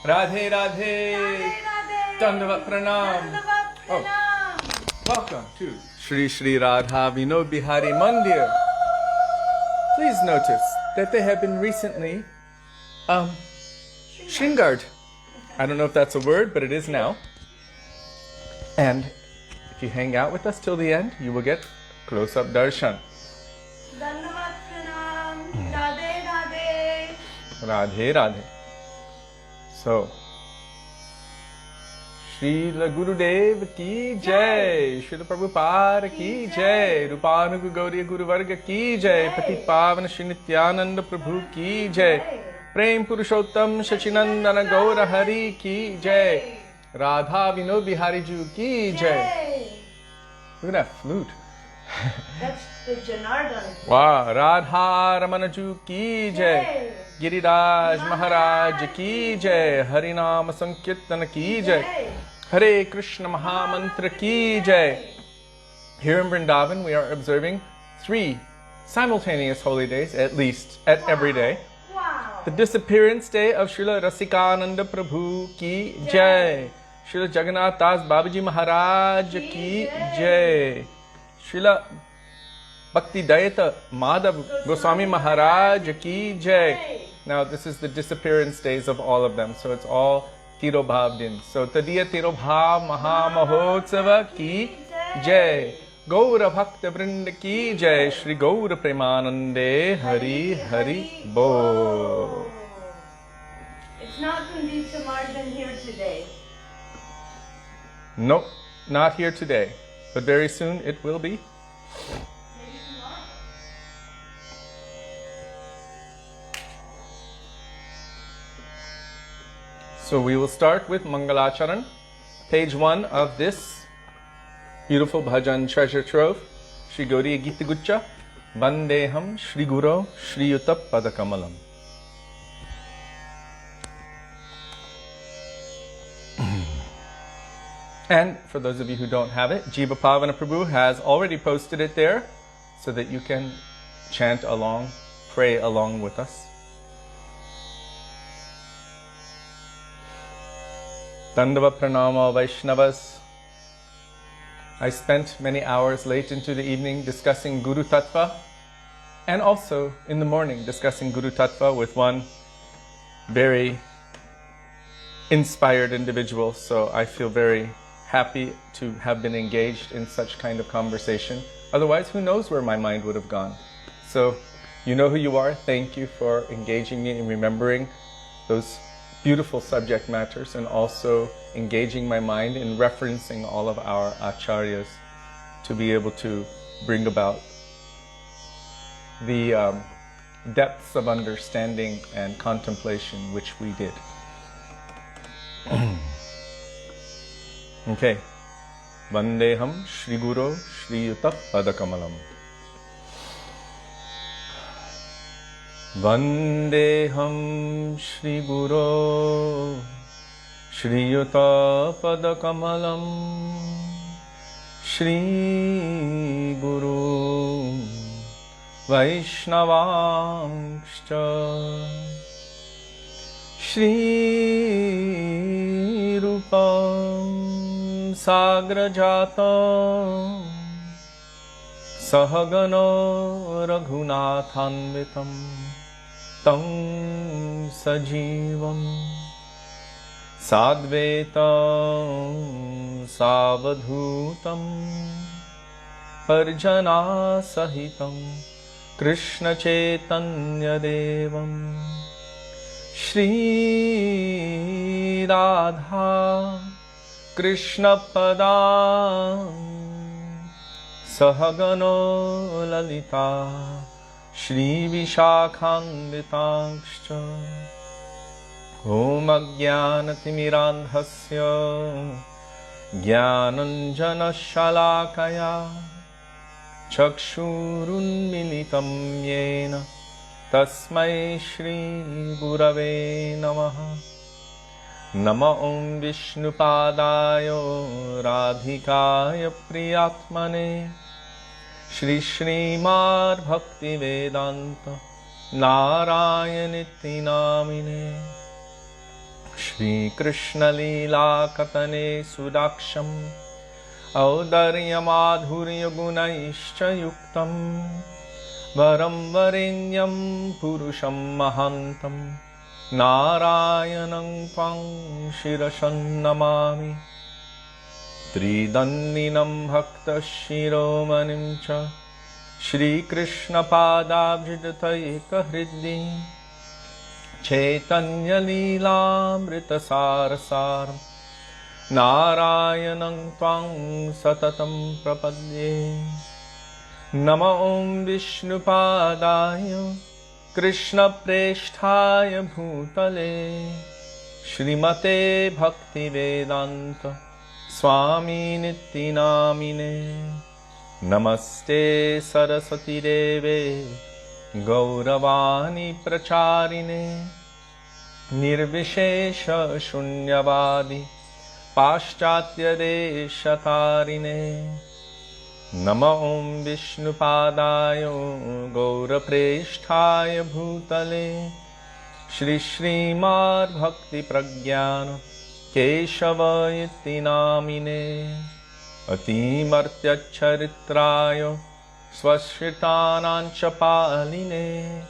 Radhe Radhe. Dandavat Pranam. Oh, welcome to Shri Radha Vinod Bihari Mandir. Please notice that they have been recently shringared. I don't know if that's a word, but it is now. And if you hang out with us till the end, you will get close-up darshan. Dandavat Pranam. Radhe Radhe. Radhe Radhe. So, Srila Gurudev ki jai, Srila Prabhupada ki jai, Rupanuga Gauriya Guru Varga ki jai, Patit Pavana Shri Nityananda Prabhu ki jai, Prem Purushottam Shachinandana Gaura Hari ki jai, Radha Vinod Bihari Ju ki jai. Look at that flute. That's the Janardhan. Wow, Radha Ramana Ju ki jai, Giriraj Mahārāja ki jai, Harinama Sankirtana ki jai, Hare Krishna Mahamantra ki jai. Here in Vrindavan we are observing 3 simultaneous holy days, at least, at every day. Wow. The disappearance day of Srila Rasikananda Prabhu ki jai, Srila Jagannath Das Babaji Maharaj ki jai, Srila Bhaktivedānta Madhav Gosvāmī Mahārāja ki jai. Now this is the disappearance days of all of them, so it's all Tirobhav din. So Tadiya Tirobhav Maha Mahotsava ki jai, Gaura Bhakta Vrinda ki jai, Shri Gaura Premanande Hari Hari Bo. It's not going to be Samarjan here today. Nope, not here today, but very soon it will be. Maybe tomorrow. So we will start with Mangalacharan, page 1 of this beautiful bhajan treasure trove, Shri Gauriya Gita Guccha, Vandeham Shri Guru Shri Yuta Padakamalam. And for those of you who don't have it, Jiva Pavana Prabhu has already posted it there so that you can chant along, pray along with us. Dandava Pranama Vaishnavas. I spent many hours late into the evening discussing Guru Tatwa, and also in the morning discussing Guru Tatwa with one very inspired individual, so I feel very happy to have been engaged in such kind of conversation. Otherwise, who knows where my mind would have gone. So, you know who you are. Thank you for engaging me in remembering those beautiful subject matters, and also engaging my mind in referencing all of our acharyas to be able to bring about the depths of understanding and contemplation which we did. Okay. Vandeham Shri Guru Shri Yuta Padakamalam. Vandeham Shri Guru Shri Yuta Padakamalam, Shri Guru Vaishnavangscha, Shri Rupam Sagrajatam Sahagano Raghunathanvitam Tam Sajivam Sadvetam Savadhutam Parjana Sahitam Krishna Chaitanya Devam Shri Radha Krishna Padam Sahagano Lalita Shri Vishakhanvitangscha Om Ajnanatimmirandhasya Jnananjana Shalakaya Chakshurunmilitam Yena Tasmai Shri Gurave Namaha. Nama Om Vishnupadaya Radhikaya Priyatmane Shri Śrīmad Bhaktivedānta Nārāyaṇiti Namine Shri Krishna Leela Katane Sudaksham Audarya Madhurya Gunaischa Yuktam Varam Varenyam Purusham Mahantam Nārāyaṇaṃ Tvaṃ Shirasam Namāmi Tridanninam Bhakta Shiromanim Cha Shri Krishna Padabhidataika Hriddi Chaitanya Leelamrita Sarasaram Nārāyaṇaṃ Tvaṃ Satatam Prapadye Nama Om Vishnupadaya Krishna Preshthaya Bhutale Śrīmate Bhaktivedānta Swami Niti Namine Namaste Saraswati Deve Gauravani Pracharine Nirvishesha Shunyavadi Paschatya Deshatarine Nama Om Vishnupadaya Gaurapreshthaya Bhutale Shri Śrīmad Bhakti Pragyana Keshava Iti Namine Atimartyacharitraya Swashritanancha Paline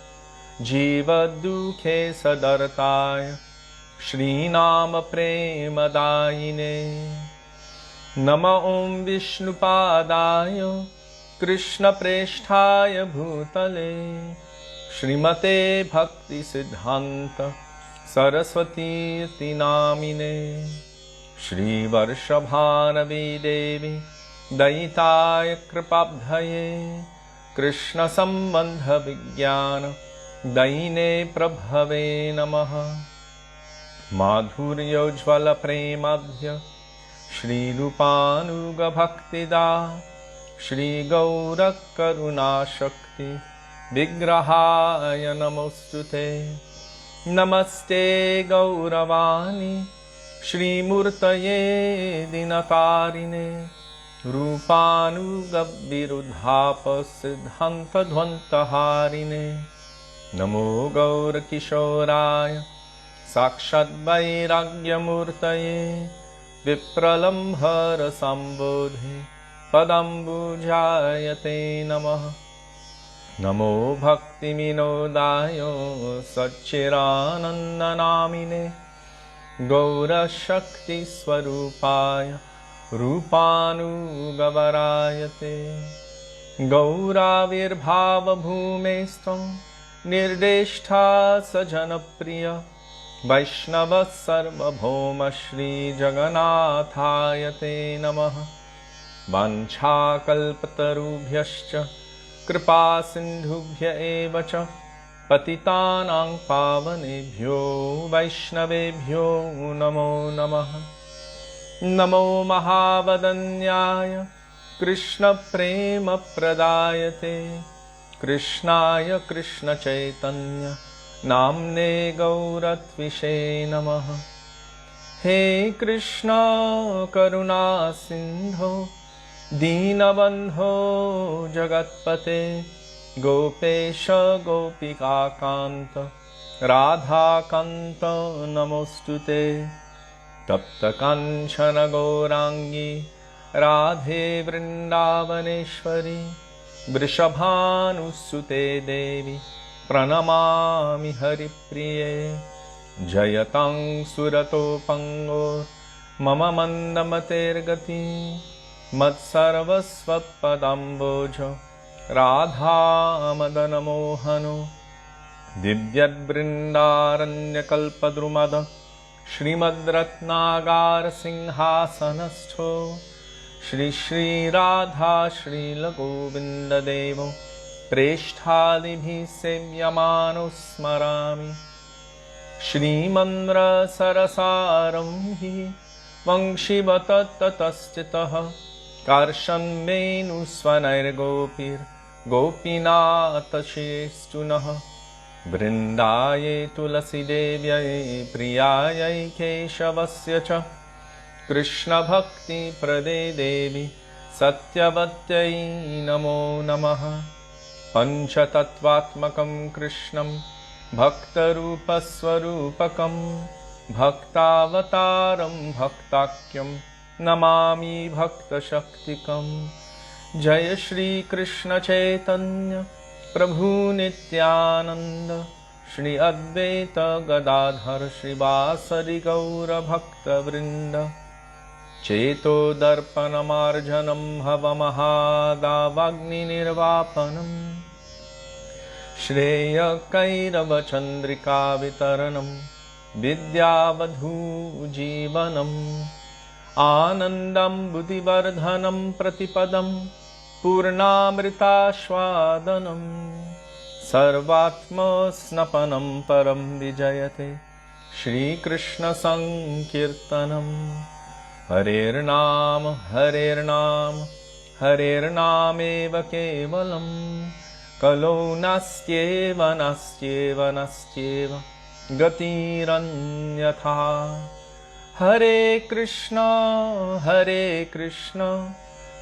Jiva Dukhe Sadartaya Shri Nama Premadayine Nama Om Vishnupadaya Krishna Preshthaya Bhutale Śrīmate Bhakti Siddhanta Saraswati Iti Namine Shri Varshabhanavi Devi Daitaya Kripabdhaye Krishna Sambandha Vijnana Daine Prabhave Namaha Madhurya Ujjvala Premadhya Shri Rupanuga Bhaktida Shri Gaura Karuna Shakti Vigrahaya Namostute Namaste Gauravani Shri Murtaye Dinatarine Rupanuga Virudhapa Siddhanta Dhvantaharine Namo Gaura Kishoraya Sakshat Vairagya Murtaye Vipralambhara Sambodhe Padambujayate Namaha Namo Bhakti Vinodayo Satchirananda Namine Gaura Shakti Swarupaya Rupanugavarayate Gaura Virbhava Bhumestam Nirdeshtha Sajanapriya Vaishnava Sarva Bhoma Shri Jagannathayate Namaha Vancha Kalpatarubhyascha Kripa Sindhubhya Evacha Patitanang Pavanebhyo Vaishnavebhyo Namo Namaha Namo Mahavadanyaya Krishna Prema Pradayate Krishnaya Krishna Chaitanya Namne Gauratvishe Namaha He Krishna Karuna Sindho Dīnabandho Jagatpate Gopesha Gopika Kanta Radha Kanta Namostute Tapta Kanchana Gaurangi Radhe Vrindavaneshwari Vrishabhanusute Devi Pranamami Haripriye Jayatang Surato Pangor Mama Mandamatergati Matsarvasvapadambojo Radha Madana Mohano Divyad Brindaranya Kalpadrumada Śrīmad Ratnāgāra Singhāsanastho Shri Shri Radha Śrīla Govinda Devo Preshthalibhi Sevyamano Smarami Śrīmandra Sarasaramhi Vaṅśhivatattatastitaha Karsham Venu Svanair Gopir Gopinata Shestunaha Vrindaye Tulasi Devyaye Priyaye Keshavasya Cha Krishna Bhakti Prade Devi Satyavatyayi Namo Namaha Pancha Tattvatmakam Krishnam Bhakta Rupa Swarupakam भक्तावतारं भक्ताख्यं Namami भक्तशक्तिकं। जय श्री कृष्ण चैतन्य प्रभु नित्यानंद, श्री अद्वैत गदाधर श्रीवासरि गौर भक्तवृंद। चेतो दर्पणमार्जनं भवमहादावाग्निर्वापनं, श्रेयकैरवचन्द्रिका वितरणं विद्यावधूजीवनम्। आनन्दं बुद्धिवर्धनं प्रतिपदं पूर्णामृतास्वादनं, सर्वात्मस्नपनं परं विजयते श्रीकृष्णसङ्कीर्तनम्। हरेर्नाम हरेर्नाम हरेर्नामेव केवलं, कलो नास्त्येव नास्त्येव नास्त्येव गतिरन्यथा। हरे कृष्णा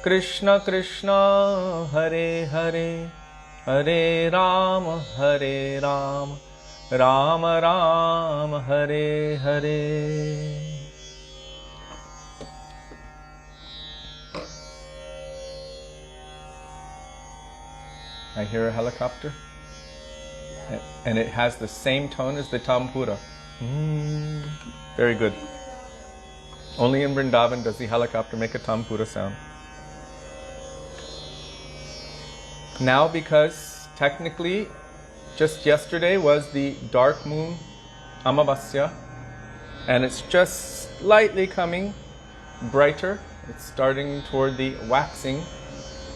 कृष्ण कृष्ण हरे हरे, हरे Ram Ram Ram Hare Hare. I hear a helicopter, and it has the same tone as the tampura. Very good. Only in Vrindavan does the helicopter make a tampura sound. Now, because technically just yesterday was the dark moon Amavasya, and it's just slightly coming brighter. It's starting toward the waxing,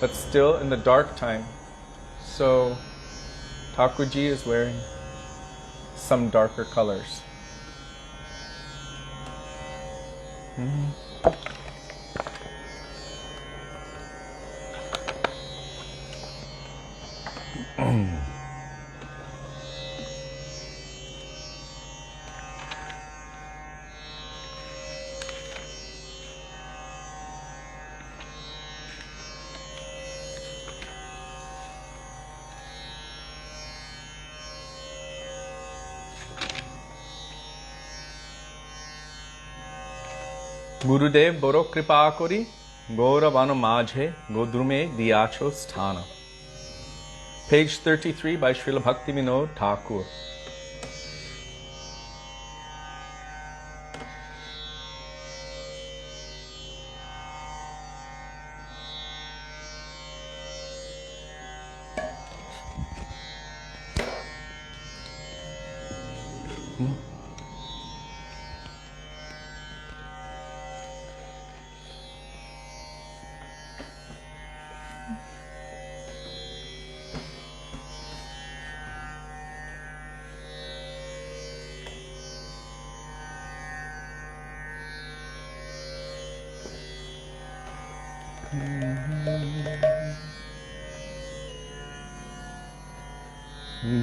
but still in the dark time. So Thakurji is wearing some darker colors. Gurudev boro kripa kori Gauravana majhe godrume diacho sthana. Page 33 by Srila Bhaktivedānta Thakur.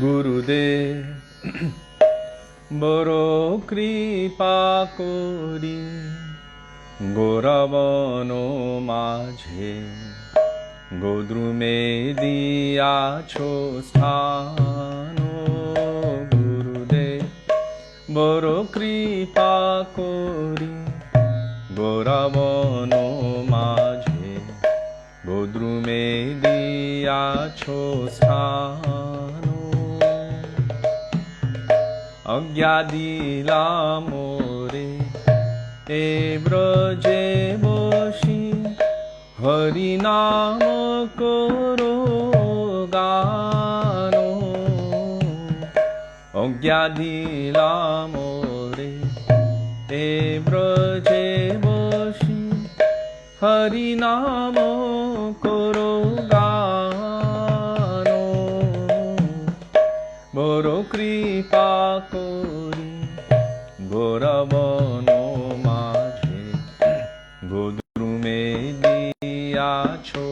Gurudev boro kripa kori Gauravana majhe godrume diacho sthano. Gurudev boro kripa kori Gauravana majhe godrume diacho sthano. Agyadila more e braje boshi Hari nama koro gano. Agyadila more e braje boshi Hari nama koro gano. Boro kripa kori Gauravana majhe godrume diacho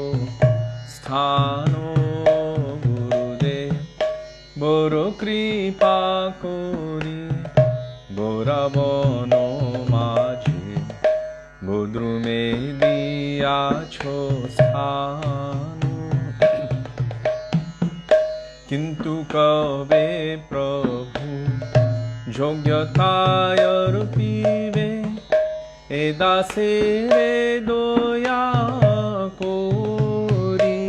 sthano. Gurudev boro kripa kori Gauravana majhe godrume diacho sthano. Kintu kave prabhu যোগ্যতায় রূপিবে এ দাসেরে দয়া করি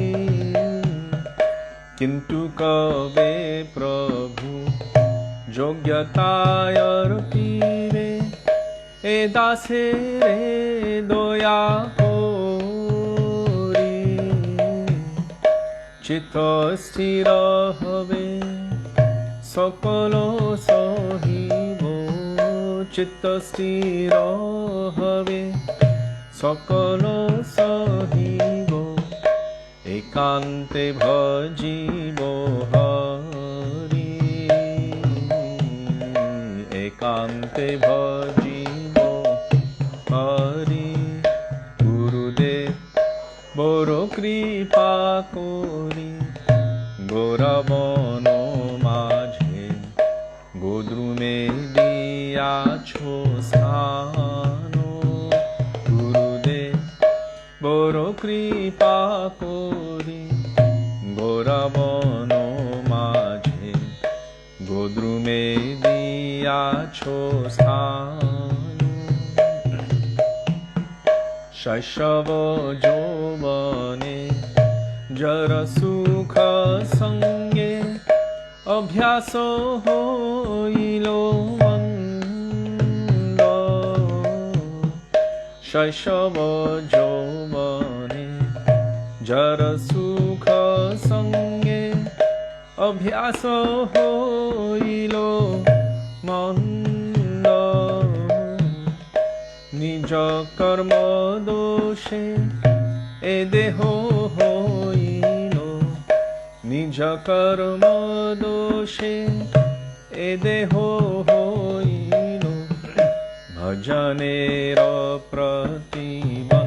কিন্তু কবে প্রভু যোগ্যতায় রূপিবে এ দাসেরে দয়া করি চিত্ত স্থির হবে সকল সহিব চিত্ত স্থির হবে সকল সহিব একান্তে ভজিব হরি একান্তে ভজিব হরি গুরুদেব বড় কৃপা করি গৌরবন মাঝে গোদ্রুমে দিয়াছো স্থান গুরুদেব বড় কৃপা করি গৌরবন মাঝে গোদ্রুমে দিয়াছো স্থান শৈশব যৌবনে জর সুখ সঙ্গে অভ্যাস হইল মন্দ শৈশব যৌবনে জর সুখ সঙ্গে অভ্যাস হইল মন্দ নিজ কর্ম দোষে এ দেহ হইল নিজ কর্ম দোষে এ দেহ হইল ভজনের প্রতিবন্ধ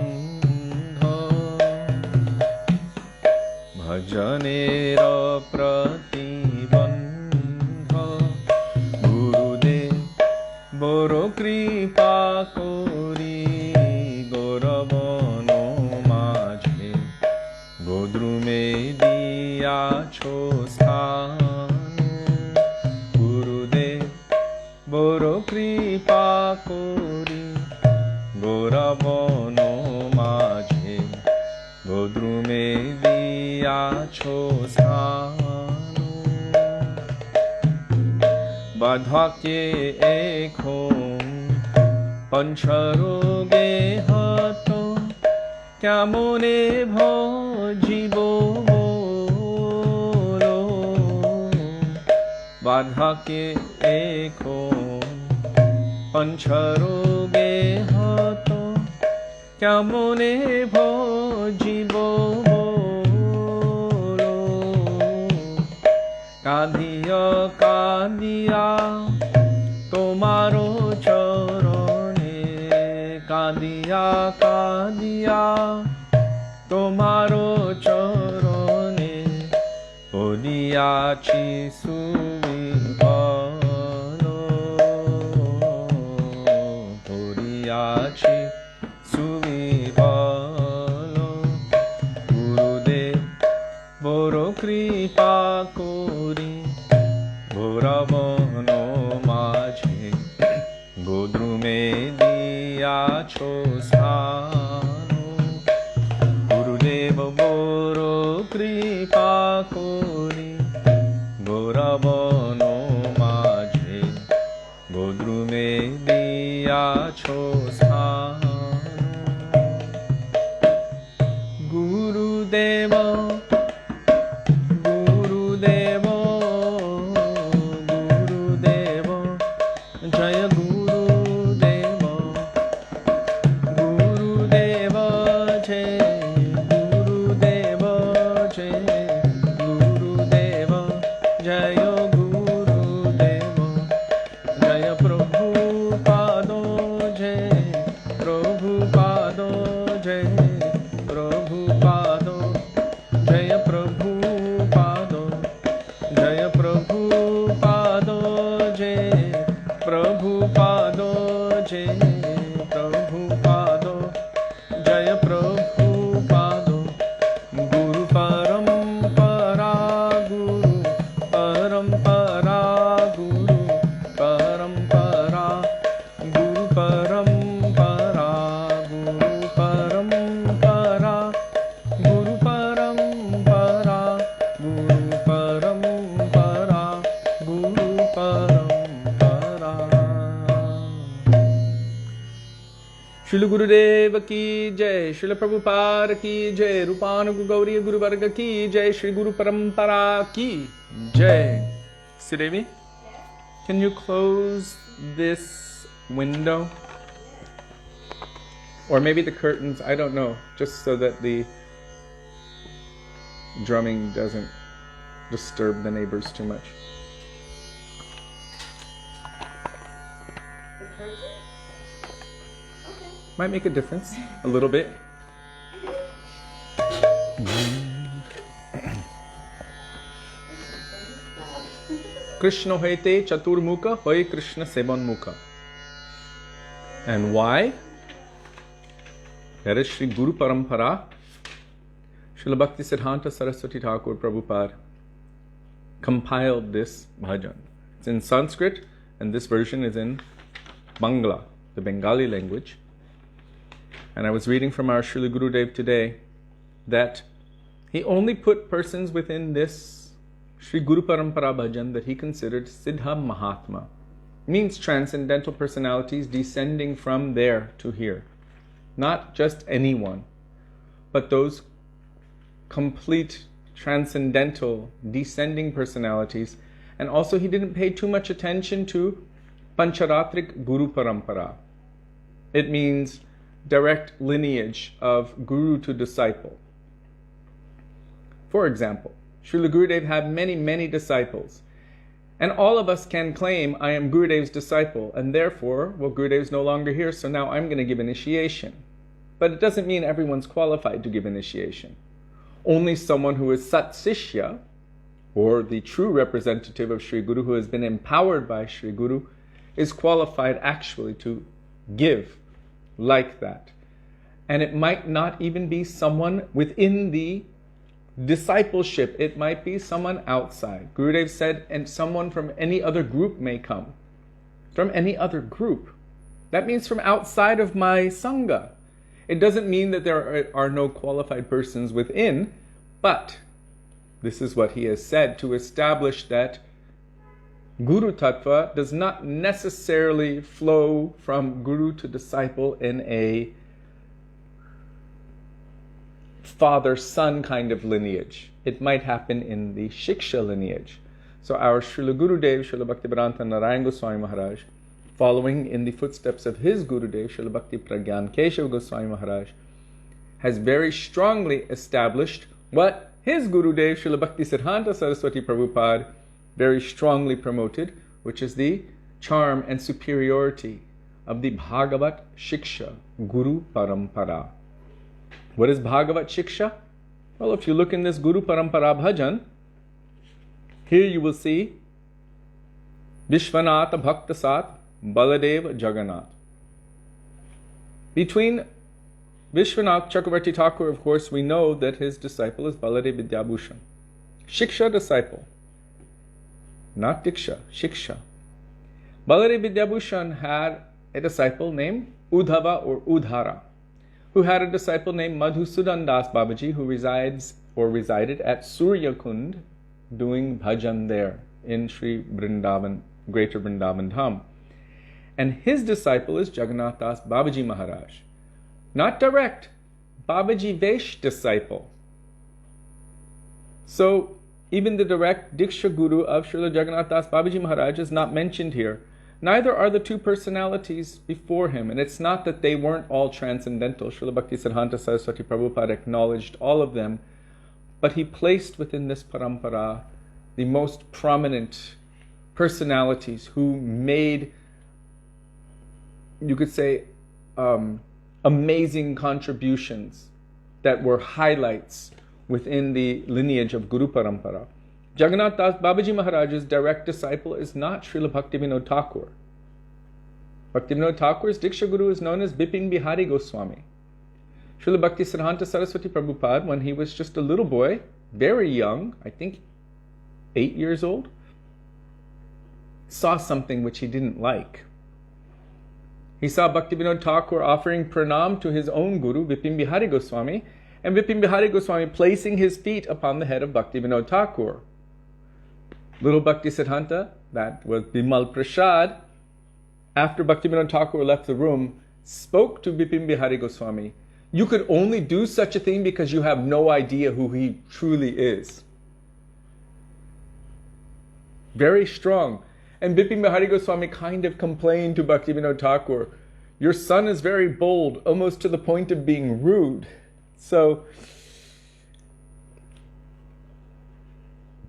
ভজনের প্রতিবন্ধ গুরুদেব বড় কৃপা করি গৌরবন মাঝে গোদ্রুমে দিয়াছো স্থান গুরুদেব বড় কৃপা করি গৌরবন মাঝে গোদ্রুমে দিয়াছো স্থান বাধাকে এখন পঞ্চরোগে হত কেমনে ভজিব বলো বাধাকে এখন পঞ্চরোগে হত কেমনে ভজিব বলো কাঁদিয়া কাঁদিয়া তোমারো চরণে কাঁদিয়া কাঁদিয়া তোমারো চরণে পড়িয়াছি সুবিবল পড়িয়াছি সুবিবল গুরুদেব বড় কৃপা করি গৌরবন মাঝে গোদ্রুমে দিয়াছো স্থান গুরুদেব বড় কৃপা করি গৌরবন মাঝে গোদ্রুমে দিয়াছো স্থান গুরুদেব গুরুদেব গুরুদেব জয় গুরুদেব গুরুদেব জয় গুরুদেব জয় গুরুদেব জয় গুরুদেব জয় প্রভু পাদ জয় Srila Gurudeva ki jai, Srila Prabhupada ki jai, Rupanuga Gauriya Guru Varga ki jai, Shri Guru Parampara ki jai. Sudevi, can you close this window? Or maybe the curtains, I don't know, just so that the drumming doesn't disturb the neighbors too much. The curtain? Okay. Might make a difference, a little bit. Krishna hoite chaturmukha, hoy Krishna sevanmukha. And why? That is Shri Guru Parampara. Srila Bhaktivedānta Saraswati Thakur Prabhupada compiled this bhajan. It's in Sanskrit, and this version is in Bangla, the Bengali language. And I was reading from our Srila Gurudev today that he only put persons within this Shri Guru Parampara bhajan that he considered Siddha Mahatma. Means transcendental personalities descending from there to here. Not just anyone, but those complete transcendental descending personalities. And also he didn't pay too much attention to Pancharatrik Guru Parampara. It means direct lineage of guru to disciple. For example, Srila Gurudev had many disciples. And all of us can claim, I am Gurudev's disciple, and therefore, well, Gurudev's no longer here, so now I'm going to give initiation. But it doesn't mean everyone's qualified to give initiation. Only someone who is Sat Sishya, or the true representative of Sri Guru, who has been empowered by Sri Guru, is qualified actually to give like that. And it might not even be someone within the discipleship. It might be someone outside. Gurudev said, and someone from any other group may come. From any other group. That means from outside of my Sangha. It doesn't mean that there are no qualified persons within, but this is what he has said to establish that Guru Tatwa does not necessarily flow from Guru to disciple in a father-son kind of lineage. It might happen in the Shiksha lineage. So our Srila Gurudev, Srila Bhaktivedānta Nārāyaṇa Gosvāmī Mahārāja, following in the footsteps of his Gurudev, Srila Bhakti Pragyan Keshav Goswami Maharaj, has very strongly established what his Gurudev, Srila Bhaktisiddhanta Saraswati Prabhupada, very strongly promoted, which is the charm and superiority of the Bhagavat Shiksha, Guru Parampara. What is Bhagavat Shiksha? Well, if you look in this Guru Parampara bhajan, here you will see Vishwanatha Bhaktasat Baladev Jagannath. Between Vishwanath Chakravarti Thakur, of course, we know that his disciple is Baladev Vidyabhushan. Shiksha disciple. Not Diksha, Shiksha. Baladev Vidyabhushan had a disciple named Udhava or Udhara, who had a disciple named Madhusudan Das Babaji, who resided at Surya Kund, doing bhajan there in Sri Vrindavan, Greater Vrindavan Dham. And his disciple is Jagannath Das Babaji Maharaj. Not direct, Babaji Vesh disciple. So, even the direct Diksha Guru of Srila Jagannath Das Babaji Maharaj is not mentioned here. Neither are the two personalities before him. And it's not that they weren't all transcendental. Srila Bhaktisiddhanta Saraswati Prabhupada acknowledged all of them. But he placed within this parampara the most prominent personalities who made, you could say, amazing contributions that were highlights within the lineage of Guru Parampara. Jagannath Das Babaji Maharaj's direct disciple is not Srila Bhaktivedānta Thakur. Bhaktivedānta Thakur's Diksha Guru is known as Bipin Bihari Goswami. Srila Bhaktisiddhanta Saraswati Prabhupada, when he was just a little boy, very young, I think 8 years old, saw something which he didn't like. He saw Bhaktivedānta Thakur offering pranam to his own guru, Bipin Bihari Goswami, and Bipin Bihari Goswami placing his feet upon the head of Bhaktivedānta Thakur. Little Bhaktisiddhanta, that was Bimal Prasad, after Bhaktivedānta Thakur left the room, spoke to Bipin Bihari Goswami, you could only do such a thing because you have no idea who he truly is. Very strong. And Bipin Bihari Goswami kind of complained to Bhaktivinoda Thakur, your son is very bold, almost to the point of being rude. So,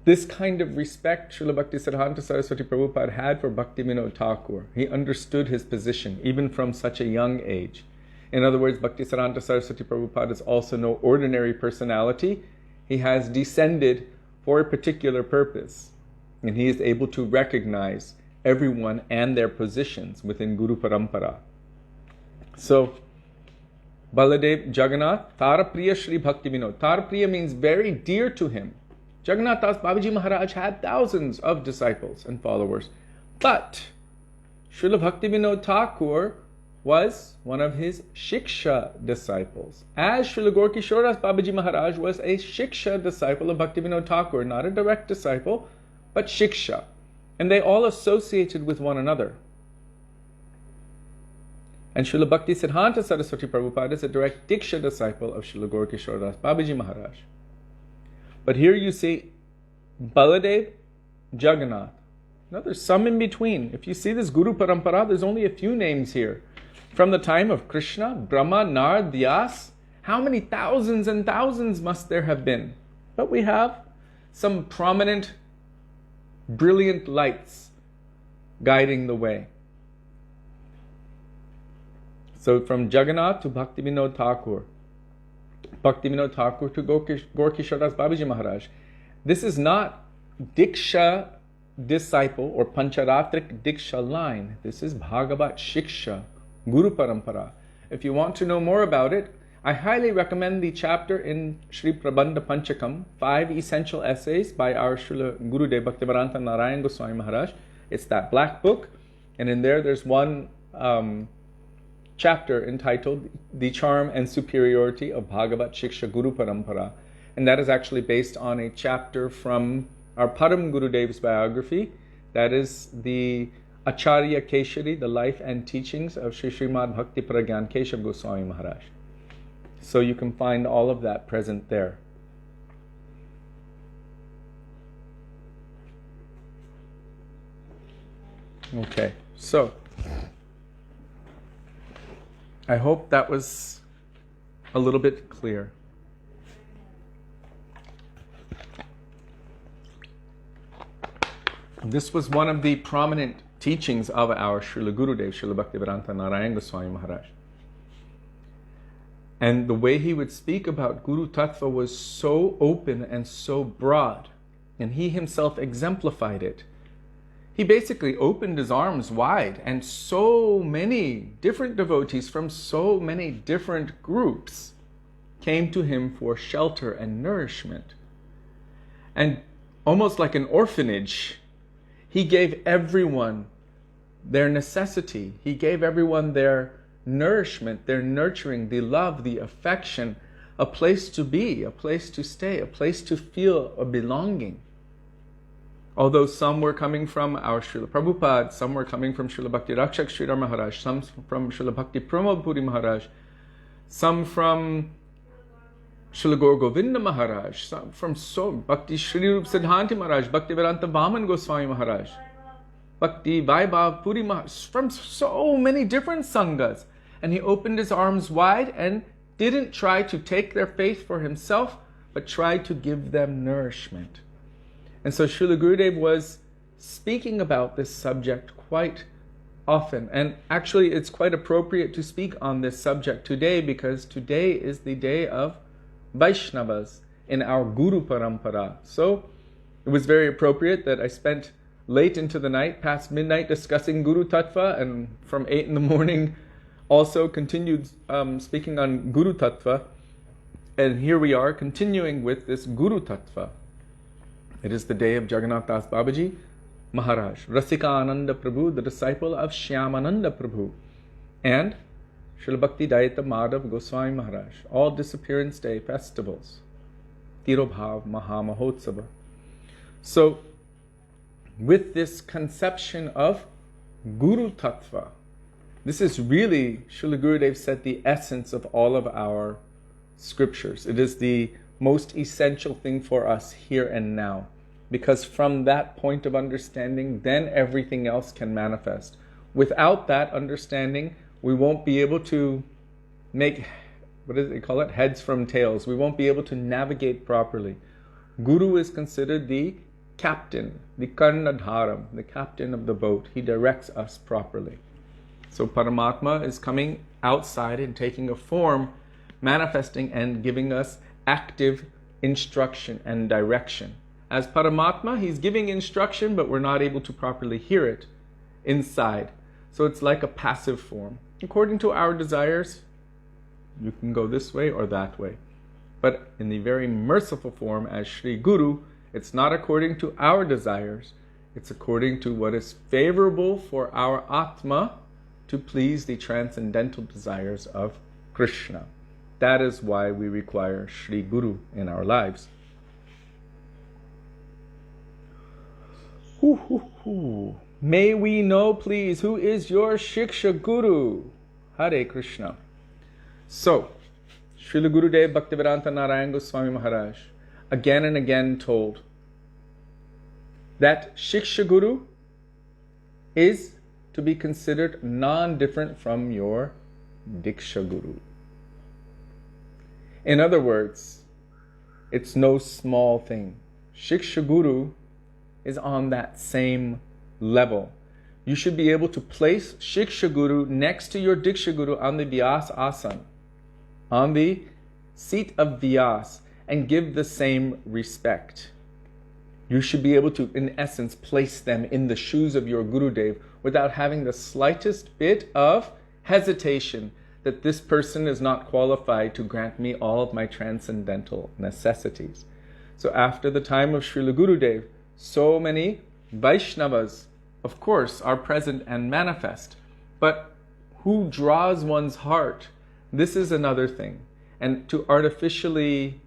this kind of respect Srila Bhaktisiddhanta Saraswati Prabhupada had for Bhaktivinoda Thakur. He understood his position, even from such a young age. In other words, Bhaktisiddhanta Saraswati Prabhupada is also no ordinary personality. He has descended for a particular purpose. And he is able to recognize everyone and their positions within Guru Parampara. So, Baladev Jagannath, Tarapriya Shri Bhaktivinoda. Tarapriya means very dear to him. Jagannath Das Babaji Maharaj had thousands of disciples and followers. But Srila Bhaktivinoda Thakur was one of his Shiksha disciples. As Srila Kishori Das Babaji Maharaj was a Shiksha disciple of Bhaktivinoda Thakur, not a direct disciple, but Shiksha. And they all associated with one another. And Srila Bhaktisiddhanta Saraswati Prabhupada is a direct Diksha disciple of Srila Kishori Das Babaji Maharaj. But here you see Baladev, Jagannath. Now there's some in between. If you see this Guru Parampara, there's only a few names here. From the time of Krishna, Brahma, Narad, Vyas, how many thousands and thousands must there have been? But we have some prominent, brilliant lights guiding the way. So from Jagannath to Bhaktivinoda Thakur, Bhaktivinoda Thakur to Kishori Das Babaji Maharaj. This is not Diksha disciple or Pancharatrik Diksha line. This is Bhagavat Shiksha, Guru Parampara. If you want to know more about it, I highly recommend the chapter in Sri Prabandha Panchakam, 5 essential essays by our Srila Gurudev Bhaktivedānta Nārāyaṇa Gosvāmī Maharaj. It's that black book, and in there's one chapter entitled The Charm and Superiority of Bhagavat Shiksha Guru Parampara. And that is actually based on a chapter from our Param Gurudev's biography. That is the Acharya Keshari, the life and teachings of Śrīmad Bhakti Pragyan Keshav Goswami Maharaj. So you can find all of that present there. Okay, so I hope that was a little bit clear. This was one of the prominent teachings of our Srila Gurudev, Srila Bhaktivedānta Nārāyaṇa Gosvāmī Maharaj. And the way he would speak about Guru Tatwa was so open and so broad, and he himself exemplified it. He basically opened his arms wide, and so many different devotees from so many different groups came to him for shelter and nourishment. And almost like an orphanage, he gave everyone their necessity. He gave everyone their nourishment, their nurturing, the love, the affection, a place to be, a place to stay, a place to feel a belonging. Although some were coming from our Srila Prabhupada, some were coming from Srila Bhakti Rakshak Sridhar Maharaj, some from Srila Bhakti Pramod Puri Maharaj, some from Srila Gaur Govinda Maharaj, some from Bhakti Shri Rup Siddhanti Maharaj, Bhaktivedānta Vaman Goswami Maharaj, Bhakti Vaibhav Puri Maharaj, from so many different sanghas. And he opened his arms wide and didn't try to take their faith for himself, but tried to give them nourishment. And so Srila Gurudev was speaking about this subject quite often. And actually it's quite appropriate to speak on this subject today, because today is the day of Vaishnavas in our Guru Parampara. So it was very appropriate that I spent late into the night, past midnight, discussing Guru Tatwa, and from 8 in the morning also continued speaking on Guru Tatwa. And here we are continuing with this Guru Tatwa. It is the day of Jagannath Das Babaji Maharaj, Rasikananda Prabhu, the disciple of Shyamananda Prabhu, and Srila Bhakti Dayita Madhav Goswami Maharaj, all disappearance day festivals, Tirobhav Mahamahotsava. So, with this conception of Guru Tatva This is really, Srila Gurudev said, the essence of all of our scriptures. It is the most essential thing for us here and now. Because from that point of understanding, then everything else can manifest. Without that understanding, we won't be able to make, what do they call it? Heads from tails. We won't be able to navigate properly. Guru is considered the captain, the karnadharam, the captain of the boat. He directs us properly. So Paramatma is coming outside and taking a form, manifesting and giving us active instruction and direction. As Paramatma, he's giving instruction, but we're not able to properly hear it inside. So it's like a passive form. According to our desires, you can go this way or that way. But in the very merciful form as Sri Guru, it's not according to our desires. It's according to what is favorable for our Atma to please the transcendental desires of Krishna. That is why we require Sri Guru in our lives. May we know, please, who is your Shiksha Guru? Hare Krishna. So, Srila Gurudev Bhaktivedānta Nārāyaṇa Gosvāmī Mahārāja again and again told that Shiksha Guru is to be considered non-different from your Diksha Guru. In other words, it's no small thing. Shiksha Guru is on that same level. You should be able to place Shiksha Guru next to your Diksha Guru on the Vyas Asana, on the seat of Vyas, and give the same respect. You should be able to, in essence, place them in the shoes of your Gurudev without having the slightest bit of hesitation that this person is not qualified to grant me all of my transcendental necessities. So after the time of Srila Gurudev, so many Vaishnavas, of course, are present and manifest. But who draws one's heart? This is another thing. And to artificially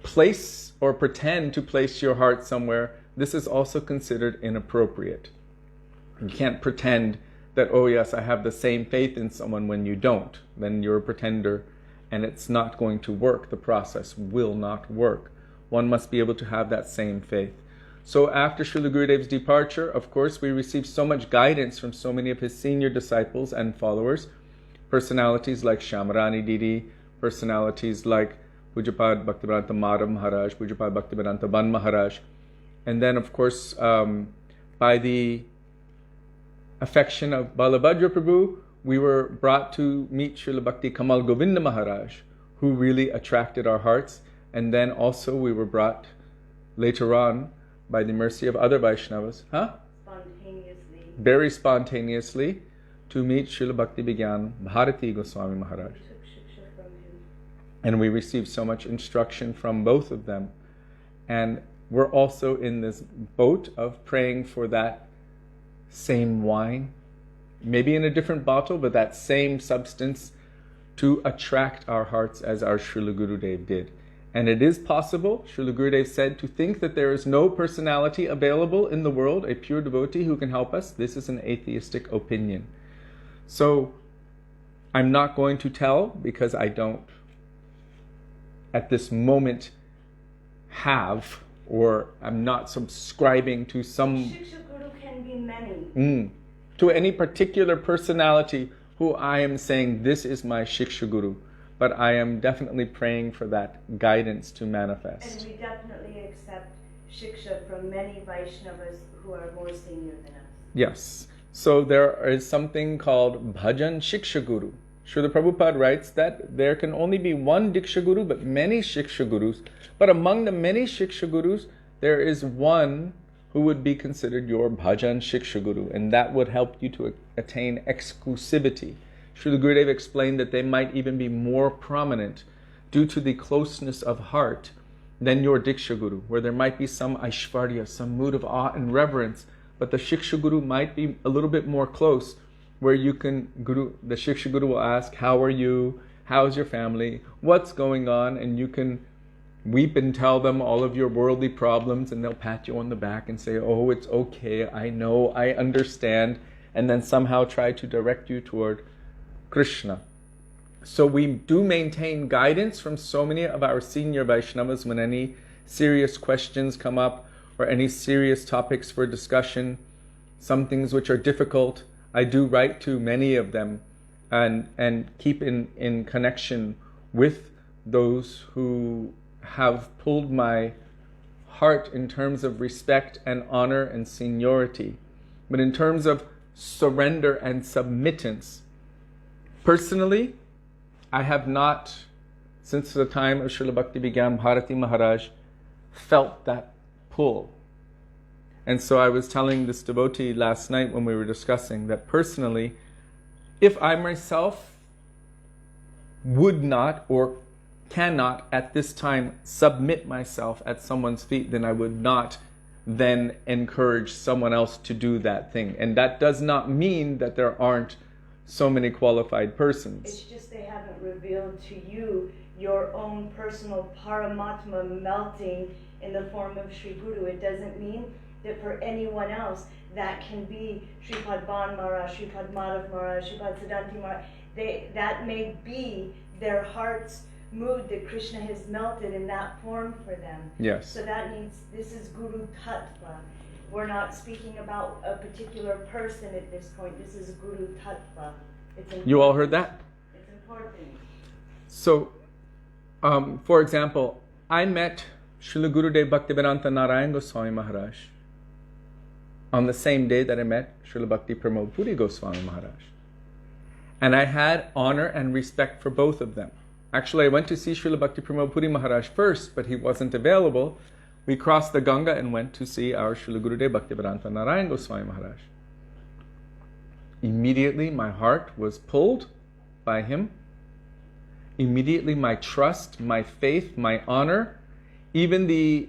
place or pretend to place your heart somewhere, this is also considered inappropriate. You can't pretend that, oh yes, I have the same faith in someone when you don't. Then you're a pretender and it's not going to work. The process will not work. One must be able to have that same faith. So after Srila Gurudev's departure, of course, we received so much guidance from so many of his senior disciples and followers. Personalities like Śrī Didi, personalities like Pujapad Bhaktivedānta Madhav Mahārāja, Pujapad Bhaktivedānta Ban Mahārāja. And then, of course, by the affection of Balabhadra Prabhu, we were brought to meet Srila Bhakti Kamal Govinda Mahārāja, who really attracted our hearts. And then also we were brought later on by the mercy of other Vaishnavas, Spontaneously. Very spontaneously, to meet Srila Bhaktivedānta Bharati Goswami Maharaj. Took Shiksha from him. And we received so much instruction from both of them. And we're also in this boat of praying for that same wine, maybe in a different bottle, but that same substance to attract our hearts as our Srila Gurudev did. And it is possible, Srila Gurudev said, to think that there is no personality available in the world, a pure devotee who can help us. This is an atheistic opinion. So I'm not going to tell, because I don't at this moment have, or I'm not subscribing to some Shiksha Guru can be many. To any particular personality who I am saying this is my Shiksha Guru. But I am definitely praying for that guidance to manifest. And we definitely accept Shiksha from many Vaishnavas who are more senior than us. Yes. So there is something called Bhajan Shiksha Guru. Srila Prabhupada writes that there can only be one Diksha Guru, but many Shiksha Gurus. But among the many Shiksha Gurus, there is one who would be considered your Bhajan Shiksha Guru. And that would help you to attain exclusivity. Srila Gurudev explained that they might even be more prominent due to the closeness of heart than your Diksha Guru, where there might be some Aishvarya, some mood of awe and reverence, but the Shiksha Guru might be a little bit more close, where you can, the Shiksha Guru will ask, how are you? How's your family? What's going on? And you can weep and tell them all of your worldly problems, and they'll pat you on the back and say, oh, it's okay, I know, I understand. and then somehow try to direct you toward Krishna. So we do maintain guidance from so many of our senior Vaishnavas when any serious questions come up or any serious topics for discussion, some things which are difficult. I do write to many of them and keep in connection with those who have pulled my heart in terms of respect and honor and seniority. But in terms of surrender and submittance, personally, I have not, since the time of Srila Bhaktivedānta Bharati Mahārāja, felt that pull. And so I was telling this devotee last night when we were discussing that personally, if I myself would not or cannot at this time submit myself at someone's feet, then I would not then encourage someone else to do that thing. And that does not mean that there aren't so many qualified persons. It's just they haven't revealed to you your own personal Paramatma melting in the form of Sri Guru. It doesn't mean that for anyone else that can be Sripad Ban Maharaj, Sripad Madhav Maharaj, Sripad Siddhanti Maharaj. That may be their heart's mood that Krishna has melted in that form for them. Yes. So that means this is Guru Tatwa. We're not speaking about a particular person at this point. This is Guru Tatwa. You all heard that? It's important. So, for example, I met Srila Gurudev Bhaktivedānta Nārāyaṇa Gosvāmī Mahārāja on the same day that I met Srila Bhakti Pramod Puri Gosvāmī Mahārāja. And I had honor and respect for both of them. Actually, I went to see Srila Bhakti Pramod Puri Mahārāja first, but he wasn't available. We crossed the Ganga and went to see our Srila Gurudev Bhaktivedānta Nārāyaṇa Gosvāmī Mahārāja. Immediately my heart was pulled by him. Immediately my trust, my faith, my honor, even the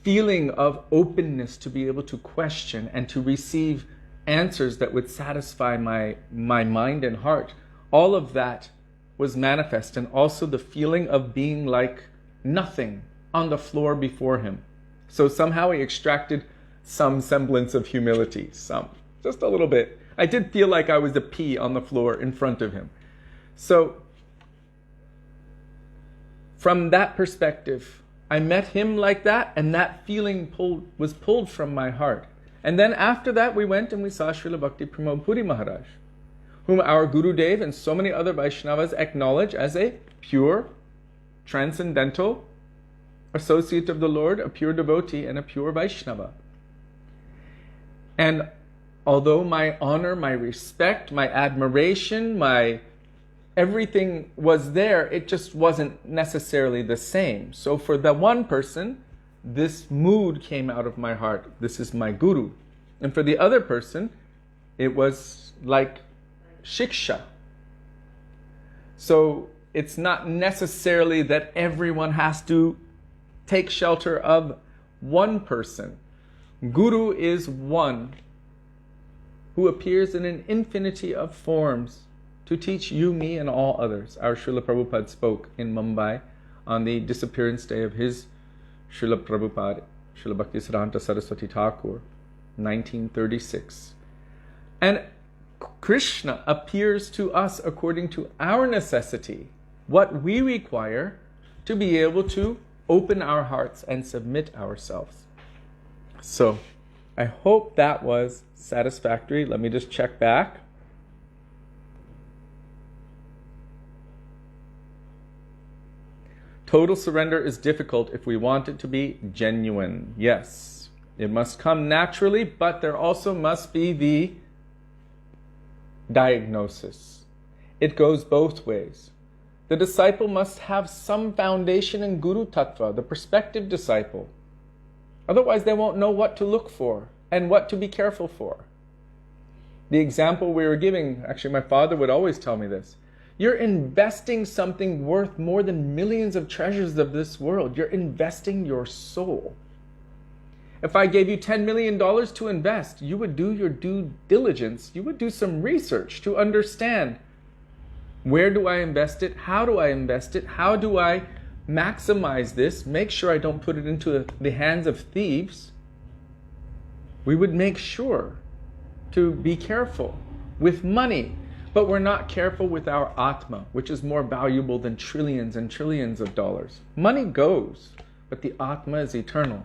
feeling of openness to be able to question and to receive answers that would satisfy my mind and heart, all of that was manifest, and also the feeling of being like nothing on the floor before him. So somehow he extracted some semblance of humility, just a little bit. I did feel like I was a pea on the floor in front of him. So from that perspective, I met him like that, and that feeling was pulled from my heart. And then after that, we went and we saw Srila Bhakti Pramod Puri Mahārāja, whom our Gurudev and so many other Vaishnavas acknowledge as a pure, transcendental associate of the Lord, a pure devotee, and a pure Vaishnava. And although my honor, my respect, my admiration, my everything was there, it just wasn't necessarily the same. So for the one person, this mood came out of my heart. This is my Guru. And for the other person, it was like Shiksha. So it's not necessarily that everyone has to take shelter of one person. Guru is one who appears in an infinity of forms to teach you, me, and all others. Our Srila Prabhupada spoke in Mumbai on the disappearance day of his Srila Prabhupada, Srila Bhaktisiddhanta Saraswati Thakur, 1936. And Krishna appears to us according to our necessity, what we require to be able to open our hearts and submit ourselves. So, I hope that was satisfactory. Let me just check back. Total surrender is difficult if we want it to be genuine. Yes, it must come naturally, but there also must be the diagnosis. It goes both ways. The disciple must have some foundation in Guru Tattva, the prospective disciple. Otherwise, they won't know what to look for and what to be careful for. The example we were giving, actually my father would always tell me this. You're investing something worth more than millions of treasures of this world. You're investing your soul. If I gave you $10 million to invest, you would do your due diligence. You would do some research to understand, where do I invest it? How do I invest it? How do I maximize this? Make sure I don't put it into the hands of thieves. We would make sure to be careful with money, but we're not careful with our Atma, which is more valuable than trillions and trillions of dollars. Money goes, but the Atma is eternal.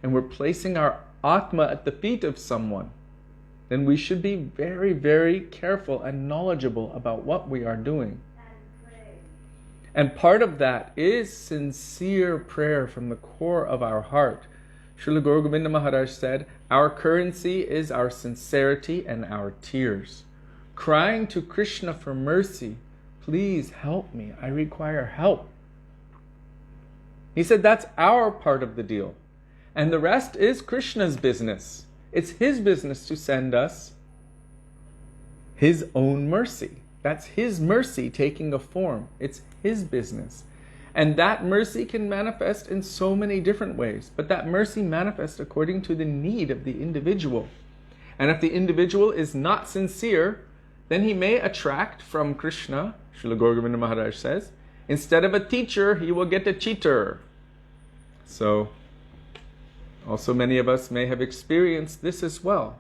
And we're placing our Atma at the feet of someone. Then we should be very, very careful and knowledgeable about what we are doing. And part of that is sincere prayer from the core of our heart. Srila Guru Govinda Maharaj said, our currency is our sincerity and our tears. Crying to Krishna for mercy, please help me, I require help. He said that's our part of the deal. And the rest is Krishna's business. It's his business to send us his own mercy. That's his mercy taking a form. It's his business. And that mercy can manifest in so many different ways. But that mercy manifests according to the need of the individual. And if the individual is not sincere, then he may attract from Krishna, Srila Guru Govinda Maharaj says, instead of a teacher, he will get a cheater. So, also many of us may have experienced this as well.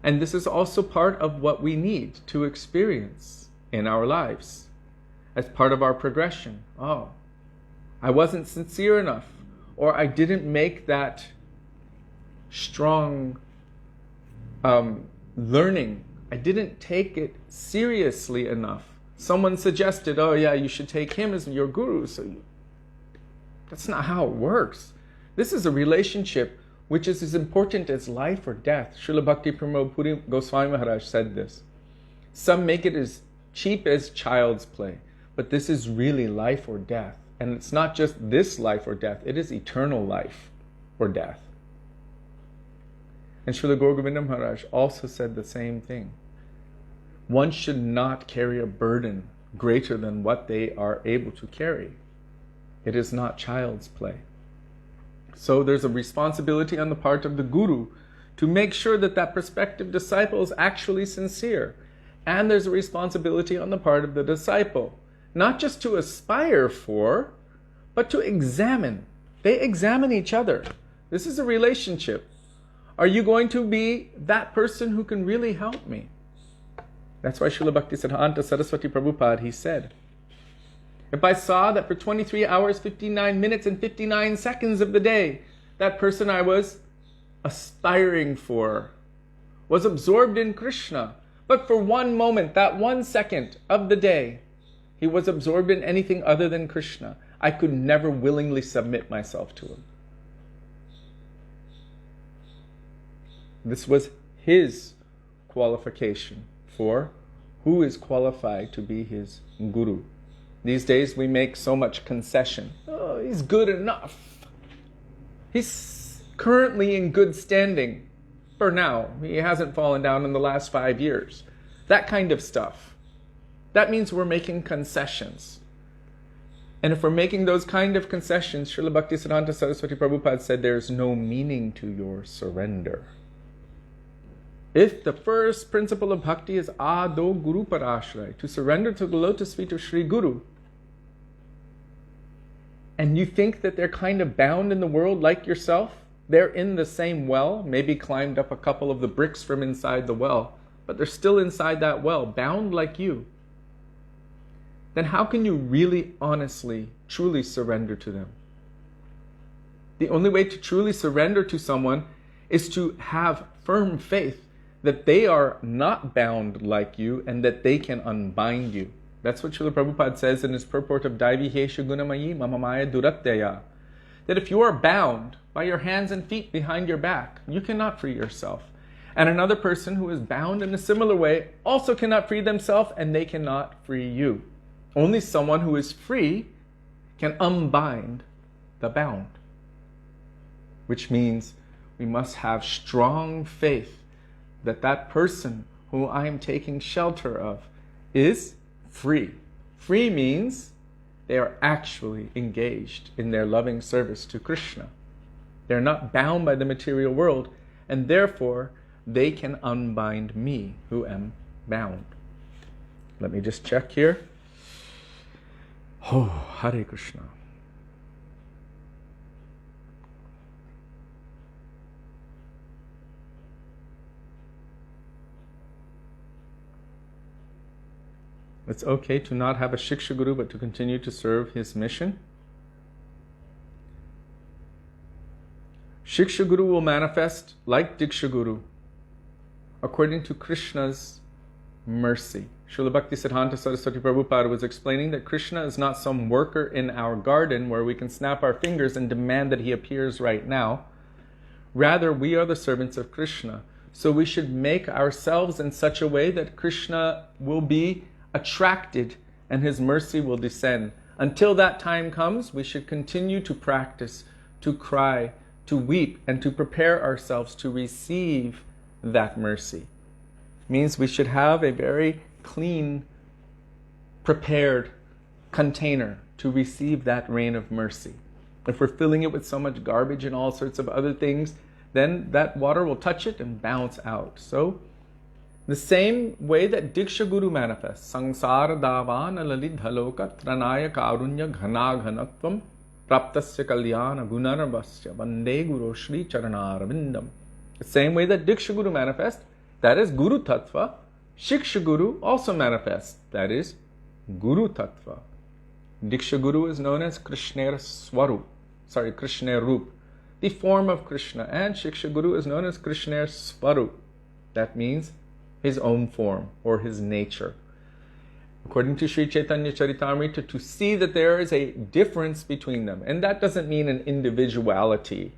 And this is also part of what we need to experience in our lives as part of our progression. Oh, I wasn't sincere enough, or I didn't make that strong learning. I didn't take it seriously enough. Someone suggested, oh yeah, you should take him as your guru. That's not how it works. This is a relationship which is as important as life or death. Srila Bhakti Pramod Puri Goswami Maharaj said this. Some make it as cheap as child's play, but this is really life or death. And it's not just this life or death, it is eternal life or death. And Srila Guru Govinda Maharaj also said the same thing. One should not carry a burden greater than what they are able to carry. It is not child's play. So there's a responsibility on the part of the guru to make sure that that prospective disciple is actually sincere. And there's a responsibility on the part of the disciple, not just to aspire for, but to examine. They examine each other. This is a relationship. Are you going to be that person who can really help me? That's why Srila Bhaktisiddhanta Saraswati Prabhupada, he said, if I saw that for 23 hours, 59 minutes, and 59 seconds of the day, that person I was aspiring for was absorbed in Krishna, but for one moment, that 1 second of the day, he was absorbed in anything other than Krishna, I could never willingly submit myself to him. This was his qualification for who is qualified to be his guru. These days we make so much concession. Oh, he's good enough. He's currently in good standing for now. He hasn't fallen down in the last 5 years. That kind of stuff. That means we're making concessions. And if we're making those kind of concessions, Srila Bhaktisiddhanta Saraswati Prabhupada said there's no meaning to your surrender. If the first principle of bhakti is ado guru parashray, to surrender to the lotus feet of Sri Guru, and you think that they're kind of bound in the world like yourself, they're in the same well, maybe climbed up a couple of the bricks from inside the well, but they're still inside that well, bound like you, then how can you really, honestly, truly surrender to them? The only way to truly surrender to someone is to have firm faith that they are not bound like you and that they can unbind you. That's what Srila Prabhupada says in his purport of Daivi Hesha Gunamayi Mama Maya Duratyaya. That if you are bound by your hands and feet behind your back, you cannot free yourself. And another person who is bound in a similar way also cannot free themselves, and they cannot free you. Only someone who is free can unbind the bound. Which means we must have strong faith that that person who I am taking shelter of is free. Free means they are actually engaged in their loving service to Krishna. They're not bound by the material world, and therefore they can unbind me who am bound. Let me just check here. Oh, Hare Krishna. It's okay to not have a Shiksha Guru, but to continue to serve his mission. Shiksha Guru will manifest like Diksha Guru, according to Krishna's mercy. Srila Bhaktivedānta Saraswati Prabhupada was explaining that Krishna is not some worker in our garden where we can snap our fingers and demand that he appears right now. Rather, we are the servants of Krishna. So we should make ourselves in such a way that Krishna will be attracted and his mercy will descend. Until that time comes, we should continue to practice, to cry, to weep, and to prepare ourselves to receive that mercy. Means we should have a very clean, prepared container to receive that rain of mercy. If we're filling it with so much garbage and all sorts of other things, then that water will touch it and bounce out. So, the same way that Diksha Guru manifests, Sangsara Davana Lalidhaloka Tranaya Karunya Ghana Ghanatvam Praptasya Kalyana Gunarabhasya Vande Guru Shri Charanarvindam. The same way that Diksha Guru manifests, that is Guru Tatwa, Shiksha Guru also manifests, that is Guru Tatva. Diksha Guru is known as Krishna Rup, the form of Krishna, and Shiksha Guru is known as Krishna Svarup. That means his own form or his nature. According to Sri Chaitanya Charitamrita, to see that there is a difference between them, and that doesn't mean an individuality,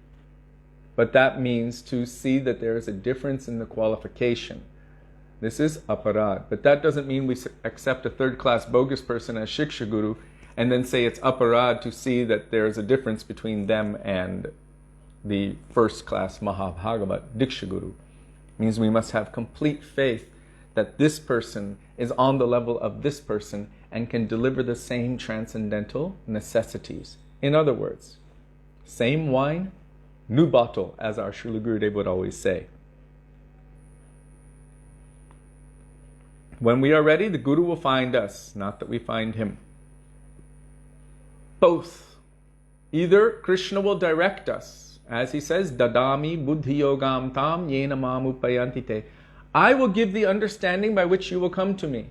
but that means to see that there is a difference in the qualification. This is aparad, but that doesn't mean we accept a third-class bogus person as Shiksha Guru and then say it's aparad to see that there is a difference between them and the first-class Mahabhagavat Diksha Guru. It means we must have complete faith that this person is on the level of this person and can deliver the same transcendental necessities. In other words, same wine, new bottle, as our Srila Gurudev would always say. When we are ready, the Guru will find us, not that we find him. Both. Either Krishna will direct us, as he says, Dadami buddhi yogam tam yena mam upayantite. I will give the understanding by which you will come to me.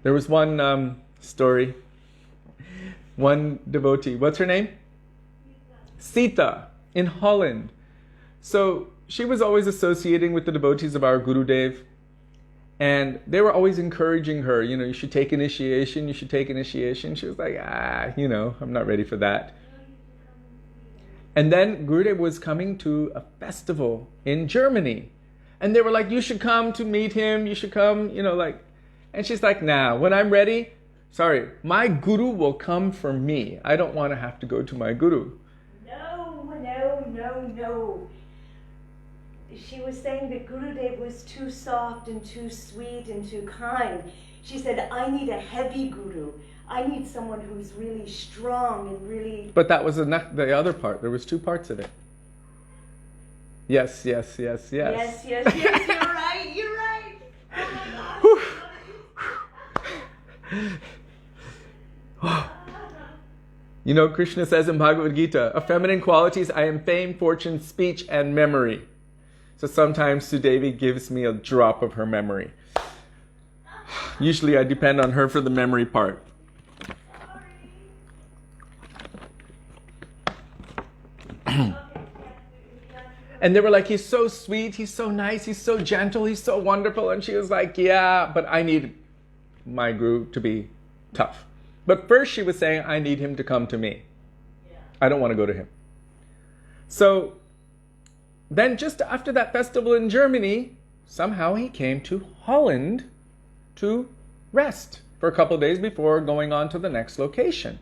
There was one story. One devotee, what's her name? Sita, in Holland. So she was always associating with the devotees of our Gurudev. And they were always encouraging her, you should take initiation, you should take initiation. She was like, I'm not ready for that. And then Gurudev was coming to a festival in Germany. And they were like, you should come to meet him, you should come, And she's like, nah, when I'm ready, my Guru will come for me. I don't want to have to go to my Guru. No. She was saying that Gurudev was too soft and too sweet and too kind. She said, I need a heavy Guru. I need someone who's really strong and really... But that was the other part. There was two parts of it. Yes. Yes, you're right. Oh my God. Krishna says in Bhagavad Gita, of feminine qualities, I am fame, fortune, speech, and memory. So sometimes Sudevi gives me a drop of her memory. Usually I depend on her for the memory part. And they were like, he's so sweet, he's so nice, he's so gentle, he's so wonderful. And she was like, yeah, but I need my Guru to be tough. But first she was saying, I need him to come to me. I don't want to go to him. So then just after that festival in Germany, somehow he came to Holland to rest for a couple of days before going on to the next location.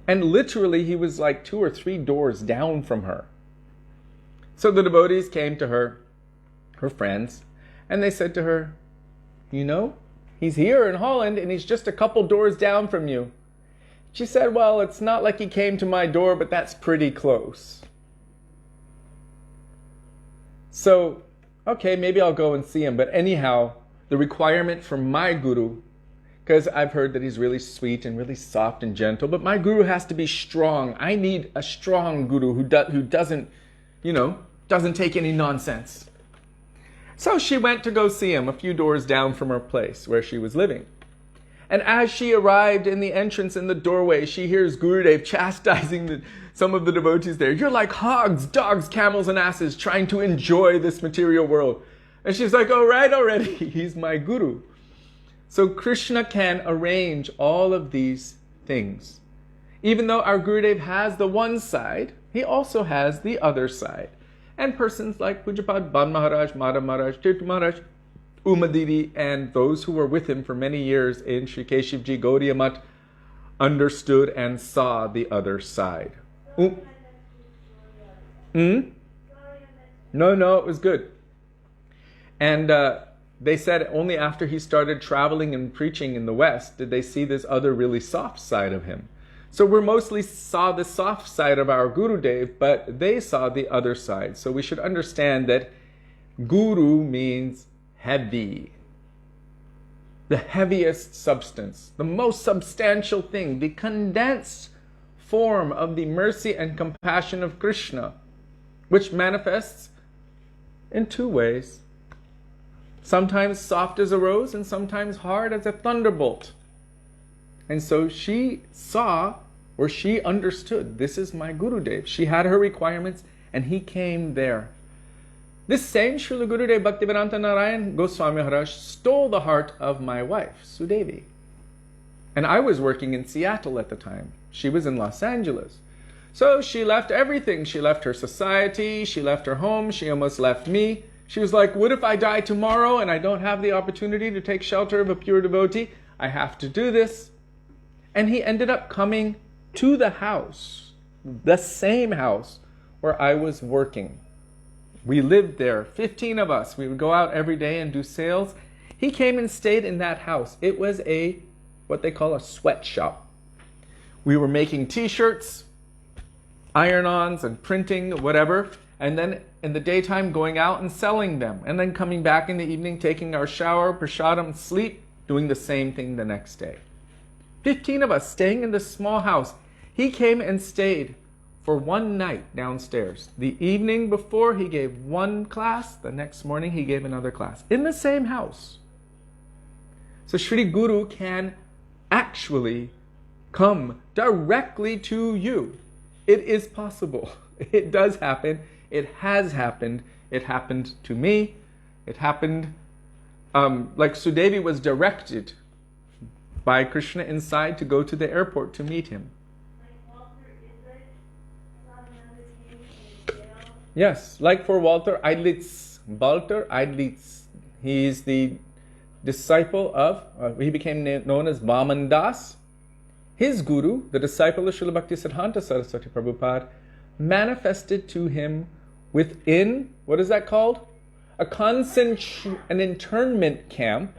And literally he was like 2 or 3 doors down from her. So the devotees came to her friends, and they said to her, he's here in Holland and he's just a couple doors down from you. She said, well, it's not like he came to my door, but that's pretty close. So, okay, maybe I'll go and see him. But anyhow, the requirement for my Guru, because I've heard that he's really sweet and really soft and gentle, but my Guru has to be strong. I need a strong Guru who doesn't take any nonsense. So she went to go see him a few doors down from her place where she was living. And as she arrived in the entrance in the doorway, she hears Gurudev chastising some of the devotees there. You're like hogs, dogs, camels, and asses trying to enjoy this material world. And she's like, all right already, he's my guru. So Krishna can arrange all of these things. Even though our Gurudev has the one side, he also has the other side. And persons like Pujapad Ban Maharaj, Madhav Maharaj, Tirtha Maharaj, Uma Didi, and those who were with him for many years in Sri Keshivji Gaudiya Math understood and saw the other side. No, it was good. And they said only after he started traveling and preaching in the West did they see this other really soft side of him. So we mostly saw the soft side of our Gurudev, but they saw the other side. So we should understand that Guru means heavy. The heaviest substance, the most substantial thing, the condensed form of the mercy and compassion of Krishna, which manifests in two ways. Sometimes soft as a rose and sometimes hard as a thunderbolt. And so she saw, or she understood, this is my Gurudev. She had her requirements and he came there. This same Srila Gurudev Bhaktivedānta Nārāyaṇa Gosvāmī Maharaj stole the heart of my wife, Sudevi. And I was working in Seattle at the time. She was in Los Angeles. So she left everything. She left her society, she left her home, she almost left me. She was like, what if I die tomorrow and I don't have the opportunity to take shelter of a pure devotee? I have to do this. And he ended up coming to the house, the same house where I was working. We lived there, 15 of us. We would go out every day and do sales. He came and stayed in that house. It was what they call a sweatshop. We were making t-shirts, iron-ons and printing, whatever. And then in the daytime going out and selling them. And then coming back in the evening, taking our shower, prasadam, sleep, doing the same thing the next day. 15 of us staying in this small house. He came and stayed for one night downstairs. The evening before he gave one class, the next morning he gave another class in the same house. So Shri Guru can actually come directly to you. It is possible. It does happen. It has happened. It happened to me. It happened like Sudevi was directed by Krishna inside to go to the airport to meet him. Yes, like for Walter Eidlitz. Walter Eidlitz. He is the disciple of, he became known as Vaman Das. His guru, the disciple of Srila Bhaktisiddhanta Saraswati Prabhupada, manifested to him within, what is that called? An internment camp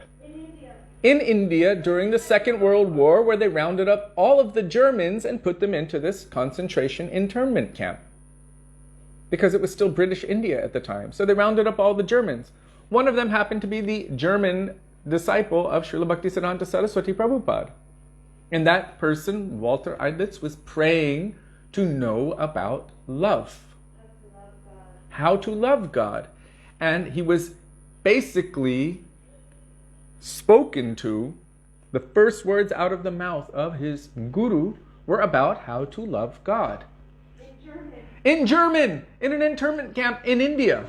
in India during the Second World War, where they rounded up all of the Germans and put them into this concentration internment camp. Because it was still British India at the time. So they rounded up all the Germans. One of them happened to be the German disciple of Srila Bhaktisiddhanta Saraswati Prabhupada. And that person, Walter Eidlitz, was praying to know about love. How to love God. And he was basically spoken to, the first words out of the mouth of his guru were about how to love God. In German, in an internment camp in India.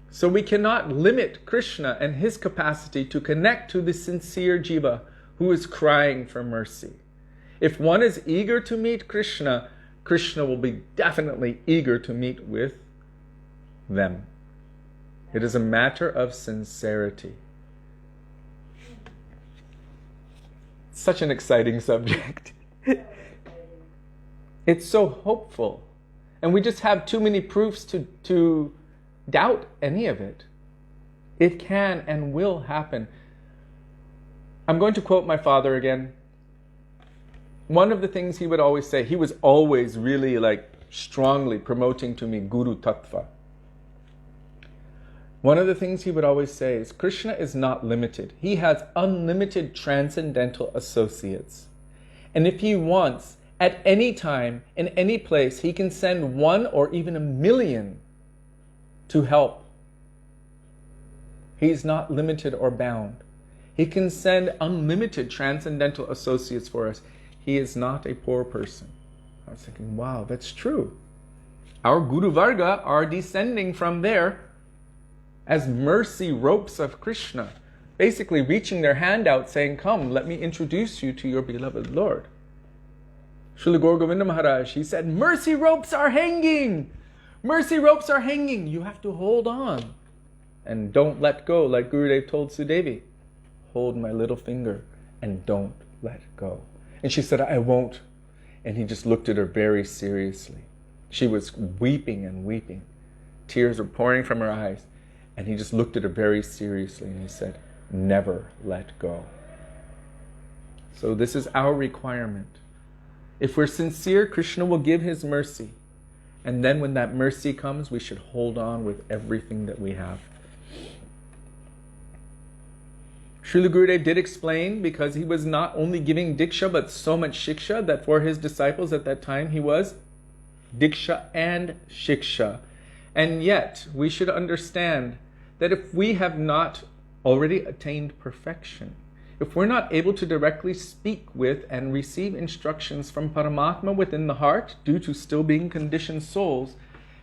So we cannot limit Krishna and his capacity to connect to the sincere jiva who is crying for mercy. If one is eager to meet Krishna, Krishna will be definitely eager to meet with them. It is a matter of sincerity. Such an exciting subject. It's so hopeful. And we just have too many proofs to doubt any of it. It can and will happen. I'm going to quote my father again. One of the things he would always say, he was always really strongly promoting to me Guru Tatwa. One of the things he would always say is, Krishna is not limited. He has unlimited transcendental associates. And if he wants, at any time, in any place, he can send 1 or even 1 million to help. He's not limited or bound. He can send unlimited transcendental associates for us. He is not a poor person. I was thinking, wow, that's true. Our Guru Varga are descending from there as mercy ropes of Krishna, basically reaching their hand out saying, come, let me introduce you to your beloved Lord. Srila Gaur Govinda Maharaj, he said, mercy ropes are hanging. Mercy ropes are hanging. You have to hold on and don't let go, like Gurudev told Sudevi. Hold my little finger and don't let go. And she said, I won't. And he just looked at her very seriously. She was weeping and weeping. Tears were pouring from her eyes. And he just looked at her very seriously and he said, never let go. So this is our requirement. If we're sincere, Krishna will give his mercy. And then when that mercy comes, we should hold on with everything that we have. Srila Gurudev did explain, because he was not only giving Diksha, but so much Shiksha, that for his disciples at that time, he was Diksha and Shiksha. And yet, we should understand that if we have not already attained perfection, if we're not able to directly speak with and receive instructions from Paramatma within the heart, due to still being conditioned souls,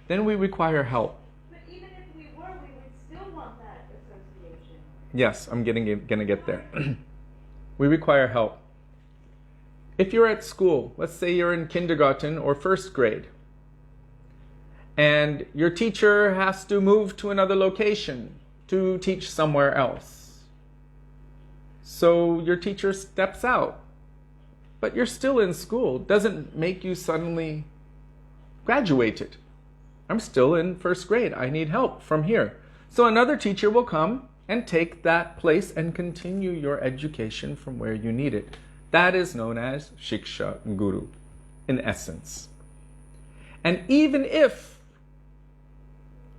then we require help. But even if we were, we would still want that association. Yes, I'm gonna get there. We require help. If you're at school, let's say you're in kindergarten or first grade, and your teacher has to move to another location to teach somewhere else. So your teacher steps out, but you're still in school. Doesn't make you suddenly graduated. I'm still in first grade. I need help from here. So another teacher will come and take that place and continue your education from where you need it. That is known as Shiksha Guru, in essence. And even if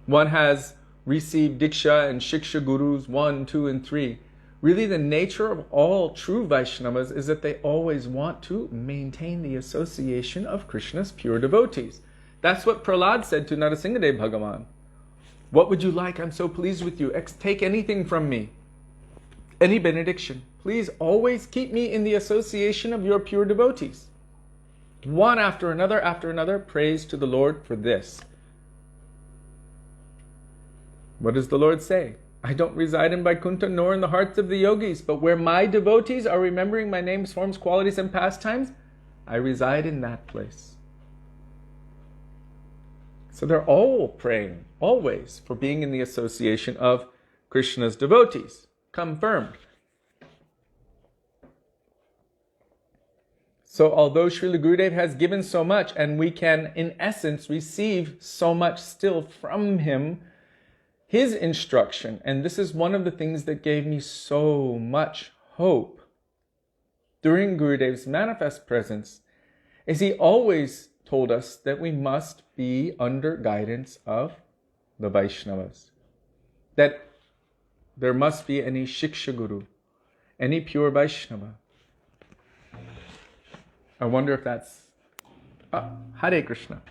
one has received Diksha and Shiksha Gurus 1, 2, and 3, really the nature of all true Vaishnavas is that they always want to maintain the association of Krishna's pure devotees. That's what Prahlad said to Narasimhadev Bhagavan. What would you like? I'm so pleased with you. Take anything from me. Any benediction. Please always keep me in the association of your pure devotees. One after another, praise to the Lord for this. What does the Lord say? I don't reside in Vaikuntha nor in the hearts of the yogis, but where my devotees are remembering my name's forms, qualities, and pastimes, I reside in that place. So they're all praying, always, for being in the association of Krishna's devotees. Confirmed. So although Srila Gurudev has given so much, and we can, in essence, receive so much still from him, his instruction, and this is one of the things that gave me so much hope during Gurudev's manifest presence, is he always told us that we must be under guidance of the Vaishnavas. That there must be any Shiksha Guru, any pure Vaishnava. I wonder if that's Hare Krishna.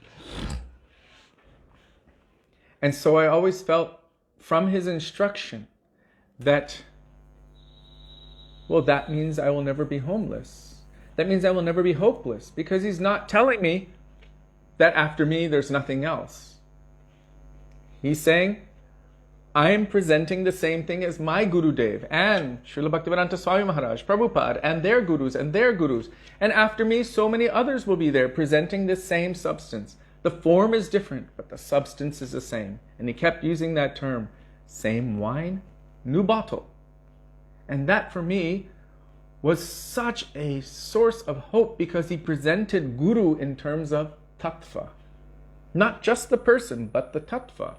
And so I always felt from his instruction that, well, that means I will never be homeless. That means I will never be hopeless, because he's not telling me that after me there's nothing else. He's saying, I am presenting the same thing as my Gurudev and Srila Bhaktivedānta Swami Maharaj, Prabhupada, and their gurus and their gurus. And after me, so many others will be there presenting the same substance. The form is different, but the substance is the same. And he kept using that term, same wine, new bottle. And that for me was such a source of hope, because he presented Guru in terms of Tatwa. Not just the person, but the Tatwa.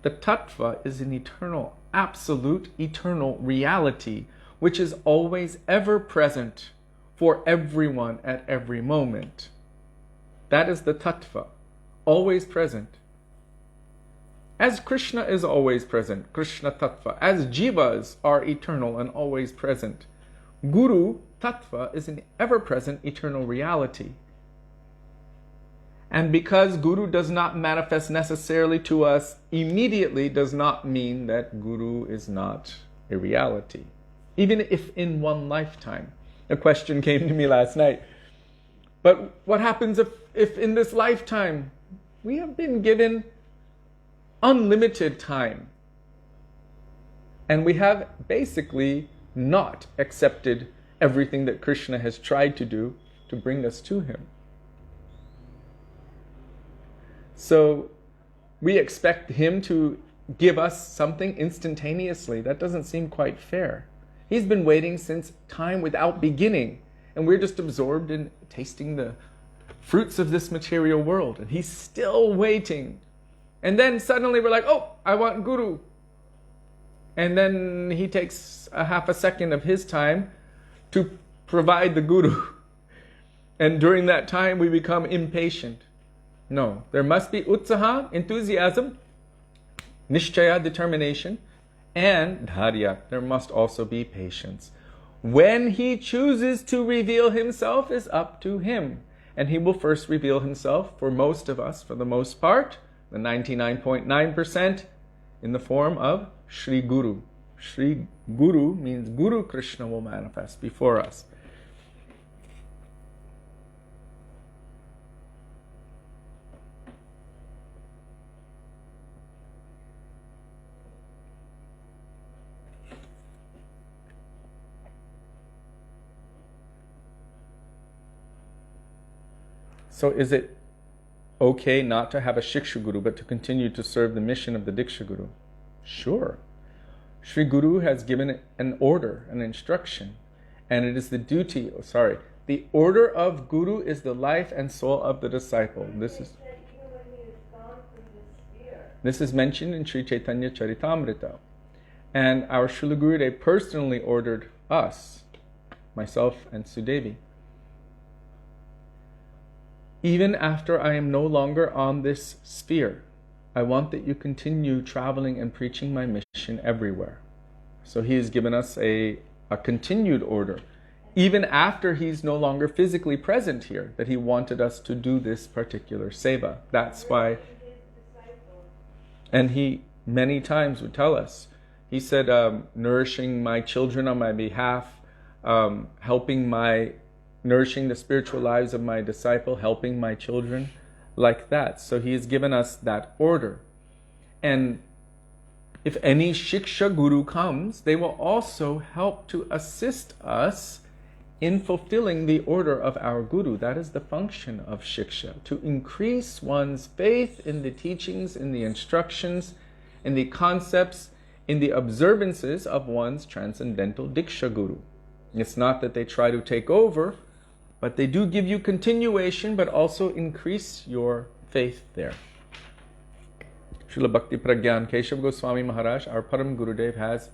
The Tatwa is an eternal, absolute, eternal reality, which is always ever present for everyone at every moment. That is the Tatva, always present. As Krishna is always present, Krishna Tatva, as Jivas are eternal and always present, Guru Tatva is an ever-present eternal reality. And because Guru does not manifest necessarily to us immediately does not mean that Guru is not a reality. Even if in one lifetime. A question came to me last night. But what happens if in this lifetime we have been given unlimited time and we have basically not accepted everything that Krishna has tried to do to bring us to him? So we expect him to give us something instantaneously. That doesn't seem quite fair. He's been waiting since time without beginning, and we're just absorbed in tasting the fruits of this material world, and he's still waiting. And then suddenly we're like, oh, I want Guru. And then he takes a half a second of his time to provide the Guru. And during that time we become impatient. No, there must be utsaha, enthusiasm, nishchaya, determination, and dharya. There must also be patience. When he chooses to reveal himself is up to him. And he will first reveal himself for most of us, for the most part, the 99.9%, in the form of Śrī Guru. Śrī Guru means Guru Krishna will manifest before us. So is it okay not to have a Shiksha Guru, but to continue to serve the mission of the Diksha Guru? Sure. Shri Guru has given an order, an instruction, and it is the duty, the order of Guru is the life and soul of the disciple. This is mentioned in Sri Chaitanya Charitamrita. And our Srila Gurudev personally ordered us, myself and Sudevi, even after I am no longer on this sphere, I want that you continue traveling and preaching my mission everywhere. So he has given us a continued order, even after he's no longer physically present here, that he wanted us to do this particular seva. That's why, and he many times would tell us, he said, nourishing my children on my behalf, nourishing the spiritual lives of my disciple, helping my children, like that. So he has given us that order. And if any Shiksha Guru comes, they will also help to assist us in fulfilling the order of our Guru. That is the function of Shiksha, to increase one's faith in the teachings, in the instructions, in the concepts, in the observances of one's transcendental Diksha Guru. It's not that they try to take over, but they do give you continuation, but also increase your faith there. Srila Bhakti Pragyan Keshav Goswami Maharaj, our Param Gurudev, has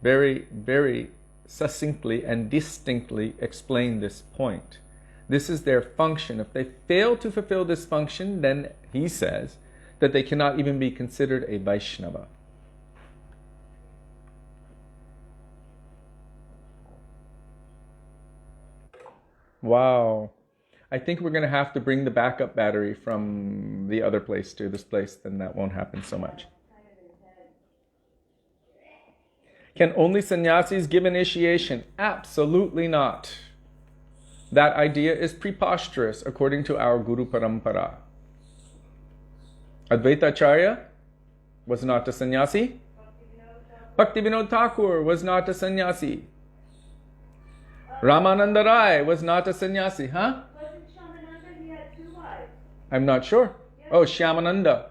very, very succinctly and distinctly explained this point. This is their function. If they fail to fulfill this function, then he says that they cannot even be considered a Vaishnava. Wow. I think we're going to have to bring the backup battery from the other place to this place, then that won't happen so much. Can only sannyasis give initiation? Absolutely not. That idea is preposterous according to our Guru Parampara. Advaita Acharya was not a sannyasi. Bhaktivedānta Thakur was not a sannyasi. Ramananda Rai was not a sannyasi, huh? Wasn't Shyamananda, he had 2 wives? I'm not sure. Oh, Shyamananda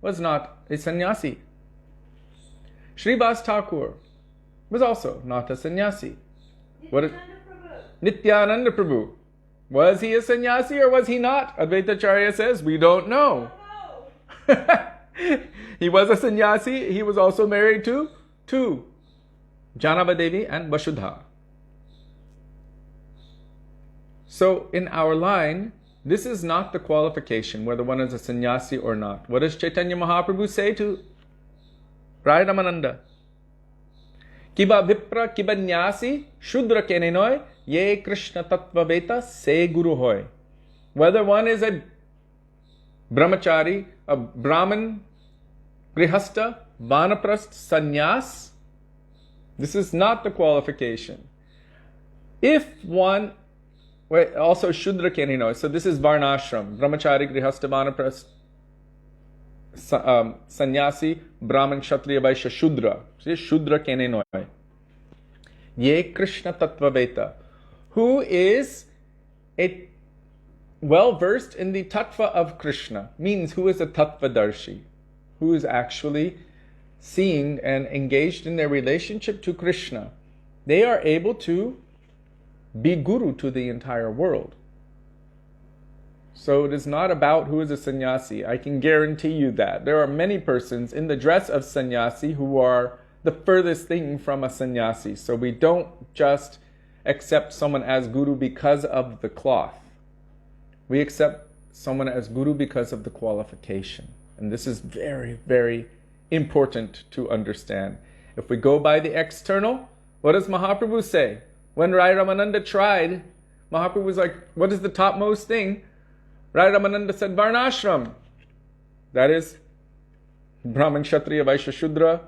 was not a sannyasi. Srivas Thakur was also not a sannyasi. Nityananda Prabhu. Was he a sannyasi or was he not? Advaita Acharya says, we don't know. He was a sannyasi. He was also married to 2, Janavadevi and Vasudha. So in our line, this is not the qualification, whether one is a sannyasi or not. What does Chaitanya Mahaprabhu say to Rai Ramananda? Kiba vipra kiba nyasi shudra kenenoy ye Krishna tatva beta se guru hoy. Whether one is a brahmachari, a brahmin, grihasta, vanaprastha, sannyas. This is not the qualification. If one, also shudra kenino, so this is varnashram, brahmachari, grihasta, vanaprastha, sannyasi, brahman, kshatriya, vaishya, shudra. See, shudra kenino. Ye Krishna Tatwa Veta, who is a well versed in the Tatwa of Krishna, means who is a Tatva Darshi, who is actually seeing and engaged in their relationship to Krishna. They are able to be guru to the entire world. So it is not about who is a sannyasi. I can guarantee you that. There are many persons in the dress of sannyasi who are the furthest thing from a sannyasi. So we don't just accept someone as guru because of the cloth. We accept someone as guru because of the qualification. And this is very, very important to understand. If we go by the external, what does Mahaprabhu say? When Rai Ramananda tried, Mahaprabhu was like, what is the topmost thing? Rai Ramananda said, Varnashram. That is Brahman, Kshatriya, Vaishya, Shudra,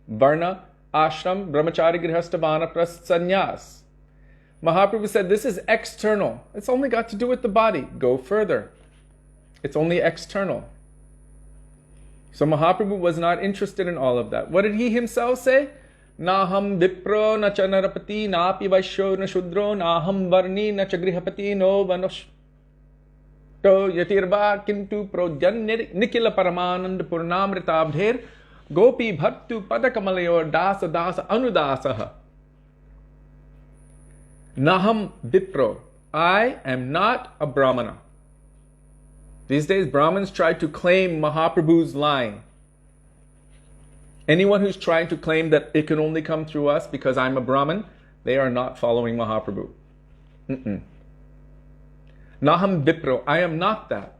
Varna, Ashram, Brahmachari, Grihastha, Vanaprastha, Sannyas. Mahaprabhu said, this is external. It's only got to do with the body. Go further. It's only external. So Mahaprabhu was not interested in all of that. What did he himself say? Naham vipro na cha narapati napi vaishyo na shudro naham varni na cha grihapati no vanosh to yatirva kintu projan nikila paramanand purnamritabdher gopi bhattu padakamalayor dasa dasa anudasaha. Naham vipro. I am not a brahmana. These days, Brahmins try to claim Mahaprabhu's line. Anyone who's trying to claim that it can only come through us because I'm a Brahmin, they are not following Mahaprabhu. Naham vipro. I am not that.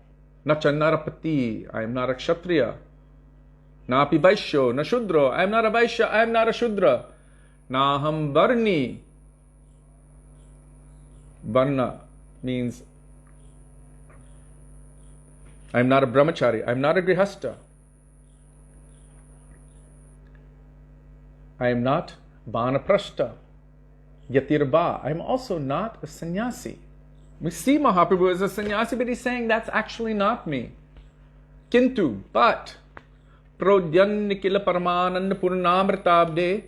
Nacha narapati. I am not a kshatriya. Napi vaishyo. Na shudro. I am not a vaishya. I am not a shudra. Naham varni. Varna means I am not a brahmachari. I am not a grihastha. I am not vanaprastha. Yatirba. I am also not a sannyasi. We see Mahaprabhu as a sannyasi, but he's saying that's actually not me. Kintu, but prodyan nikila paramanand purnamritabde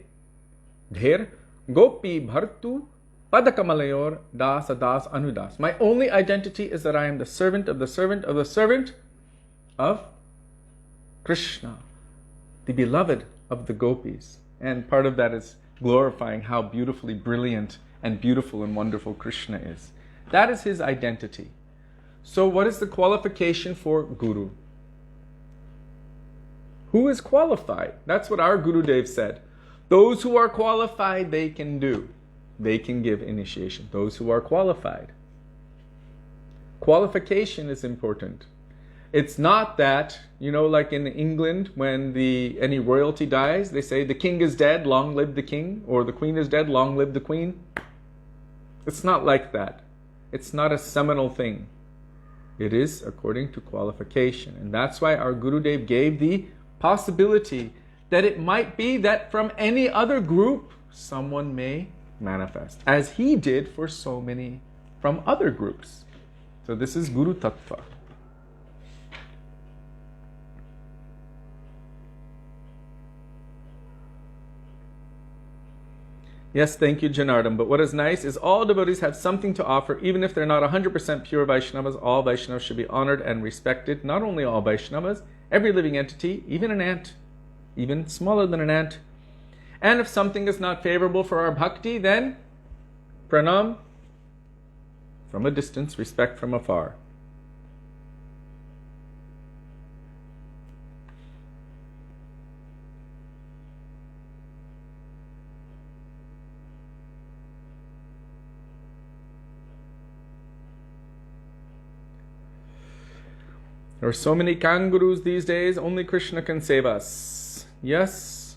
dher gopi bhartu padakamalayur dasa das anudas. My only identity is that I am the servant of the servant of the servant of Krishna, the beloved of the gopis. And part of that is glorifying how beautifully brilliant and beautiful and wonderful Krishna is. That is his identity. So what is the qualification for guru? Who is qualified? That's what our Gurudev said. Those who are qualified, they can do. They can give initiation. Those who are qualified. Qualification is important. It's not that, like in England, when any royalty dies, they say the king is dead, long live the king, or the queen is dead, long live the queen. It's not like that. It's not a seminal thing. It is according to qualification. And that's why our Gurudev gave the possibility that it might be that from any other group, someone may manifest, as he did for so many from other groups. So this is Guru Tattva. Yes, thank you, Janardhan. But what is nice is all devotees have something to offer, even if they're not 100% pure Vaishnavas. All Vaishnavas should be honored and respected. Not only all Vaishnavas, every living entity, even an ant, even smaller than an ant. And if something is not favorable for our bhakti, then pranam from a distance, respect from afar. There are so many kangaroos these days, only Krishna can save us. Yes,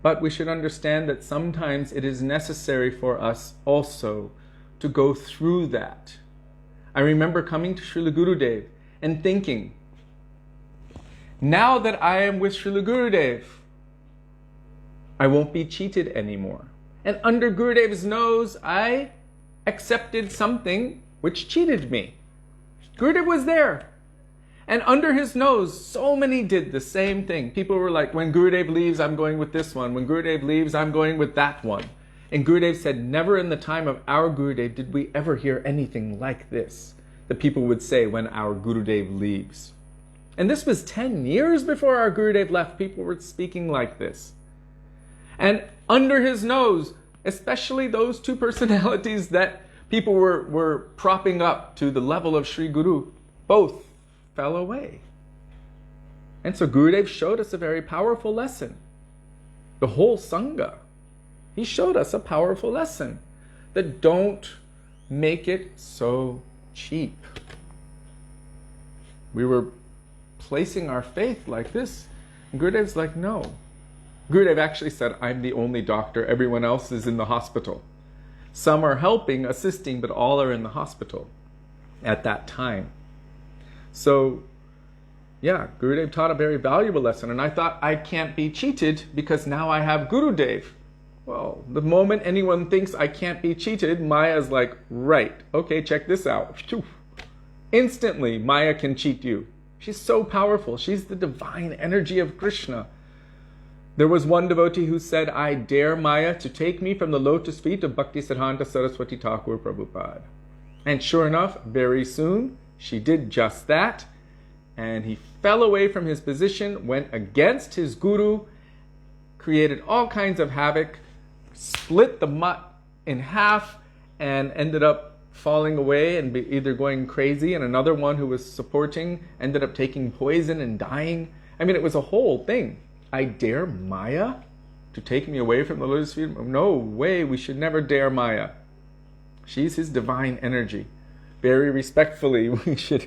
but we should understand that sometimes it is necessary for us also to go through that. I remember coming to Srila Gurudev and thinking, Now that I am with Srila Gurudev, I won't be cheated anymore. And under Gurudev's nose, I accepted something which cheated me. Gurudev was there. And under his nose, so many did the same thing. People were like, when Gurudev leaves, I'm going with this one. When Gurudev leaves, I'm going with that one. And Gurudev said, never in the time of our Gurudev did we ever hear anything like this, that people would say when our Gurudev leaves. And this was 10 years before our Gurudev left. People were speaking like this. And under his nose, especially those two personalities that people were propping up to the level of Sri Guru, both fell away. And so Gurudev showed us a very powerful lesson. The whole Sangha, he showed us a powerful lesson that don't make it so cheap. We were placing our faith like this. And Gurudev's like, no. Gurudev actually said, I'm the only doctor. Everyone else is in the hospital. Some are helping, assisting, but all are in the hospital at that time. So, yeah, Gurudev taught a very valuable lesson. And I thought, I can't be cheated because now I have Gurudev. Well, the moment anyone thinks I can't be cheated, Maya's like, right, okay, check this out. Instantly, Maya can cheat you. She's so powerful. She's the divine energy of Krishna. There was one devotee who said, I dare Maya to take me from the lotus feet of Bhaktisiddhanta Saraswati Thakur Prabhupada. And sure enough, very soon, she did just that. And he fell away from his position, went against his guru, created all kinds of havoc, split the mutt in half, and ended up falling away and either going crazy, and another one who was supporting ended up taking poison and dying. I mean, it was a whole thing. I dare Maya to take me away from the lotus feet? No way, we should never dare Maya. She's his divine energy. Very respectfully, we should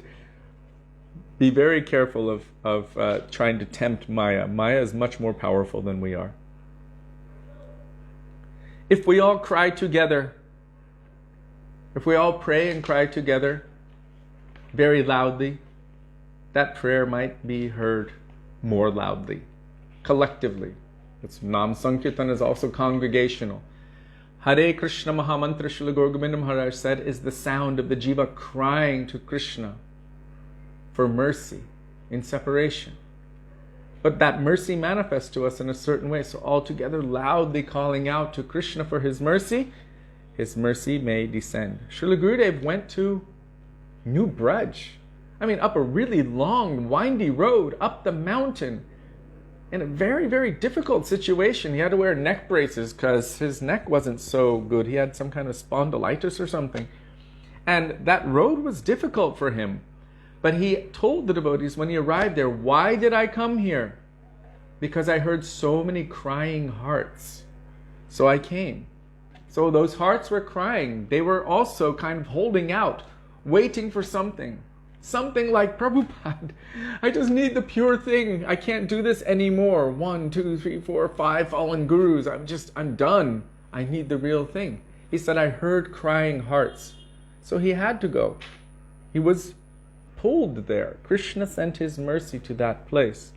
be very careful of trying to tempt Maya. Maya is much more powerful than we are. If we all cry together, if we all pray and cry together very loudly, that prayer might be heard more loudly, collectively. It's Nam Sankirtan is also congregational. Hare Krishna Mahamantra Srila Gaura Mahārāja said is the sound of the jiva crying to Krishna for mercy in separation. But that mercy manifests to us in a certain way. So all together loudly calling out to Krishna for his mercy may descend. Srila Gurudev went to New Braj. I mean, up a really long, windy road, up the mountain, in a very, very difficult situation. He had to wear neck braces because his neck wasn't so good. He had some kind of spondylitis or something. And that road was difficult for him. But he told the devotees when he arrived there, why did I come here? Because I heard so many crying hearts. So I came. So those hearts were crying. They were also kind of holding out, waiting for something. Something like, Prabhupada, I just need the pure thing. I can't do this anymore. 1, 2, 3, 4, 5 fallen gurus. I'm done. I need the real thing. He said, I heard crying hearts. So he had to go. He was pulled there. Krishna sent his mercy to that place.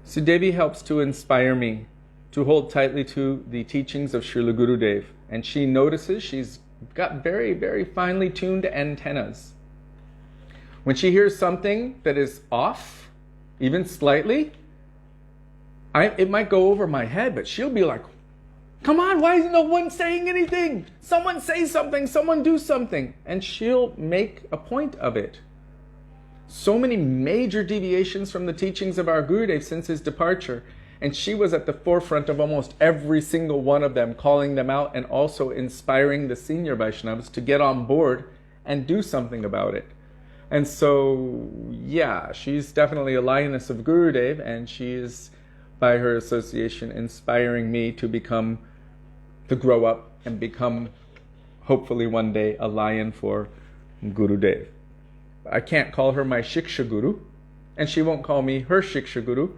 Sudevi helps to inspire me to hold tightly to the teachings of Srila Gurudev. And she notices she's got very, very finely tuned antennas. When she hears something that is off, even slightly, it might go over my head, but she'll be like, come on, why is no one saying anything? Someone say something, someone do something. And she'll make a point of it. So many major deviations from the teachings of our Gurudev since his departure. And she was at the forefront of almost every single one of them, calling them out and also inspiring the senior Vaishnavas to get on board and do something about it. And so, yeah, she's definitely a lioness of Gurudev, and she is, by her association, inspiring me to grow up and become, hopefully one day, a lion for Gurudev. I can't call her my Shiksha Guru. And she won't call me her Shiksha Guru.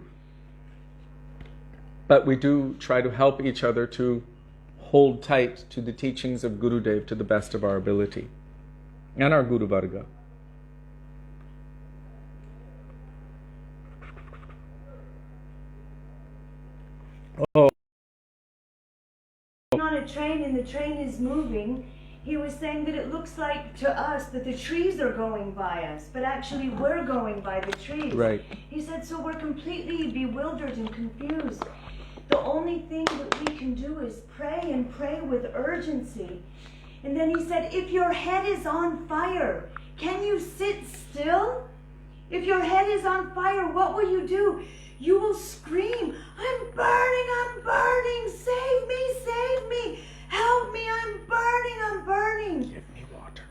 But we do try to help each other to hold tight to the teachings of Gurudev to the best of our ability. And our Guru Varga. Oh. On a train and the train is moving, he was saying that it looks like to us that the trees are going by us, but actually we're going by the trees. Right. He said, so we're completely bewildered and confused. The only thing that we can do is pray and pray with urgency. And then he said, if your head is on fire, can you sit still? If your head is on fire, what will you do? You will scream, I'm burning, save me, help me, I'm burning. Give me water.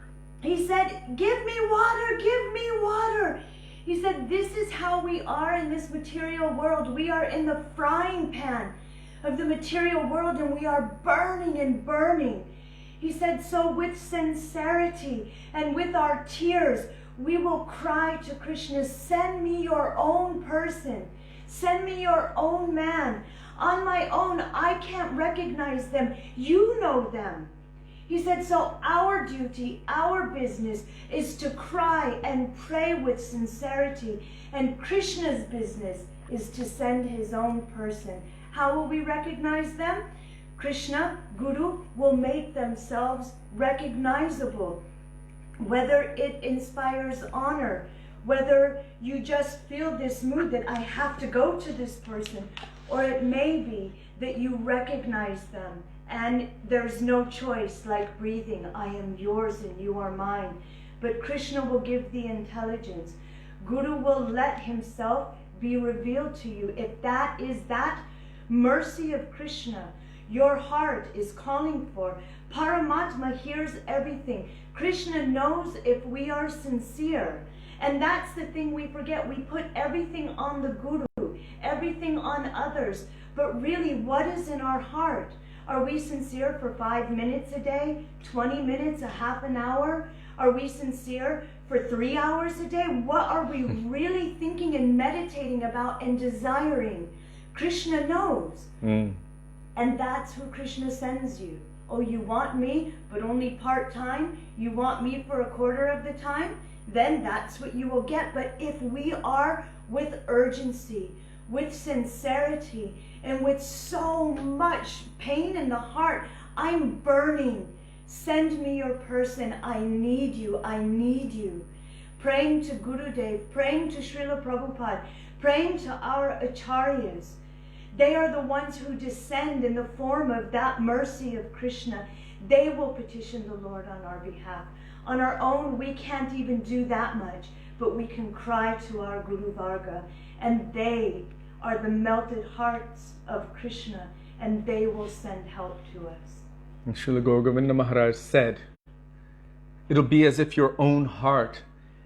He said, give me water. He said, this is how we are in this material world. We are in the frying pan of the material world and we are burning. He said, so with sincerity and with our tears, we will cry to Krishna, send me your own person. Send me your own man. On my own, I can't recognize them. You know them. He said, so our duty, our business is to cry and pray with sincerity. And Krishna's business is to send his own person. How will we recognize them? Krishna, Guru, will make themselves recognizable. Whether it inspires honor, whether you just feel this mood that I have to go to this person, or it may be that you recognize them and there's no choice like breathing. I am yours and you are mine. But Krishna will give the intelligence. Guru will let himself be revealed to you. If that is that mercy of Krishna your heart is calling for, Paramatma hears everything. Krishna knows if we are sincere. And that's the thing we forget. We put everything on the Guru, everything on others. But really, what is in our heart? Are we sincere for 5 minutes a day, 20 minutes, a half an hour? Are we sincere for 3 hours a day? What are we really thinking and meditating about and desiring? Krishna knows. And that's who Krishna sends you. Oh, you want me, but only part-time? You want me for a quarter of the time? Then that's what you will get. But if we are with urgency, with sincerity, and with so much pain in the heart, I'm burning. Send me your person. I need you. Praying to Gurudev, praying to Srila Prabhupada, praying to our acharyas. They are the ones who descend in the form of that mercy of Krishna. They will petition the Lord on our behalf. On our own, we can't even do that much, but we can cry to our Guru Varga, and they are the melted hearts of Krishna, and they will send help to us. And Srila Gaur Govinda Maharaj said, it'll be as if your own heart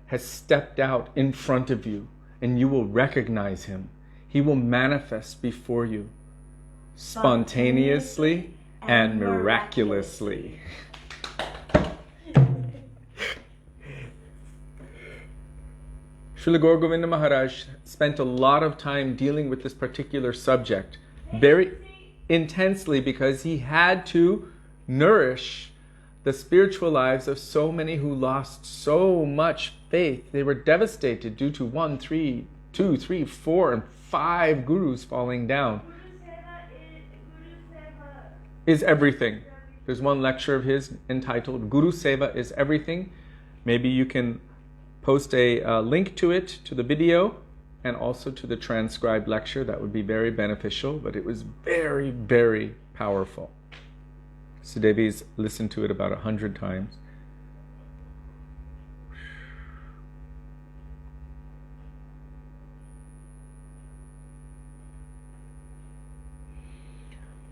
has stepped out in front of you, and you will recognize him. He will manifest before you spontaneously and miraculously. Srila Gaur Govinda Maharaj spent a lot of time dealing with this particular subject very intensely because he had to nourish the spiritual lives of so many who lost so much faith. They were devastated due to 1, 3, 2, 3, 4, and 5 gurus falling down. Is everything. There's one lecture of his entitled Guru Seva is Everything. Maybe you can post a link to it, to the video, and also to the transcribed lecture. That would be very beneficial, but it was very, very powerful. Sudevi's listened to it about 100 times.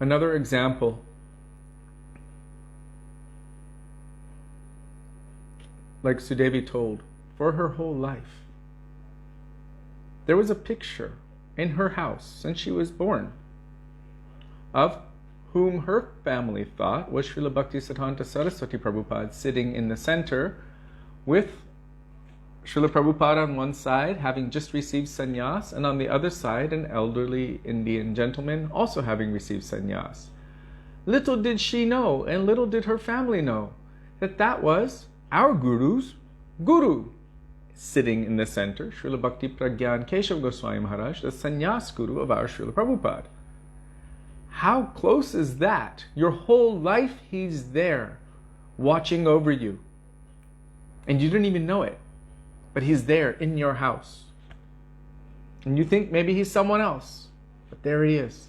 Another example, like Sudevi told, for her whole life, there was a picture in her house since she was born of whom her family thought was Srila Bhaktisiddhanta Saraswati Prabhupada sitting in the center with Srila Prabhupada on one side, having just received sannyas, and on the other side, an elderly Indian gentleman also having received sannyas. Little did she know, and little did her family know, that that was our Guru's Guru, sitting in the center, Srila Bhakti Pragyan Keshav Goswami Maharaj, the sannyas Guru of our Srila Prabhupada. How close is that? Your whole life he's there, watching over you. And you didn't even know it, but he's there in your house. And you think maybe he's someone else, but there he is.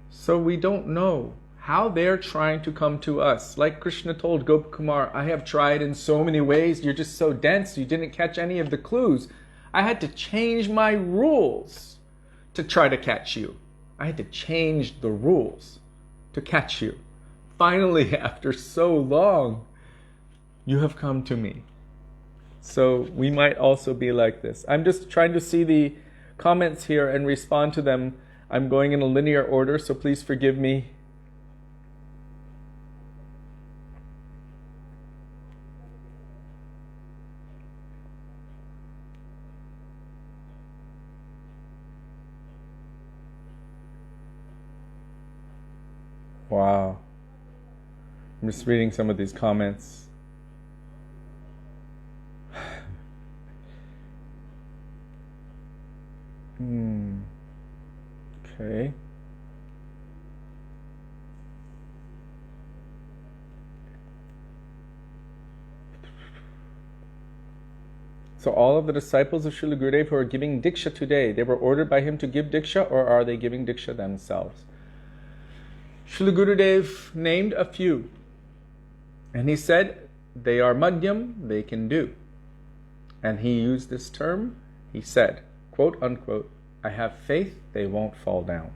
So we don't know how they're trying to come to us. Like Krishna told Gopakumar, I have tried in so many ways, you're just so dense, you didn't catch any of the clues. I had to change my rules to try to catch you. I had to change the rules to catch you. Finally, after so long, you have come to me. So we might also be like this. I'm just trying to see the comments here and respond to them. I'm going in a linear order, so please forgive me. Wow. I'm just reading some of these comments. Okay. So all of the disciples of Srila Gurudev who are giving Diksha today, they were ordered by him to give Diksha, or are they giving Diksha themselves? Srila Gurudev named a few, and he said they are madhyam, they can do. And he used this term, he said, quote unquote, I have faith they won't fall down.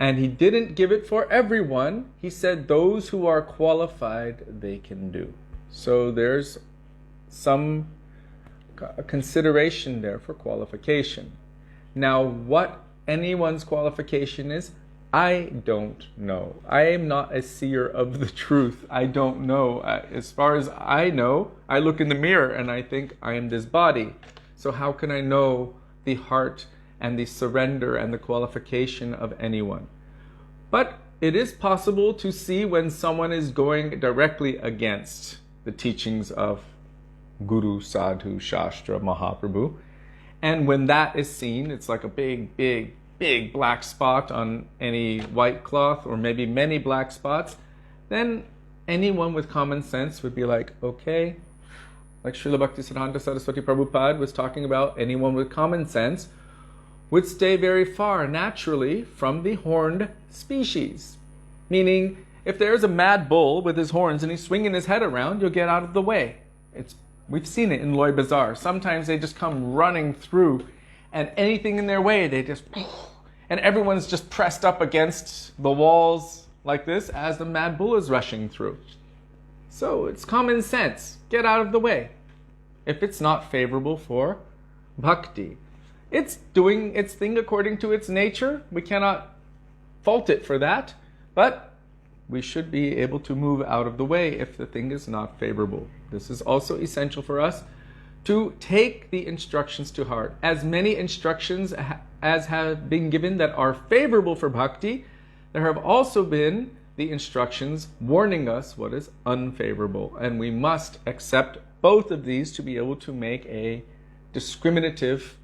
And he didn't give it for everyone. He said those who are qualified, they can do. So there's some consideration there for qualification. Now, what anyone's qualification is, I don't know. I am not a seer of the truth. I don't know. As far as I know, I look in the mirror and I think I am this body. So how can I know the heart and the surrender and the qualification of anyone? But it is possible to see when someone is going directly against the teachings of Guru, Sadhu, Shastra, Mahaprabhu. And when that is seen, it's like a big black spot on any white cloth, or maybe many black spots, then anyone with common sense would be like, okay, like Srila Bhaktisiddhanta Saraswati Prabhupada was talking about, anyone with common sense would stay very far naturally from the horned species. Meaning, if there's a mad bull with his horns and he's swinging his head around, you'll get out of the way. We've seen it in Loy Bazaar. Sometimes they just come running through, and anything in their way, they just, and everyone's just pressed up against the walls like this as the mad bull is rushing through. So it's common sense. Get out of the way. If it's not favorable for bhakti. It's doing its thing according to its nature. We cannot fault it for that, but we should be able to move out of the way if the thing is not favorable. This is also essential for us to take the instructions to heart. As many instructions as have been given that are favorable for bhakti, there have also been the instructions warning us what is unfavorable. And we must accept both of these to be able to make a discriminative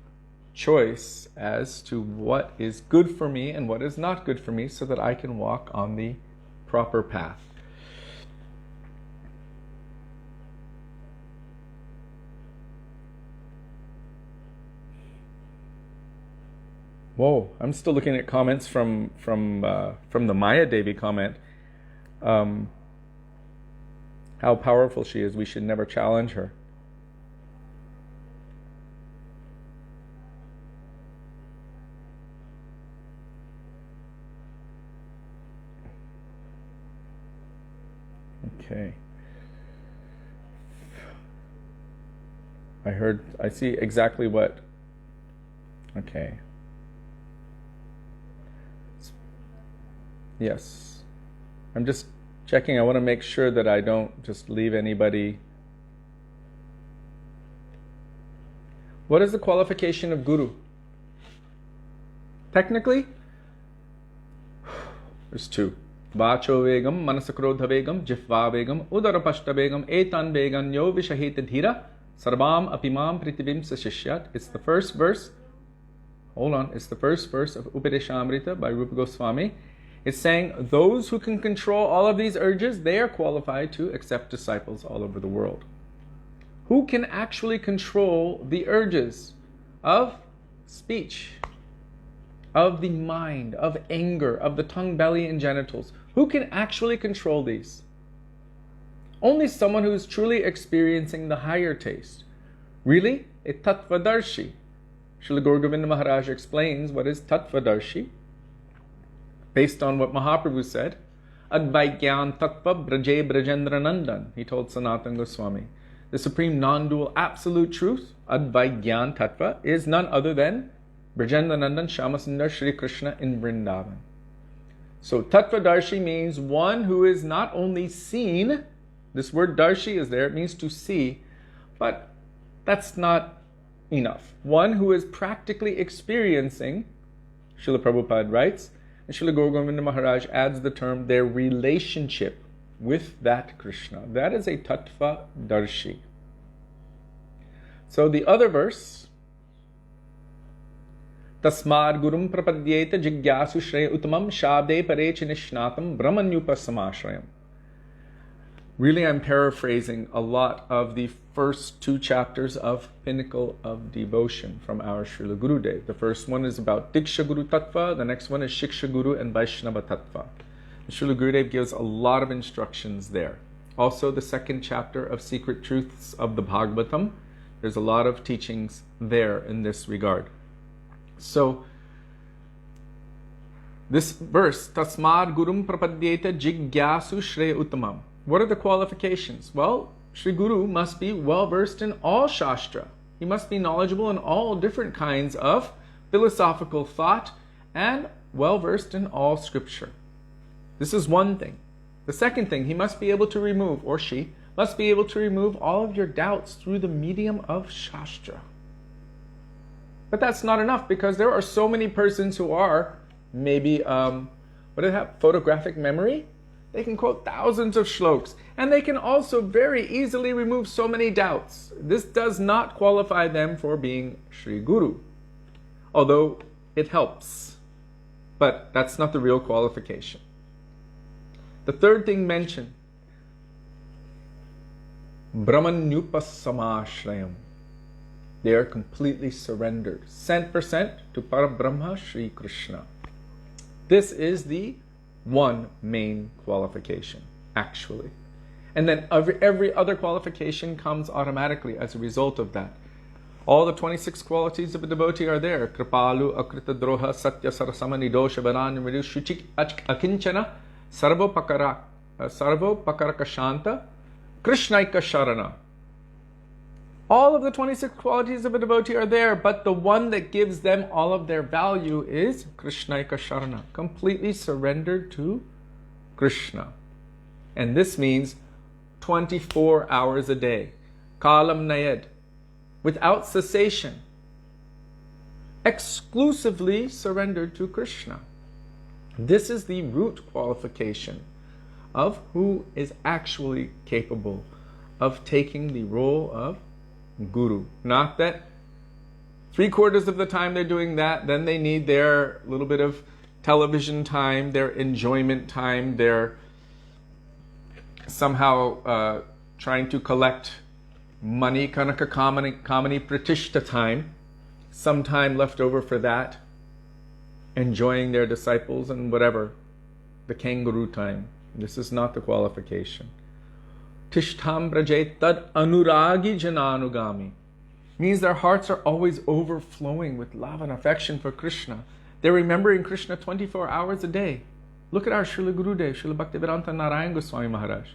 choice as to what is good for me and what is not good for me, so that I can walk on the proper path. Whoa, I'm still looking at comments from the Maya Devi comment. How powerful she is. We should never challenge her. Okay. I see exactly what. Okay. Yes. I'm just checking. I want to make sure that I don't just leave anybody What is the qualification of guru? Technically, there's two. Vacho vegam, manasakrodha vegam, jihva vegam, udarapashta vegam, etan vegam, yo vishahita dhira, sarvam apimam pritibim sashishyat. It's the first verse. Hold on. It's the first verse of Upadeshamrita by Rupa Goswami. It's saying those who can control all of these urges, they are qualified to accept disciples all over the world. Who can actually control the urges of speech, of the mind, of anger, of the tongue, belly, and genitals? Who can actually control these? Only someone who is truly experiencing the higher taste. Really? A Tatwa Darshi. Srila Gaura Govinda Mahārāja explains what is Tatva Darshi based on what Mahaprabhu said. Advaigyan Tatva Braje Brajendra Nandan. He told Sanātana Gosvāmī. The supreme non-dual absolute truth, Advaigyan Tatva, is none other than Brajendra Nandan Shyamasundar Shri Krishna in Vrindavan. So Tatva Darshi means one who is not only seen. This word Darshi is there, it means to see, but that's not enough. One who is practically experiencing, Srila Prabhupada writes, and Srila Gaura Govinda Mahārāja adds the term, their relationship with that Krishna. That is a Tatva Darshi. So the other verse, Tasmad Gurum Prapadyeta Jigyasu Shreya Uttamam Shabde Pare Chinishnatam Brahmanyupa Samashrayam. Really, I'm paraphrasing a lot of the first two chapters of Pinnacle of Devotion from our Srila Gurudev. The first one is about Diksha Guru Tattva, the next one is Shiksha Guru and Vaishnava Tattva. Srila Gurudev gives a lot of instructions there. Also, the second chapter of Secret Truths of the Bhagavatam, there's a lot of teachings there in this regard. So, this verse, Tasmad Gurum Prapadyeta Jigyasu Shreya Uttamam. What are the qualifications? Well, Sri Guru must be well versed in all Shastra. He must be knowledgeable in all different kinds of philosophical thought and well versed in all scripture. This is one thing. The second thing, he must be able to remove, or she must be able to remove all of your doubts through the medium of Shastra. But that's not enough, because there are so many persons who are maybe, what do they have? Photographic memory? They can quote thousands of shlokas, and they can also very easily remove so many doubts. This does not qualify them for being Sri Guru, although it helps. But that's not the real qualification. The third thing mentioned, Brahmanyupasamashrayam. They are completely surrendered, 100% to Parabrahma Shri Krishna. This is the one main qualification, actually. And then every other qualification comes automatically as a result of that. All the 26 qualities of a devotee are there. Kripalu, Akrita Droha, Satya Sarasama, Nidosha, Varan, Vidu, Shuchik, Akinchana, Sarvo Pakarakashanta, Krishnaika Sharana. All of the 26 qualities of a devotee are there, but the one that gives them all of their value is Krishnaika Sharana, completely surrendered to Krishna. And this means 24 hours a day, Kalam Nayed, without cessation, exclusively surrendered to Krishna. This is the root qualification of who is actually capable of taking the role of Guru. Not that 3/4 of the time they're doing that, then they need their little bit of television time, their enjoyment time, their somehow trying to collect money, Kanaka Kamani Pratishta time, some time left over for that, enjoying their disciples and whatever, the kangaroo time. This is not the qualification. Tishtham brajet tad anuragi jananugami. Means their hearts are always overflowing with love and affection for Krishna. They're remembering Krishna 24 hours a day. Look at our Srila Gurudev, Srila Bhaktivedānta Nārāyaṇa Gosvāmī Mahārāja.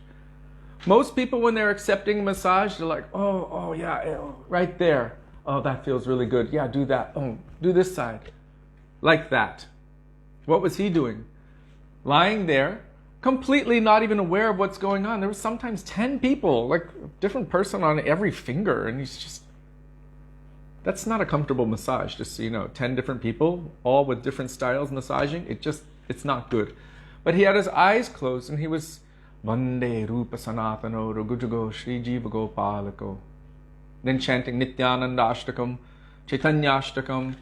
Most people, when they're accepting massage, they're like, oh yeah, right there. Oh, that feels really good. Yeah, do that. Oh, do this side. Like that. What was he doing? Lying there, completely not even aware of what's going on. There was sometimes 10 people, like a different person on every finger, and he's just... That's not a comfortable massage, just so you know. 10 different people, all with different styles massaging, it's not good. But he had his eyes closed and he was Vande Rupa Sanatano Ragujago Shri Jiva Gopalako. Then chanting Nityanandāṣṭakam, Chaitanyāṣṭakam,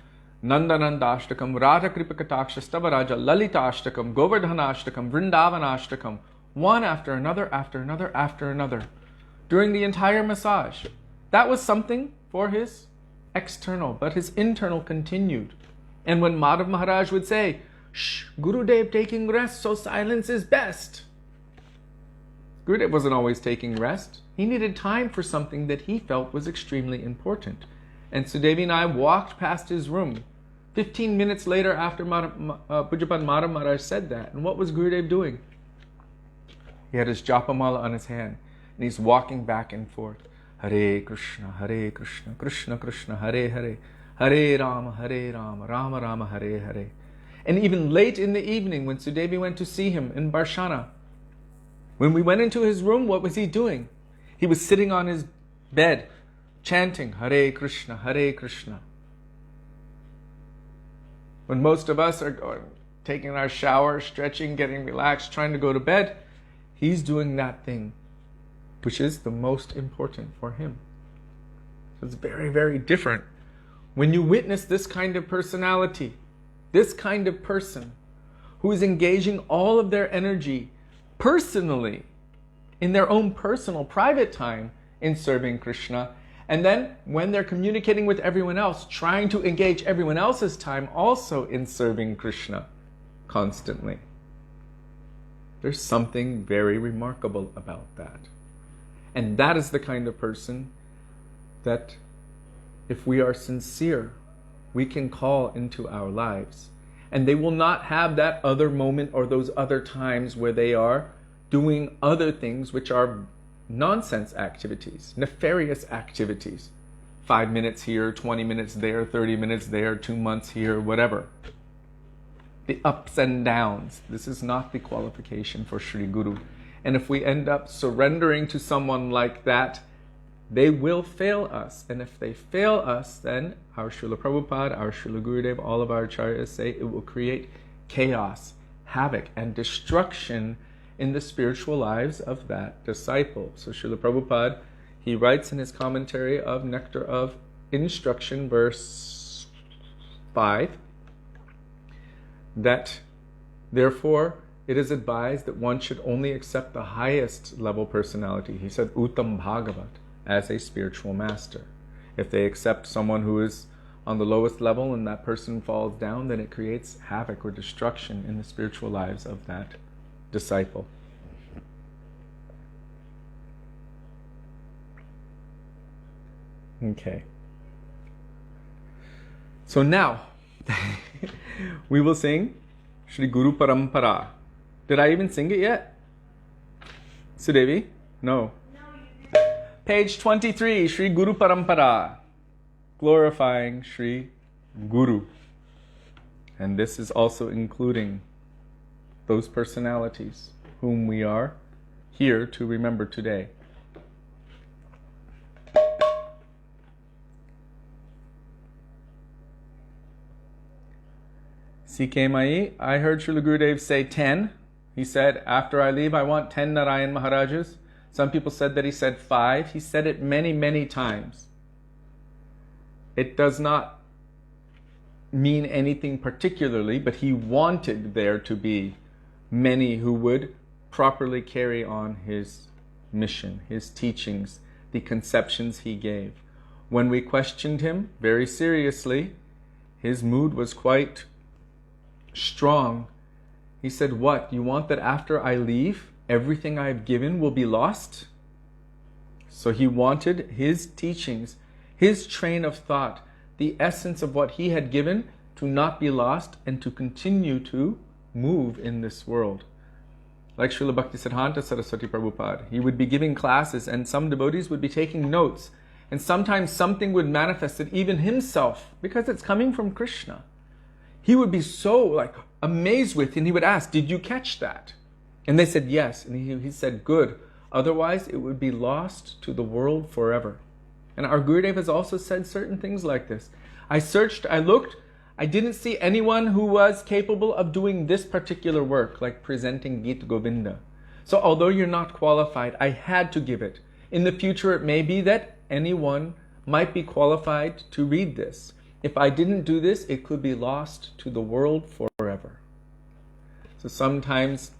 Nandanandāṣṭakam, Radha Kripakataksha Stavaraja, Lalitāṣṭakam, Govardhanāṣṭakam, Vrindavanaṣṭakam, one after another, after another, after another, during the entire massage. That was something for his external, but his internal continued. And when Madhav Maharaj would say, "Shh, Gurudev taking rest, so silence is best." Gurudev wasn't always taking rest. He needed time for something that he felt was extremely important. And Sudevi and I walked past his room 15 minutes later after Pujapad Madhav Maharaj said that. And what was Gurudev doing? He had his japamala on his hand and he's walking back and forth. Hare Krishna, Krishna Krishna, Hare Hare, Hare Rama, Rama Rama, Hare Hare. And even late in the evening when Sudevi went to see him in Barshana, when we went into his room, what was he doing? He was sitting on his bed, chanting Hare Krishna, Hare Krishna. When most of us are taking our shower, stretching, getting relaxed, trying to go to bed, he's doing that thing, which is the most important for him. So it's very, very different. When you witness this kind of personality, this kind of person who is engaging all of their energy personally, in their own personal, private time in serving Krishna, and then when they're communicating with everyone else, trying to engage everyone else's time also in serving Krishna constantly. There's something very remarkable about that. And that is the kind of person that, if we are sincere, we can call into our lives. And they will not have that other moment or those other times where they are doing other things which are nonsense activities, nefarious activities. 5 minutes here, 20 minutes there, 30 minutes there, 2 months here, whatever. The ups and downs. This is not the qualification for Sri Guru. And if we end up surrendering to someone like that, they will fail us. And if they fail us, then our Srila Prabhupada, our Srila Gurudev, all of our acharyas say it will create chaos, havoc, and destruction in the spiritual lives of that disciple. So Srila Prabhupada, he writes in his commentary of Nectar of Instruction, verse 5, that therefore it is advised that one should only accept the highest level personality. He said Uttam Bhagavat as a spiritual master. If they accept someone who is on the lowest level and that person falls down, then it creates havoc or destruction in the spiritual lives of that disciple. Okay. So now, we will sing Shri Guru Parampara. Did I even sing it yet? Sudevi? No. Page 23, Shri Guru Parampara, glorifying Shri Guru. And this is also including those personalities whom we are here to remember today. C.K. Mai, I heard Srila Gurudev say 10. He said, after I leave, I want 10 Narayan Maharajas. Some people said that he said 5. He said it many, many times. It does not mean anything particularly, but he wanted there to be many who would properly carry on his mission, his teachings, the conceptions he gave. When we questioned him very seriously, his mood was quite strong. He said, what? You want that after I leave, everything I've given will be lost? So he wanted his teachings, his train of thought, the essence of what he had given to not be lost and to continue to move in this world. Like Srila Bhaktisiddhanta Saraswati Prabhupada, he would be giving classes and some devotees would be taking notes, and sometimes something would manifest that even himself, because it's coming from Krishna, he would be so amazed with, and he would ask, did you catch that? And they said yes, and he said, good, otherwise it would be lost to the world forever. And our Gurudev has also said certain things like this. I searched, I looked, I didn't see anyone who was capable of doing this particular work, like presenting Gita Govinda. So although you're not qualified, I had to give it. In the future, it may be that anyone might be qualified to read this. If I didn't do this, it could be lost to the world forever. So sometimes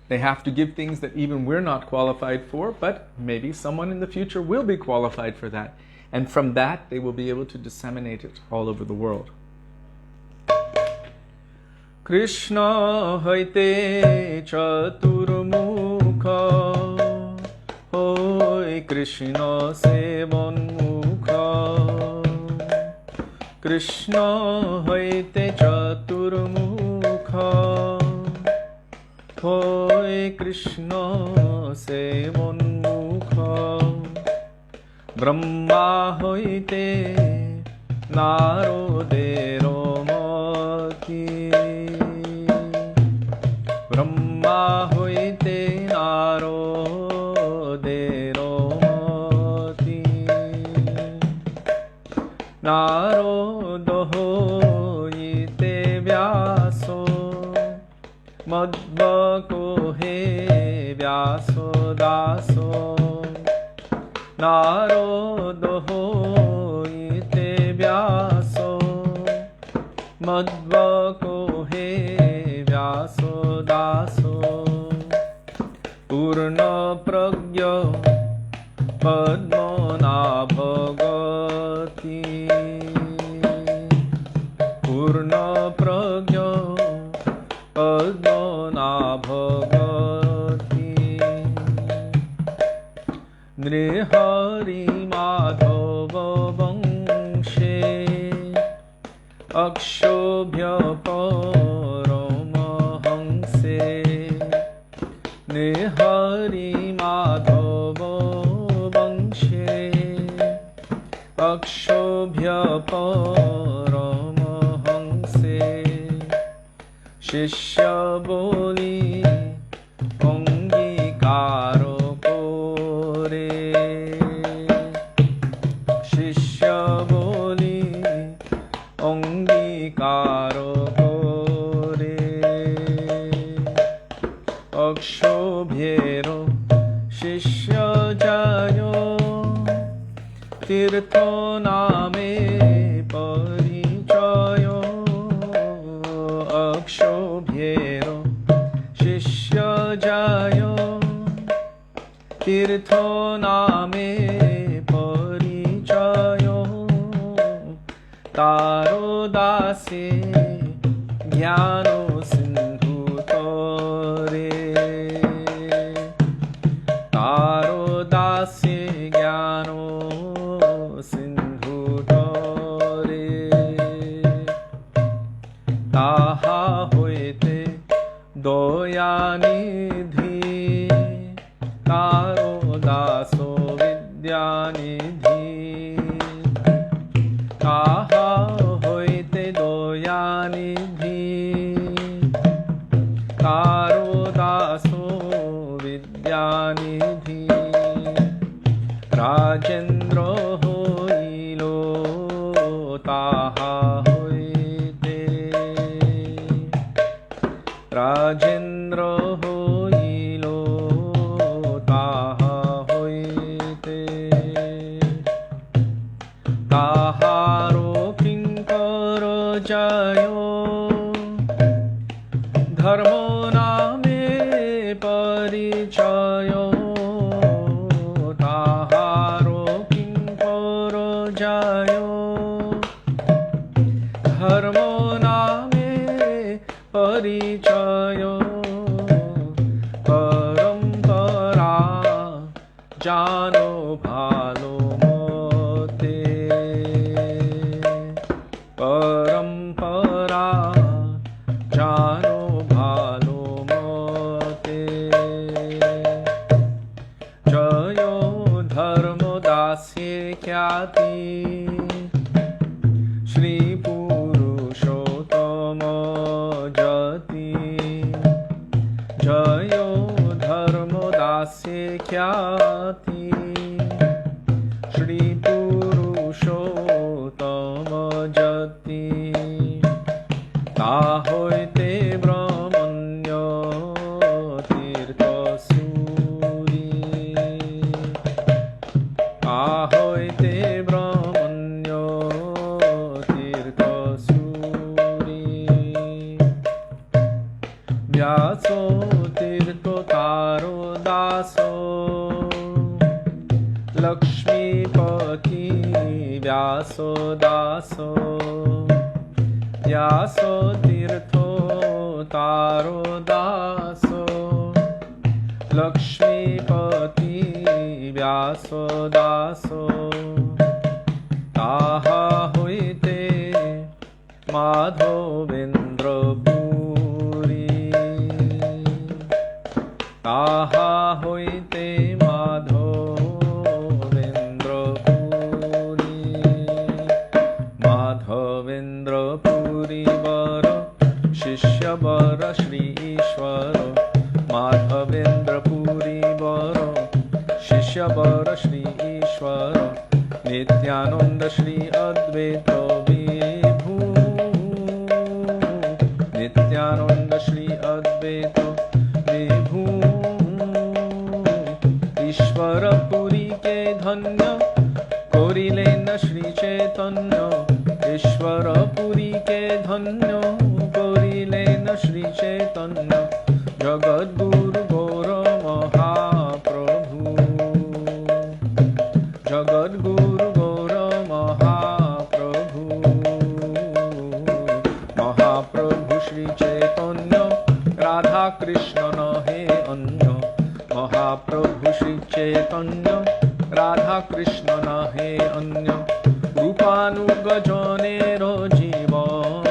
they have to give things that even we're not qualified for, but maybe someone in the future will be qualified for that. And from that, they will be able to disseminate it all over the world. Krishna haite chaturmukha, hoy Krishna sevonmukha. Krishna haite chaturmukha, hoy Krishna sevonmukha. Brahma hoite Narodero mati, Brahma hoite Narodero mati, Narodo hoite Vyaso, Madhva he Vyaso daso. Narodo hoite Vyaso, Madhva he Vyaso daso. Purna pragya padmanabhagati, Purna pragya padmanabhagati. Nrihari Madhava Vangshe, Akshobhya Paramahamse. Nrihari Madhava Vangshe, Akshobhya Paramahamse. Shishya boli angikaro, Shishya boli angikaro kore. Akshobhyero Shishya jayo, Tirtho name parichayo. Akshobhyero Shishya jayo, Tirtho name parichayo. Taro dase jnano sindhu tore, Taro dase jnano sindhu tore. Taha hoite doyanidhi, Taro daso vidyanidhi. Taha hoite doyanidhi, Taro daso vidyanidhi. Rajendra hoilo taha hoite, Rajendra hoilo taha hoite. Taharo kinkara jayo, dharmo name parichayo. Taharo kinkara jayo, dharmo name parichayo. Parampara jano bhalo mote, Parampara jano bhalo mote. Jayo dharmo dasye khyati, Shri Purushottama jati. Jayo dharmo dasye khyati, সম্পত্তি তা হইতে ব্রহ্মণ্য তীর্থ সুরি তা হইতে ব্রহ্মণ্য তীর্থ সুরি ব্যাস তীর্থ তারো দাস লক্ষ্মীপতি ব্যাস দাস ব্যাস তীর্থ তারো দাস লক্ষ্মীপতি ব্যাস দাস তাহা হইতে মাধবেন্দ্র পুরী তাহা হইতে মাধবেন্দ্র পুরী মাধবেন্দ্র পুরী বর শিষ্য বর শ্রী ঈশ্বর মাধবেন্দ্র পুরী বর শিষ্য বর শ্রী ঈশ্বর নিত্যানন্দ শ্রী অদ্বৈত বিভু নিত্যানন্দ শ্রী অদ্বৈত বিভু ঈশ্বর পুরী কে ধন্য করিলেন শ্রী চৈতন্য ঈশ্বর পুরী কে ধন্য করিলেন শ্রী চৈতন্য জগদ্গুরু গৌর মহাপ্রভু জগদ্গুরু গৌর মহাপ্রভু মহাপ্রভু শ্রী চৈতন্য রাধা কৃষ্ণ নহে অন্য মহাপ্রভু শ্রী চৈতন্য রাধা কৃষ্ণ নহে অন্য রূপানুগজনের জীবন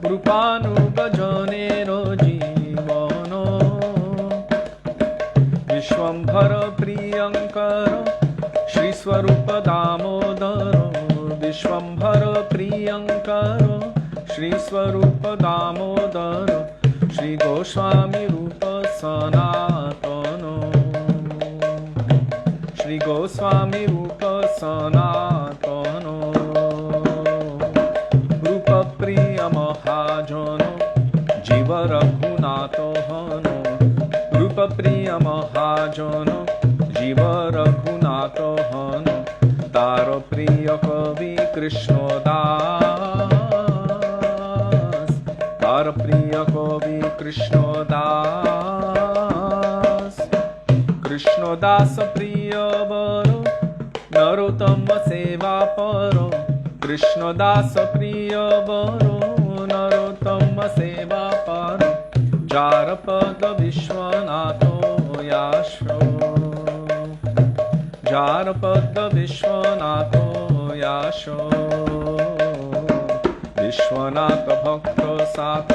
রূপানুগজনের জীবন বিশ্বম্ভর প্রিয়ঙ্কর শ্রী স্বরূপ দামোদর বিশ্বম্ভর প্রিয়ঙ্কর শ্রী স্বরূপ দামোদর শ্রী গোস্বামী রূপ সনাতন শ্রী গোস্বামী রূপ সনাতন রূপ প্রিয় মহাজন জীব রঘুনাথ হন রূপ প্রিয় মহাজন জীব রঘুনাথ হন তার প্রিয় কবি কৃষ্ণ দাস তার প্রিয় কবি কৃষ্ণ দাস কৃষ্ণ দাস প্রিয় বর নরোত্তম সেবা পর কৃষ্ণ দাস প্রিয় বর নরোত্তম সেবা পর যার পদ বিশ্বনাথ ইয়াশ যার পদ বিশ্বনাথ ইয়াশ বিশ্বনাথ ভক্ত সাত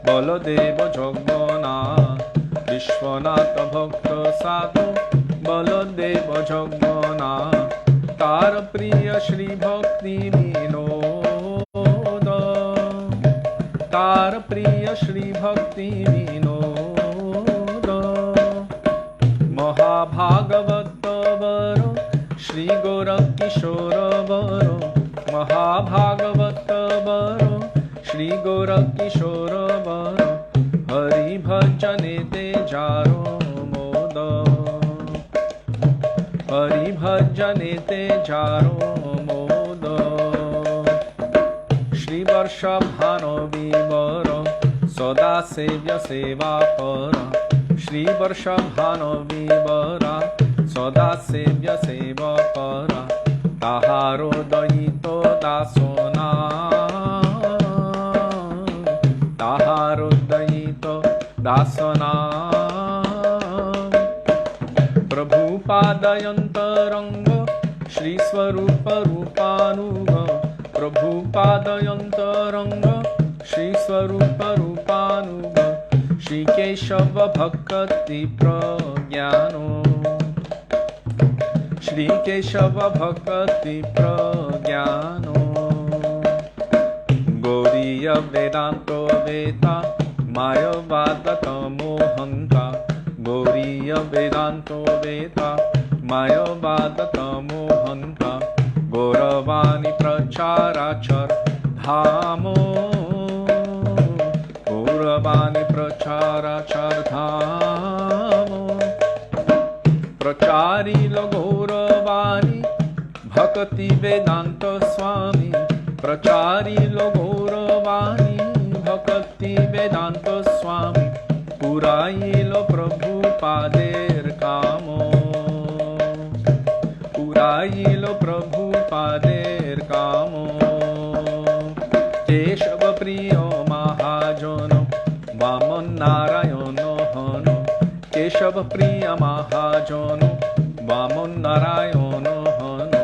বলদেব জগন্নাথ বিশ্বনাথ ভক্ত সাত বলদেব জগন্নাথ তার প্রিয় শ্রী ভক্তি বিনোদ তার প্রিয় শ্রী ভক্তি বিনোদ মহাভাগবত বর শ্রী গৌর কিশোর বর মহাভাগবত বর শ্রী গৌর কিশোর বর হরি ভজনেতে যারো মোদ হরি ভজনেতে যারো মোদ শ্রী বর্ষভানবী বর সদা সেব্য সেবা পর শ্রী বর্ষভানবী বর সদা সেব্য সেবা পর তাহারো দয়িত দাসনা তাহারো দয়িত দাসনা প্রভুপাদয়ন্তরঙ্গ শ্রী স্বরূপ রূপানুগ প্রভুপাদয়ন্তরঙ্গ শ্রী স্বরূপ রূপানুগ শ্রী কেশব ভক্তি প্রজ্ঞান শ্রী কেশব ভক্তি প্রজ্ঞান গৌরীয় বেদান্ত বেতা মায়বাদত মোহন্তা গৌরীয় বেদান্ত বেতা মায়বাদত মোহন্তা Gauravani Pracharachar Dhamo Gauravani Pracharachar Dhamo Prachari lo Gauravani Bhaktivedānta Swami Prachari lo Gauravani Bhaktivedānta Swami Purai lo Prabhupader Kamo Purai lo Prabhupader Kamo Keshava Priyo Mahājono Vamon Nārāyaṇa Hano Keshava Priya Mahājono Vamon Nārāyaṇa Hano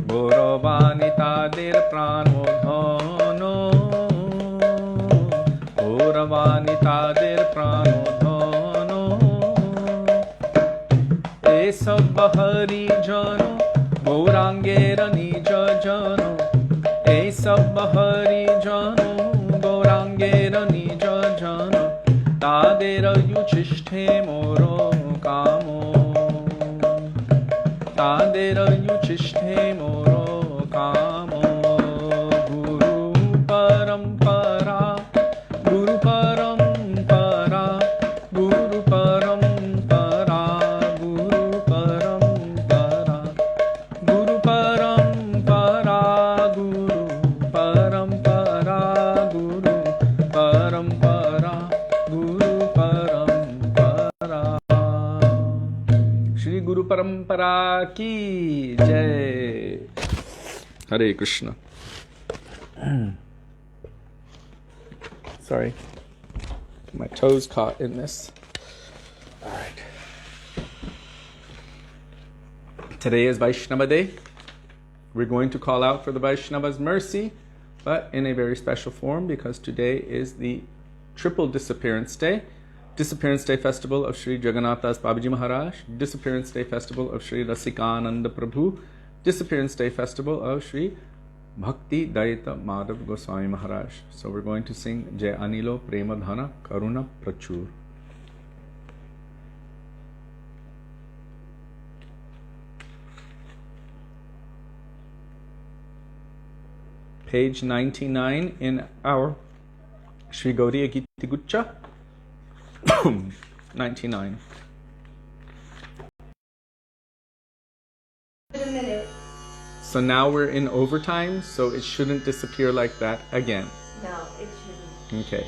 Gauravani Tadir Pranodhano Gauravani Tadir Pranodhano Esab Hari Jano Gaurangera Nija Jano Esab Hari Jano Gaurangera Nija Jano Tadera Yuchishte Moro Kamo Tadera Yuchishte Moro Kamo Guru Parampara Guru Parampara Guru Parampara Guru Parampara Guru Parampara Guru Parampara Guru Parampara Guru Parampara Shri Guru Parampara ki jai. Hare Krishna. Sorry, my toes caught in this. All right. Today is Vaishnava Day. We're going to call out for the Vaishnava's mercy, but in a very special form because today is the triple disappearance day. Disappearance Day Festival of Śrī Jagannath Babaji Maharaj, Disappearance Day Festival of Śrī Rasikananda Prabhu, Disappearance Day Festival of Śrī Bhaktivedānta Madhav Gosvāmī Maharaj. So we're going to sing Jai Anilo Prema Dhana Karuna Prachur. Page 99 in our Śrī Gauriya Giti Guccha. 99. A minute. So now we're in overtime, so it shouldn't disappear like that again. No, it shouldn't. Okay.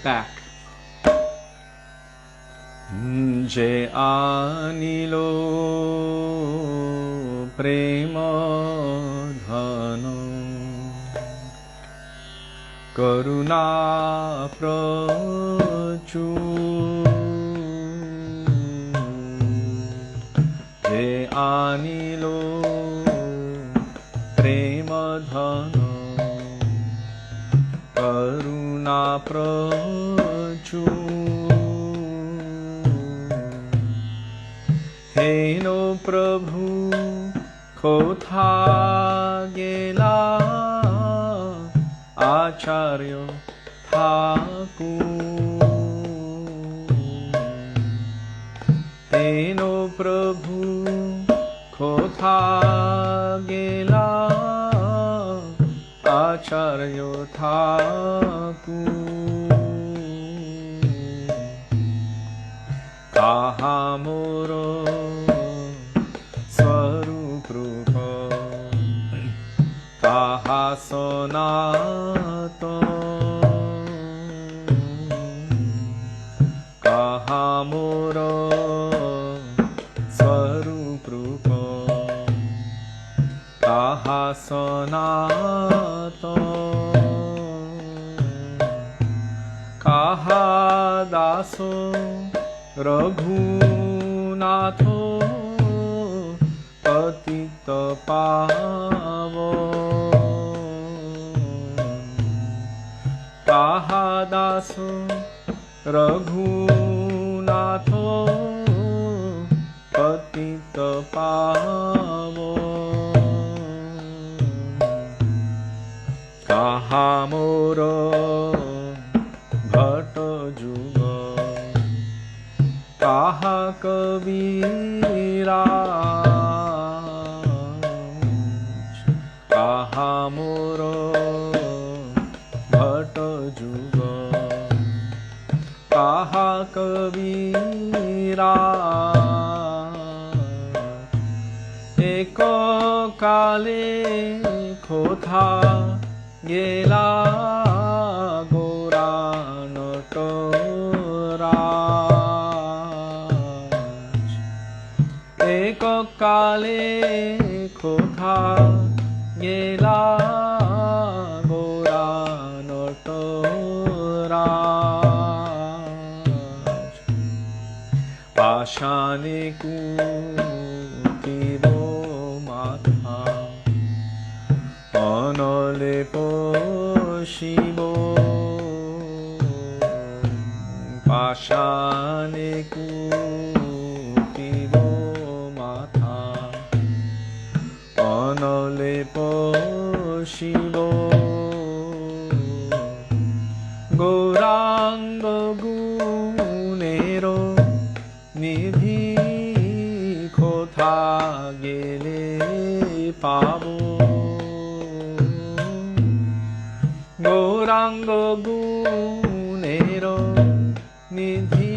Back. Je anilo prema dhano karuna prachur je anilo prema dhano karuna prachur Heno Prabhu kotha gela acharya thakur Heno Prabhu kotha gela acharya thakur kaha moro Kaha Sanātana Kaha Moro Svaruprupa Kaha Sanātana Kaha Daso Raghunatho Patita Pavon Kaha Daso Raghunatho Patita Pavon Kaha Moro Bhatta Ju kaha kaviraj, kaha moro bhatta juga, kaha kaviraj, eko kale kotha gela gora natoraj, eko kale kotha gela gora natoraj, pashane kutibo matha anale poshibo, pashane kutibo matha anale poshibo, goranga gunero nidhi kotha gele pabo, goranga gunero nidhi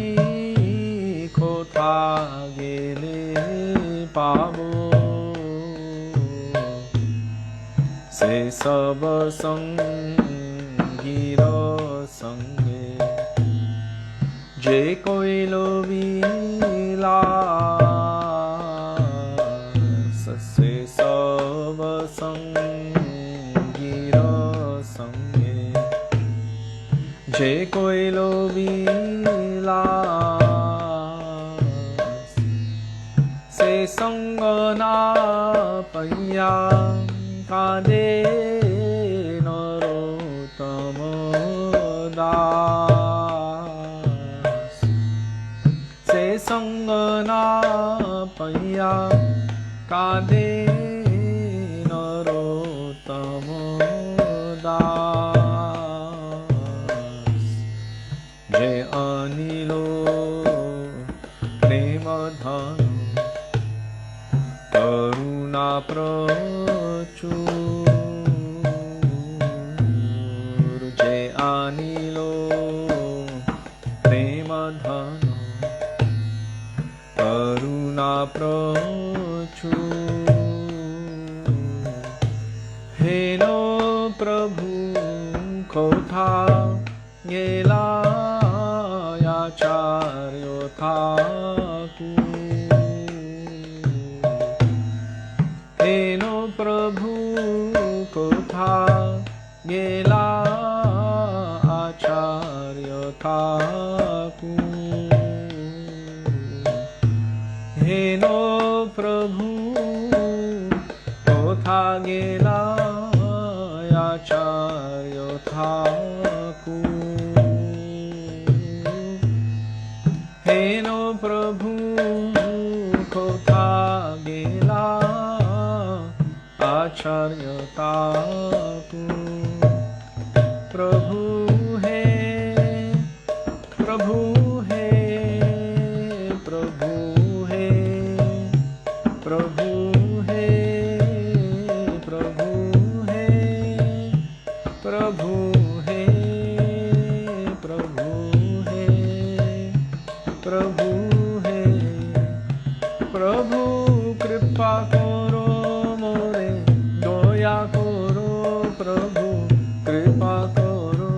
kotha gele pabo, se sab sangiro sange je koi lovilas, se sab sangiro sange je koi lovilas, se sangana paya kade narottama das, se sangana paya kade narottama das, je anilo prema dhanu karuna prachur, je anilo prema dhanu karuna prachur, heno prabhu kotha gela acharyo thakur, heno prabhu kotha gela acharyo thakur, heno prabhu kotha gela acharyo thakur, heno prabhu kotha gela acharya thakur, prabhu hai, prabhu hai, prabhu hai, prabhu hai, prabhu hai, prabhu hai, prabhu hai, prabhu hai, prabhu kripa karo more doya karo, prabhu kripa karo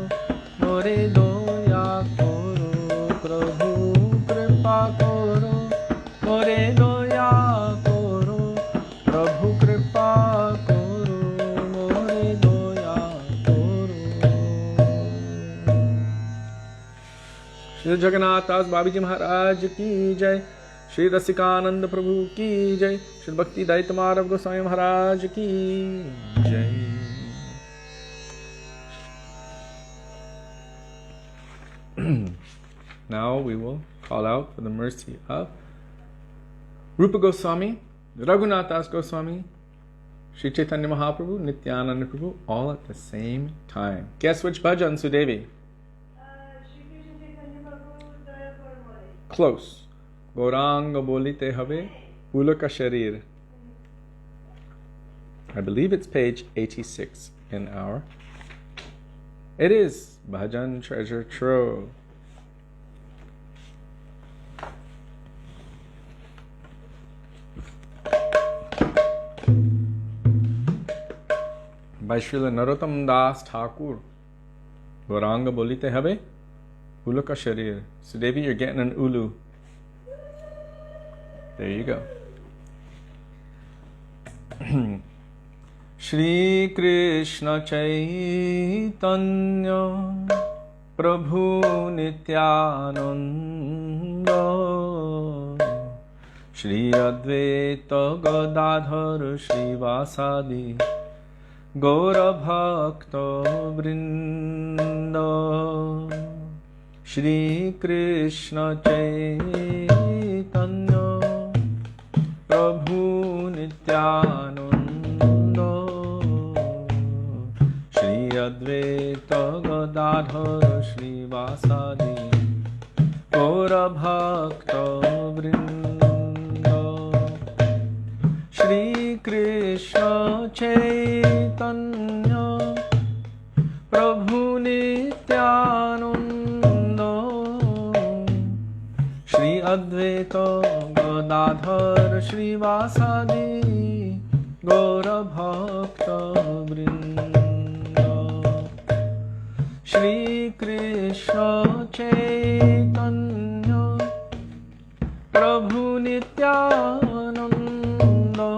more doya karo, prabhu kripa karo more doya karo, prabhu kripa karo more doya karo. Shri Jagannath Das Babiji Maharaj ki jai, Shri Rasikananda Prabhu ki jai, Shri Bhaktivedānta Gosvāmī Maharaj ki jai. Now we will call out for the mercy of Rupa Goswami, Raghunath Das Goswami, Shri Chaitanya Mahaprabhu, Nityananda Prabhu, all at the same time. Guess which bhajan, Sudevi? Shri Krishna Chaitanya Prabhu, Daya Parmale. Close. Gauranga bolite habe Pulaka Sharir. I believe it's page 86 in our. It is Bhajan Treasure Trove. By Srila Narottam Das Thakur. Gauranga bolite habe Pulaka Sharir. Sudevi, you're getting an ulu. There you go. Shri Krishna Chaitanya Prabhu Nityananda Shri Advaita Gadadhar Shri Vasadi Gaura Bhakta Vrinda Shri Krishna Chaitanya Prabhu Nityananda Shri Advaita Gadadhar Shri Vasadi Gaura Bhakta Vrinda Shri Krishna Chaitanya Prabhu Nityananda Shri Advaita Gadadhar Shri Vasadi Gaura Bhakta Vrinda Shri Krishna Chaitanya Prabhu Nityananda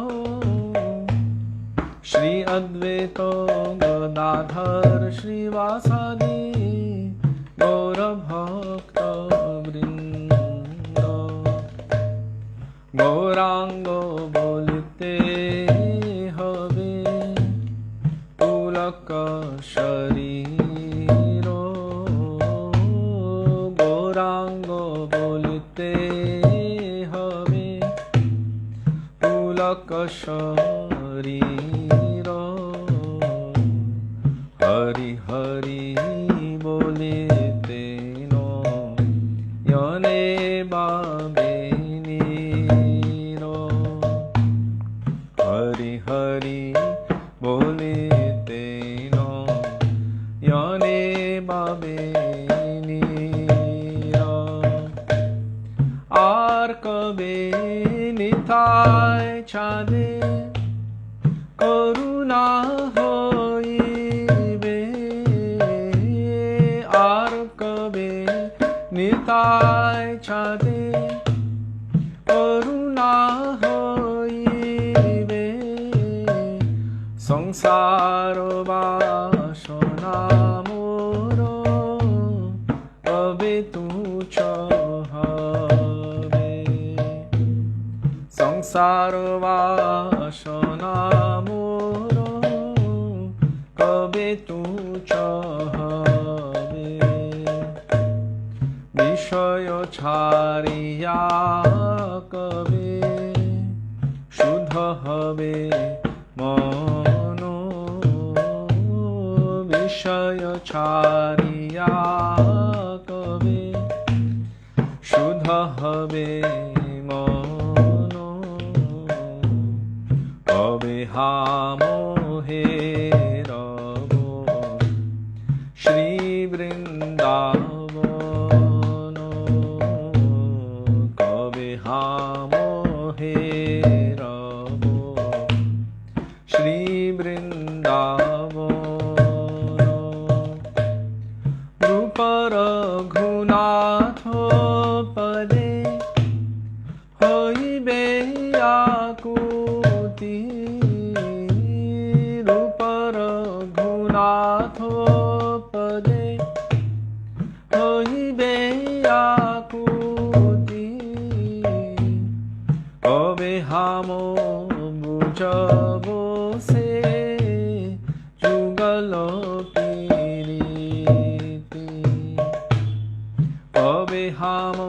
Shri Advaita Gadadhar Shri Vasadi Gaura Bhakta Vrinda Gauranga bolite habe Pulaka Shariro Gauranga bolite habe Pulaka Shariro Hari Hari bolite no Yane Babe Hari Hari bolite no Yane Babe Nira Ar kabe nithai chade Karuna hoibe Ar kabe nithai chade Karuna hoibe Sangsara vasana moro kabe tucha habe Sangsara vasana moro kabe tucha habe Vishaya chariya kabe Shuddha habe Mano Vishaya chariya kabe Shuddha habe mano Kabe hamohe rabo Shri Vrindavano Kabe hamohe rabo Shri Vrindavano Rupa Raghunatho Pade Hoibe Yakuti Rupa Raghunatho Pade Hoibe Yakuti Kabe hamo bujabo se jugalo piriti Kabe hamo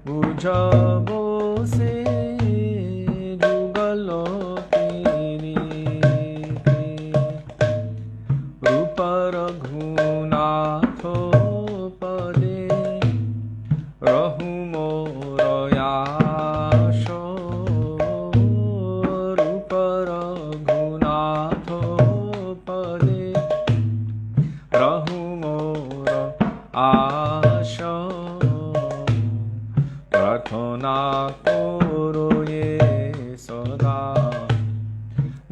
bujabo se jugalo piriti Rupa Raghunatho pade rahu moroya प्रार्थना करो ये सदा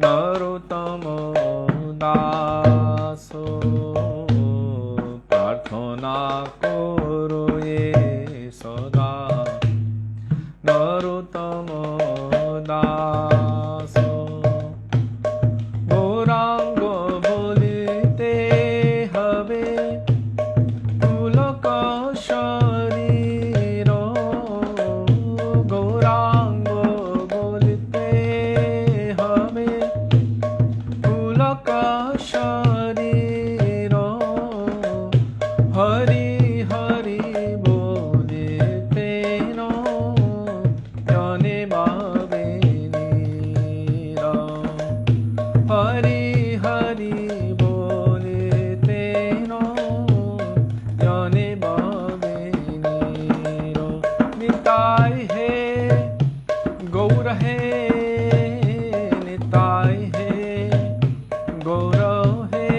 नरोत्तम दासो प्रार्थना करो ये सदा नरोत्तम दासो गौरांग बोलते हवे पुलक शरीर गौरांग बोलते हवे पुलक शरीर हरि हरि बोलते नो जने बाबे नीरा हरि हरि बोलते नो जने बाबे नीरा निताय है गौर है निताय है गौर है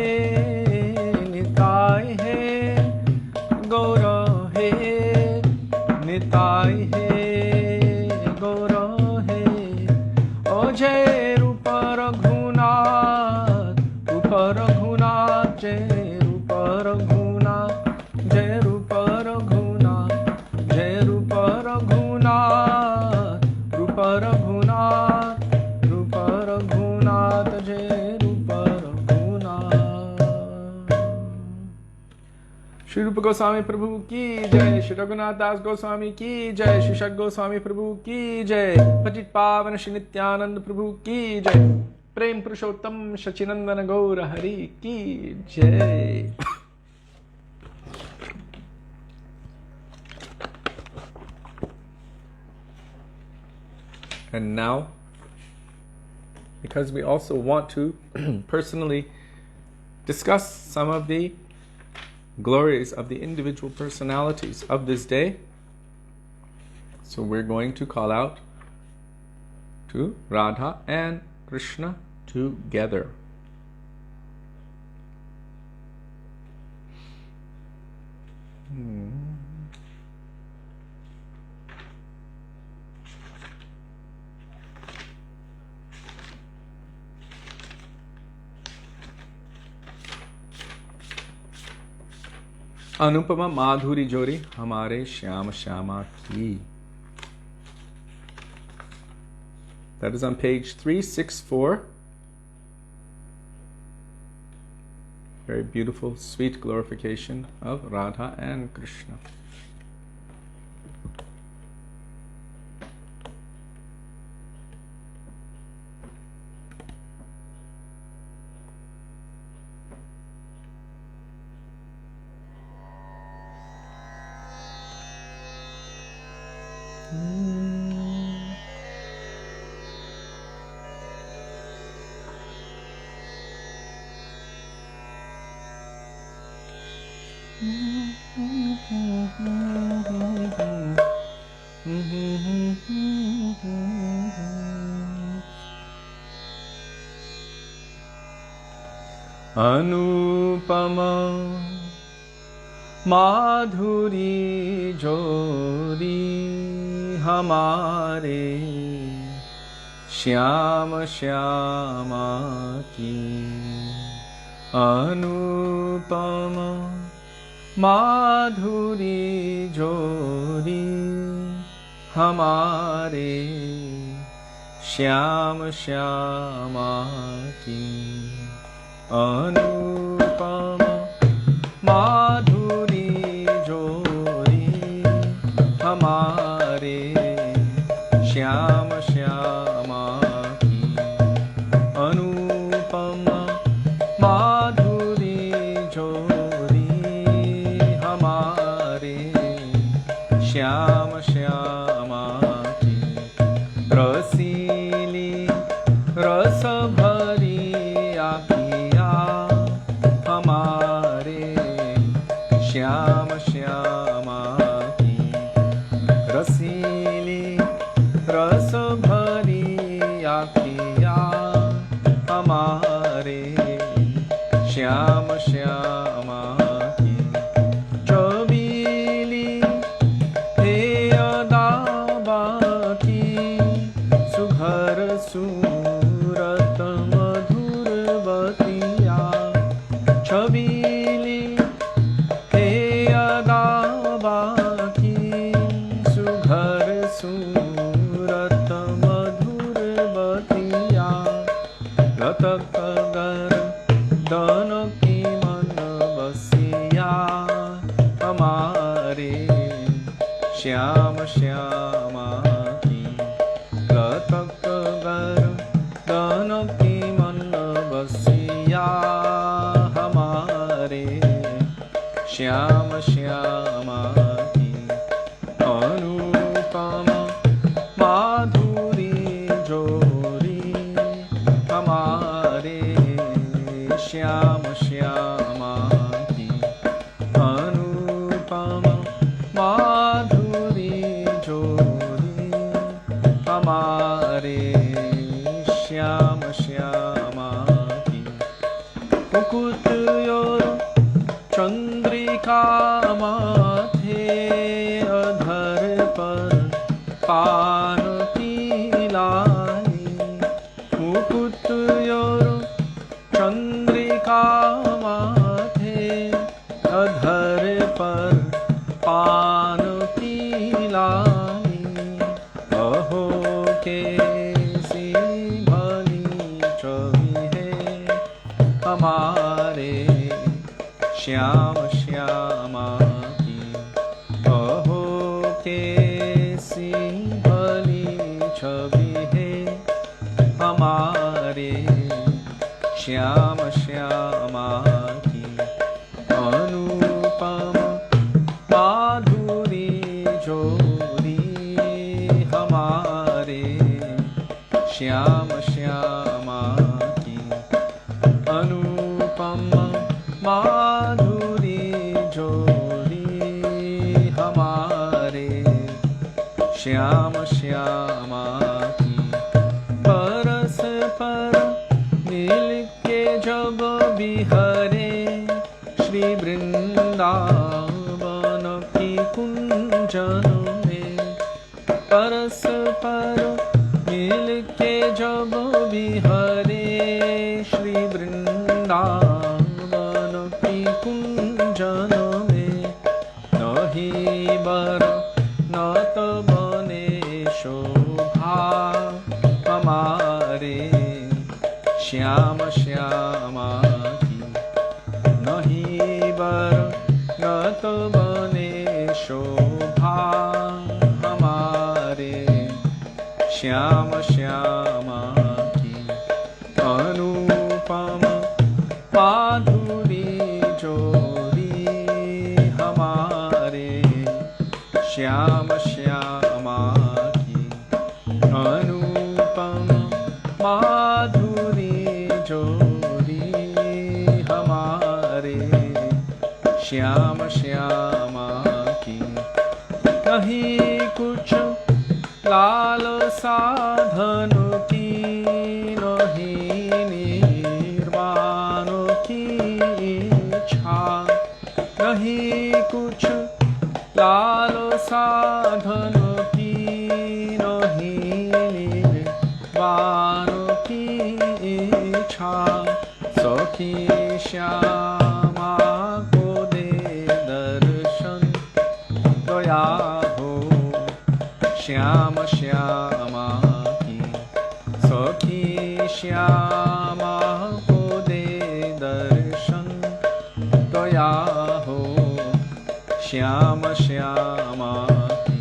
निताय है गौर है निताय है गौर है ओ जय रूप रघुनाथ जय रूप रघुनाथ जय रूप रघुनाथ जय रूप रघुनाथ रूप रघुनाथ रूप रघुनाथ जय रूप रघुनाथ। श्री रूप गोस्वामी प्रभु की जय, श्री रघुनाथ दास गोस्वामी की जय, श्री षट गोस्वामी प्रभु की जय, पतित पावन श्री नित्यानंद प्रभु की जय, प्रेम पुरुषोत्तम सचिनंदन गौर हरि की जय। And now, because we also want to personally discuss some of the glories of the individual personalities of this day, so we're going to call out to Radha and Krishna together. Anupama माधुरी जोरी हमारे श्याम श्यामा की. That is on page 364. Very beautiful, sweet glorification of Radha and Krishna. Anupama माधुरी जोरी हमारे श्याम श्यामा की. अनुपमा माधुरी जोरी हमारे श्याम श्यामा की. अनुपमा माधुरी जोरी हमारे श्याम श्यामा की. अनुपमा माधुरी जोरी हमारे श्याम श्यामा की. रसीली रस भरी आँखिया हमारे श्याम श्यामा की. रसीली रस भरी आँखिया हमारे श्याम श्यामा की. चबीली हे अदा सूरत मधुर बतिया लतक गर दान की मन बसिया हमारे श्याम श्यामा की लतक गर दान की मन बसिया हमारे श्याम श्यामा की अनुपम माधुरी जोरी हमारे श्याम श्यामा की अनुपम माधुरी जोरी हमारे श्याम श्यामा की मुकुट और चंद्रिका माथे अधर पर पान की लाई मुकुट और चंद्रिका माथे अधर पर पान की लाई अहो कैसी भली छवि है हमारे श्याम श्यामा की अहो कैसी भली छवि है हमारे श्याम श्यामा की अनुपम माधुरी जोरी हमारे श्याम श्यामा की अनुपम माधुरी जोरी हमारे श्याम श्यामा की परस पर मिल के जब बिहरे श्री वृंदावन की कुंजन में परस पर मिल के जब बिहरे श्री वृंदावन की कुंजन में नहीं बर न तो बने शोभा हमारे श्याम श्यामा की नहीं बर न तो बने शोभा हमारे श्याम श्यामा की अनुपम माधुरी जोरी हमारे श्याम श्यामा की अनुपम माधुरी जोरी हमारे श्याम श्यामा की नहीं कुछ लाल साधन की नहीं निर्वाण की इच्छा नहीं कुछ लाल साधन की नहीं निर्वाण की इच्छा सखी श्यामा को दे दर्शन दया हो श्याम श्यामा की सखी श्यामा को दे दर्शन दया हो श्याम श्यामा की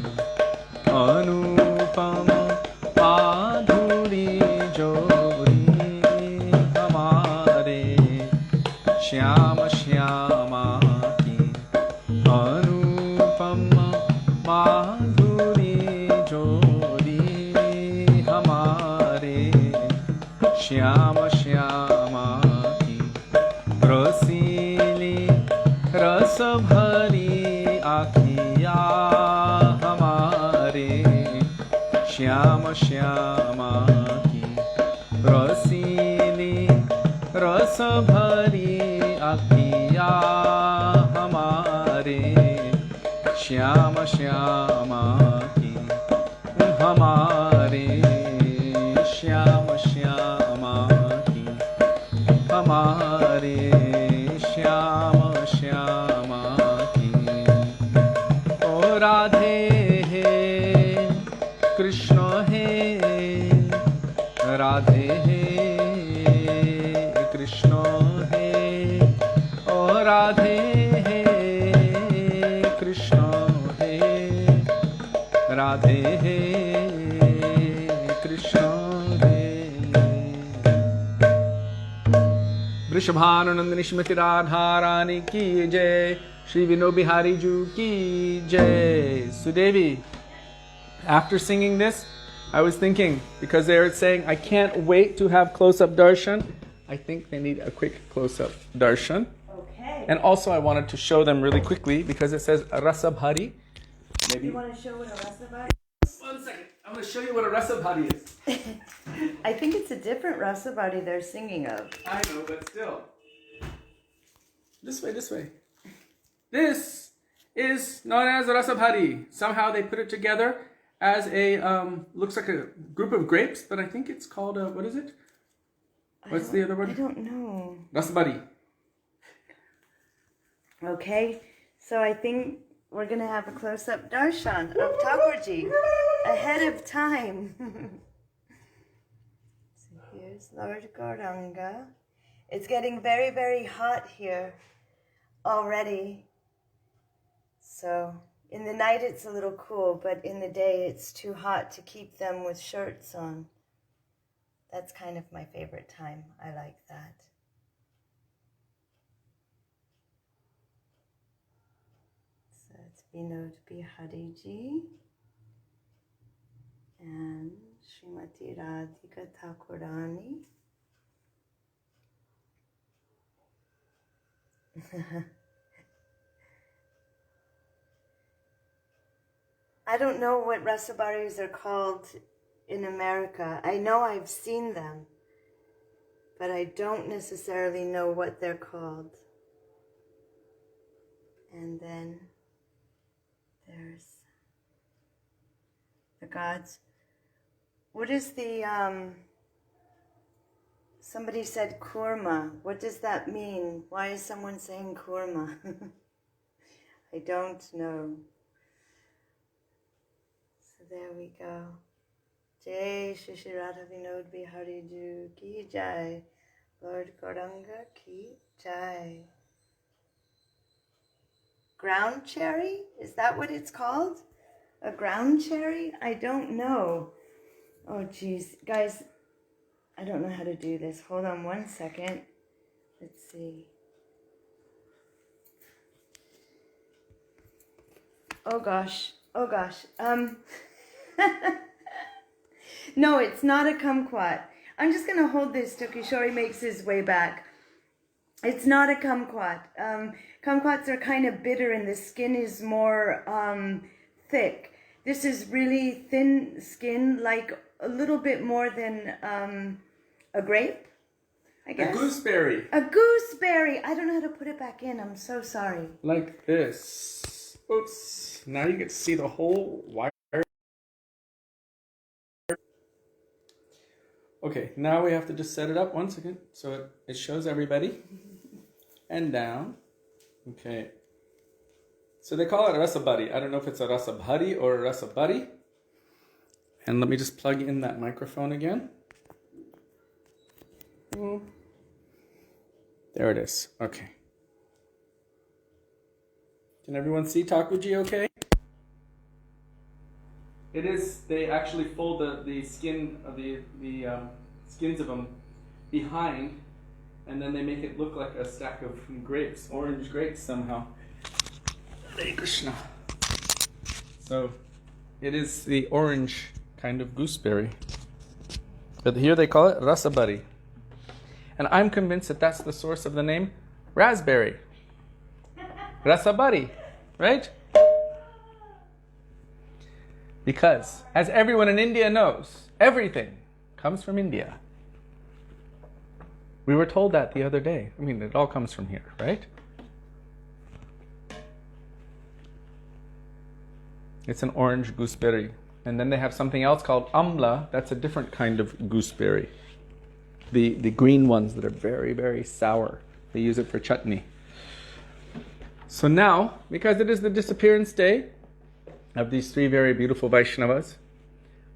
अनुपम माधुरी जोरी हमारे श्याम श्यामा की अनुपम माधुरी जोरी हमारे श्याम श्यामा की रसीली रस भरी आखिया हमारे श्याम श्यामा की रसीली रस भरी आखिया हमारे श्याम श्यामा की हमारे श्याम श्यामा की हमारे श्याम श्यामा की ओ Radhe Krishna hai, Radhe hai, Krishna hai, oh Radhe hai, Krishna hai, Radhe hai, Krishna hai. Vrishabhananandani Shrimati Radharani ki jai, Shri Vinod Bihari Ju ki jai. Sudevi, after singing this, I was thinking, because they were saying, I can't wait to have close-up darshan, I think they need a quick close-up darshan. Okay. And also I wanted to show them really quickly, because it says Rasabhari. Maybe. You want to show what a rasabhari is? 1 second. I'm going to show you what a Rasabhari is. I think it's a different rasabhari they're singing of. I know, but still. This way, this way. This is known as Rasabhari. Somehow they put it together as a, looks like a group of grapes, but I think it's called a, what is it? What's the other word? I don't know. Rasabhari. Okay, so I think we're going to have a close-up darshan of Thakurji ahead of time. So here's Lord Gauranga. It's getting very, very hot here already. So in the night it's a little cool, but in the day it's too hot to keep them with shirts on. That's kind of my favorite time. I like that. So it's Vinod Bihari Ji and Srimati Radhika Thakurani. I don't know what rasabharis are called in America. I know I've seen them, but I don't necessarily know what they're called. And then there's the gods. What is the, somebody said kurma. What does that mean? Why is someone saying kurma? I don't know. So there we go. Jai Shri Shri Radha Vinod Bihari Ju ki jai. Lord Gauranga ki jai. Ground cherry? Is that what it's called? A ground cherry? I don't know. Oh geez, guys, I don't know how to do this. Hold on 1 second. Let's see. Oh gosh. No, it's not a kumquat. I'm just going to hold this till Kishori makes his way back. It's not a kumquat. Kumquats are kind of bitter and the skin is more thick. This is really thin skin, like a little bit more than a grape, I guess. A gooseberry. A gooseberry. I don't know how to put it back in. I'm so sorry. Like this. Oops. Now you get to see the whole wire. Okay, now we have to just set it up 1 second so it shows everybody. And down. Okay. So they call it rasabhari. I don't know if it's a rasabhari or a rasabhari. And let me just plug in that microphone again. There it is. Okay. Can everyone see Thakurji okay? It is, they actually fold the skin of the skins of them behind, and then they make it look like a stack of grapes, orange grapes somehow. Hare Krishna. So it is the orange kind of gooseberry. But here they call it rasabhari. And I'm convinced that that's the source of the name raspberry. Rasabhari, right? Because, as everyone in India knows, everything comes from India. We were told that the other day. I mean, it all comes from here, right? It's an orange gooseberry. And then they have something else called amla. That's a different kind of gooseberry. The green ones that are very, very sour. They use it for chutney. So now, because it is the disappearance day of these three very beautiful Vaishnavas,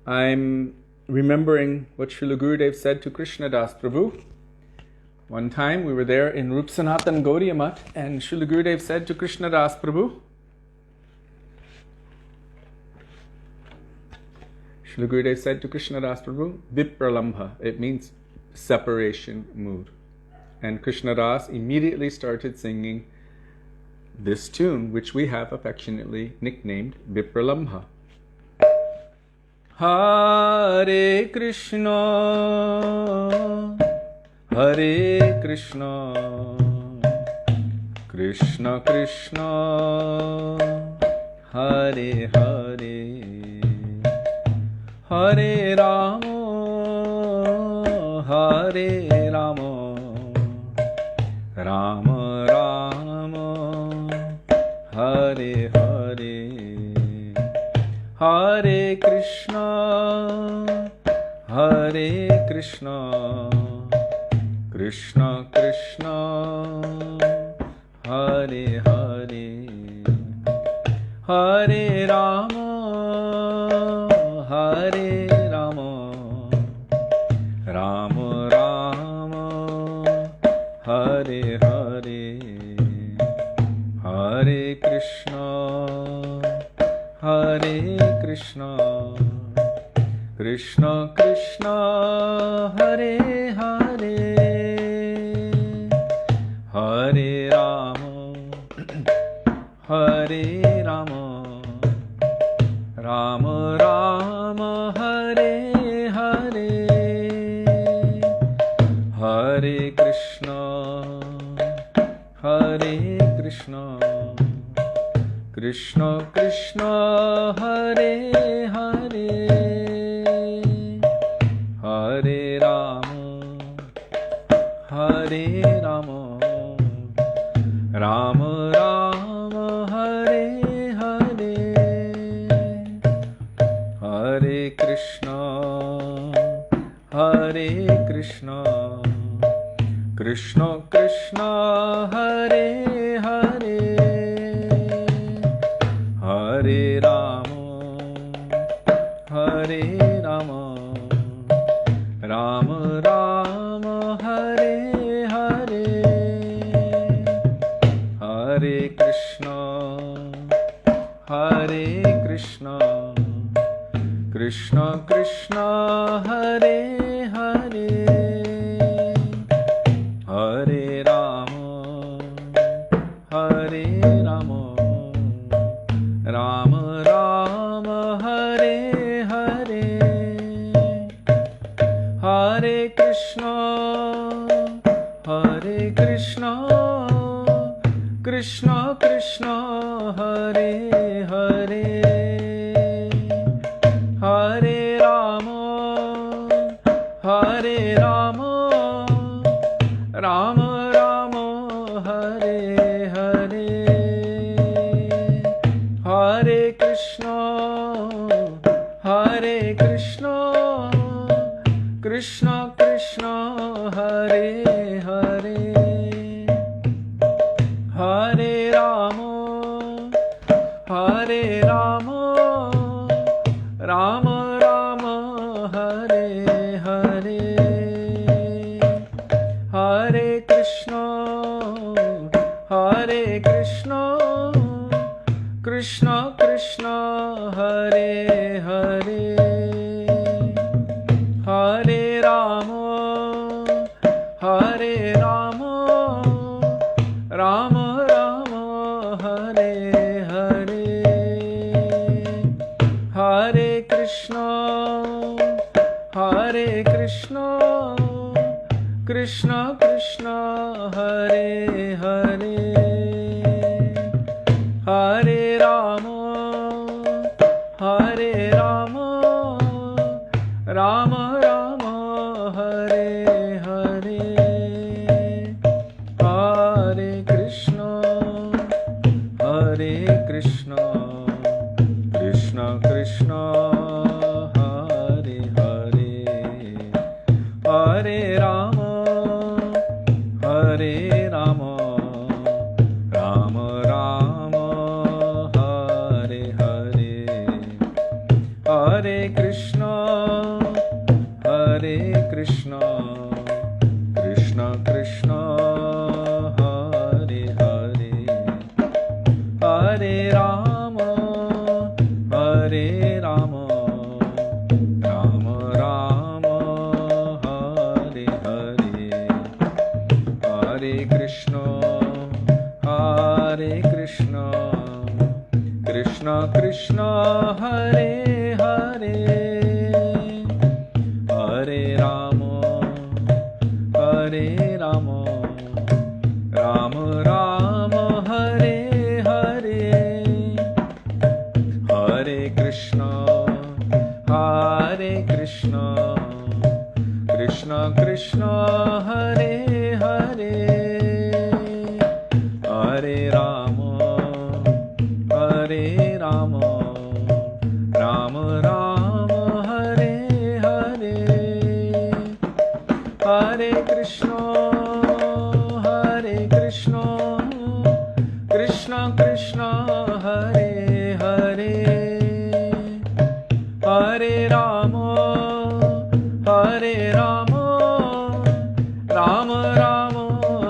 I'm remembering what Srila Gurudev said to Krishna Das Prabhu. One time we were there in Rup Sanatan Gaudiya Math, and Srila Gurudev said to Krishna Das Prabhu, Srila Gurudev said to Krishna Das Prabhu, Vipralambha, it means separation mood. And Krishna Das immediately started singing this tune, which we have affectionately nicknamed Vipralambha. Hare Krishna, Hare Krishna, Krishna Krishna, Hare Hare, Hare Rama, Hare Rama, Rama Rama, Hare Hare, Hare Krishna, Hare Krishna, Krishna Krishna, Hare Hare, Hare Rama, Hare Rama, Rama Rama, Hare Hare, Hare Krishna, Hare Krishna, Krishna Krishna, Hare Hare, Hare Rama, Hare Rama, Rama Rama, Hare Hare, Hare Krishna, Hare Krishna, Krishna Krishna, Hare Hare, Hare Rama, Hare Rama, Rama Rama, Hare Hare, Hare Krishna, Hare Krishna, Krishna Krishna, Hare Hare, Hare Rama, Hare Rama, Rama Rama, Hare Hare, Hare Krishna, Hare Krishna, Krishna Krishna, Hare Hare, Hare Rama, Hare Rama, Rama Rama, Hare Hare, Hare Krishna, Hare Krishna, Krishna Krishna, Hare Hare, Hare Rama, Hare Rama, Rama Rama, Hare Hare, Hare Krishna, Hare Krishna, Krishna Krishna, Hare Hare, Hare Rama, Hare Rama, Rama Rama, Hare Hare, Hare Krishna, Hare Krishna, Krishna Krishna, Hare Hare, Hare Rama, Hare Rama, Rama Rama, Hare Hare, Hare Krishna, Hare Krishna, Krishna Krishna, Hare Hare, Hare Rama, Hare Rama, Rama Rama, Hare Hare, Hare Krishna, Hare Krishna, Krishna Krishna, Hare Hare, Hare Rama, Hare Rama, Rama Rama, Hare Hare, Hare Krishna, Hare Krishna, Krishna Krishna, Hare Hare, Hare Rama, Hare Rama, Rama Rama, Hare Hare, Hare Krishna, Hare Krishna, Krishna Krishna, Hare Hare, Hare Rama, Hare Rama, Rama Rama, Hare Hare, Hare Krishna, Hare Krishna, Krishna Krishna, Hare Hare, Hare Rama, Hare Rama, Rama Rama, Hare Hare, Hare Krishna, Hare Krishna, Krishna Krishna, Hare Hare, Hare Rama, Hare Rama, Rama Rama,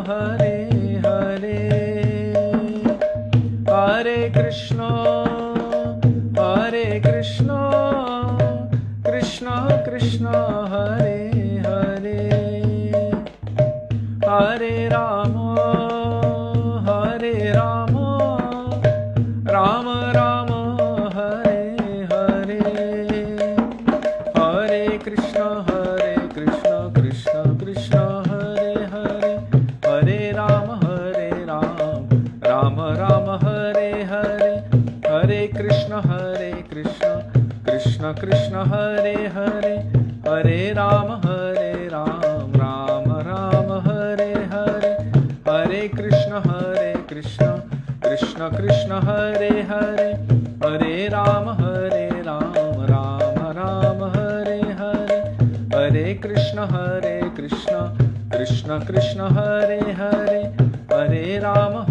Hare Hare, Hare Krishna, Hare Krishna, Krishna Krishna, Hare Hare, Hare Rama, Hare Rama, Rama Rama, Hare Hare, Hare Krishna, Krishna Krishna, Hare Hare, Hare Rama, Rama Rama, Hare Hare, Hare Krishna, Krishna Krishna, Hare Hare, Hare Rama, Rama Rama, Hare Hare, Hare Krishna, Krishna Krishna, Hare Hare, Hare Rama, Rama Rama, Hare Hare, Hare Krishna, Krishna Krishna, Hare Hare, Hare Rama,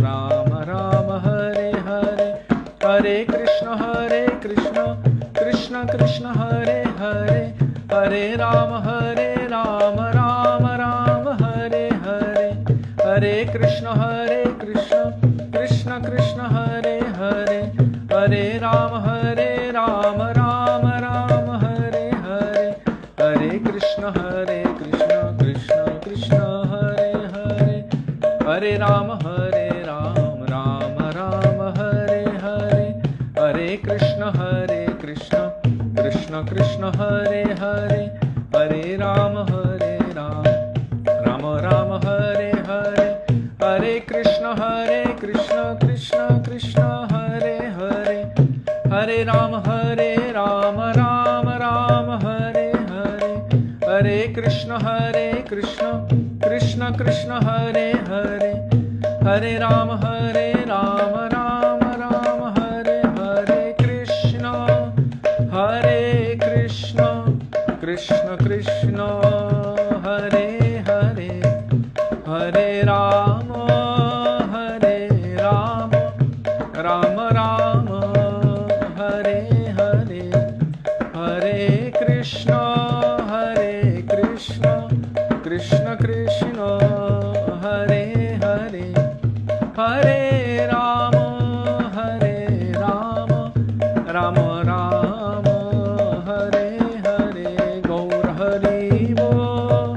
Rama Rama, Hare Hare, Hare Krishna, Krishna Krishna, Hare Hare, Hare Rama, Rama Rama, Hare Hare, Hare Krishna, Krishna Krishna, Hare Hare, Hare Rama, Rama Rama, Hare Hare, Hare Krishna, Krishna Krishna, Hare Hare, Hare Rama, Rama Rama, Hare Hare, Hare Krishna, Krishna Krishna, Hare Hare, Hare Rama, Rama Rama, Hare Hare, Hare Krishna, Krishna Krishna, Hare Hare, Hare Rama, Rama Rama, Hare Hare, Hare Krishna, Krishna Krishna, Hare Hare, Hare Rama, Rama Rama, Hare Hare, Krishna, Krishna Krishna, Hare Hare, Hare Rama, Rama Rama, Hare Hare, Hare Krishna, Krishna Krishna, Hare Hare, Hare Rama, Rama Rama, Hare Hare, Gaur Hari Bol,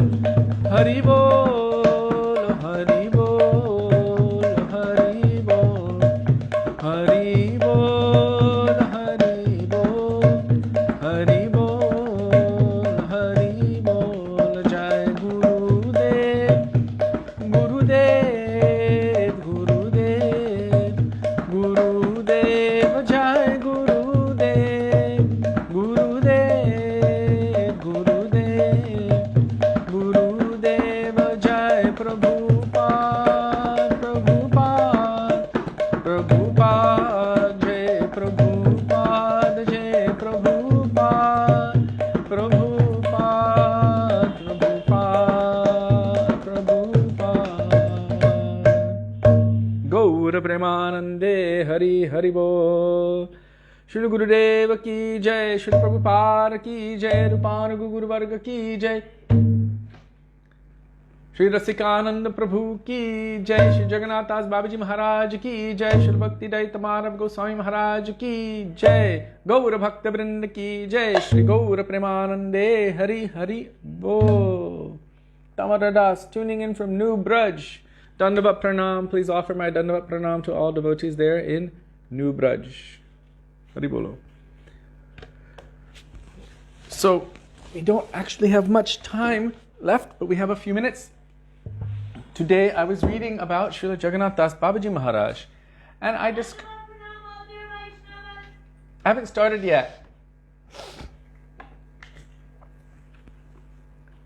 Hari Bol, Hari Bol, Hari Bol, Hari Bol, Hari Bol, Hari Bol, Hari Bol, Jai Gurudev, Gurudev, Gurudev, Gurudev, Jai Gurudev, Gurudev, Gurudev, Gurudev, Jai Prabhupada, Prabhupada, Prabhupada, Jai Prabhupada, Jai Prabhupada, Prabhupada, Prabhupada, Prabhupada. Gaura Premanande Hari Hari Bol. Śrīla Gurudeva ki jai, Śrīla Prabhupada ki jai, Rupanuga Guru Varga ki jai, Śrī Rasikananda Prabhu ki jai, Śrī Jagannath Das Babaji Maharaj ki jai, Śrīla Bhaktivedānta Gosvāmī Maharaj ki jai, Gaura Bhakta Vrinda ki jai, Śrī Gaura Premanande Hari Hari Bol. Damodaradas tuning in from New Braj. Dandavat Pranam. Please offer my Dandavat Pranam to all devotees there in New Braj. Hari Bolo. So, we don't actually have much time left, but we have a few minutes. Today I was reading about Srila Jagannath Das Babaji Maharaj, and I haven't started yet.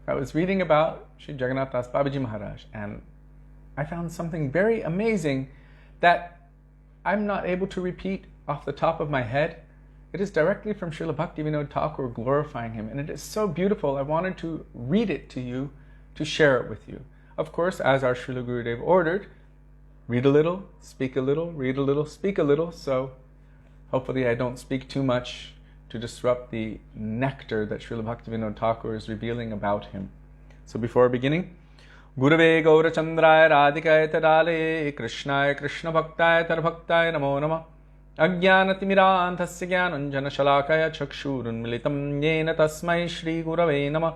I was reading about Sri Jagannath Das Babaji Maharaj, and I found something very amazing that I'm not able to repeat off the top of my head. It is directly from Srila Bhaktivedānta Thakur glorifying him, and it is so beautiful. I wanted to read it to you, to share it with you. Of course, as our Srila Gurudev ordered, read a little, speak a little, read a little, speak a little, so hopefully I don't speak too much to disrupt the nectar that Srila Bhaktivedānta Thakur is revealing about him. So before beginning, Gurave Gaura Chandraya Radhikaya Tadale Krishnaya Krishna Bhaktaya Tarbhaktaya Namo Nama Ajnanatimirāntasya Jnananjana Shalakaya Chakshurun Militam Yena Tasmai Shri Gurave Nama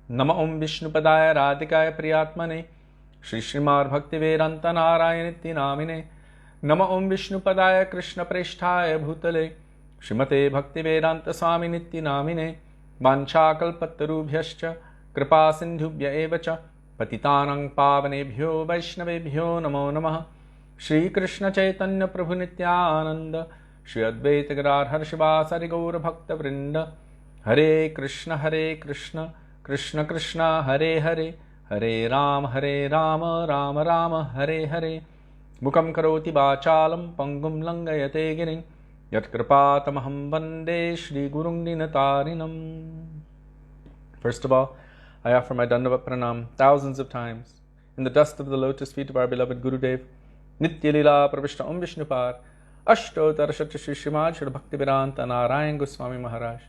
Nama Om Vishnupadaya Radhikaya Priyatmane Shri Śrīmad Bhaktivedānta Nārāyaṇa Namine Nama Om Vishnupadaya Krishna Presthaya Bhutale Śrīmate Bhaktivedānta Swami Nitya Namine Vanchakalpatarubhyascha Kripa Sindhubhya Evacha Patitanang Pavanebhyo Vaishnavebhyo Namo Namaha Shri Krishna Chaitanya Prabhu Nityananda Shri Advaita Gadadhar Shivasari Gaura Bhakta Vrinda Hare Krishna Krishna Krishna Hare Hare Hare Rama Rama Rama Hare Hare Mukam Karoti Vachalam Pangum Langayate Giring Yat Kripatamaham Vande Shri Gurung Dinatarinam. First of all, I offer my Dandavat Pranam thousands of times in the dust of the lotus feet of our beloved Gurudev, Nitya Lila Pravishta Om Vishnupad, Ashtotarashat Shri Śrīmad Shri Bhaktivedānta Nārāyaṇa Gosvāmī Mahārāja.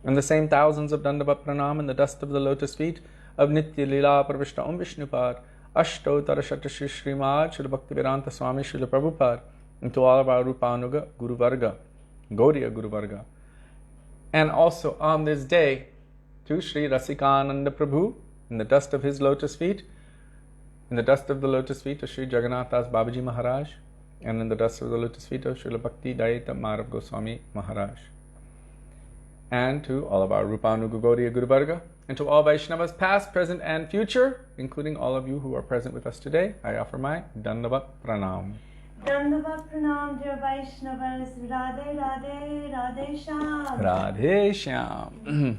And the same thousands of Dandavat Pranam in the dust of the lotus feet of Nitya Lila Pravishta Om Vishnupad, Ashtotarashat Shri Śrīmad Shri Bhaktivedānta Swami Śrīla Prabhupada, and to all of our Rupanuga Guru Varga, Gaudiya Guru Varga. And also on this day, to Sri Rasikananda Prabhu, in the dust of his lotus feet, in the dust of the lotus feet of Sri Jagannath Das Babaji Maharaj, and in the dust of the lotus feet of Srila Bhaktivedānta Gosvāmī Maharaj. And to all of our Rupanuga Gaudiya Guru Varga, and to all Vaishnavas past, present, and future, including all of you who are present with us today, I offer my Dandavat Pranam. Dandavat Pranam, dear Vaishnavas. Radhe Radhe Radhe Shyam. Radhe Shyam.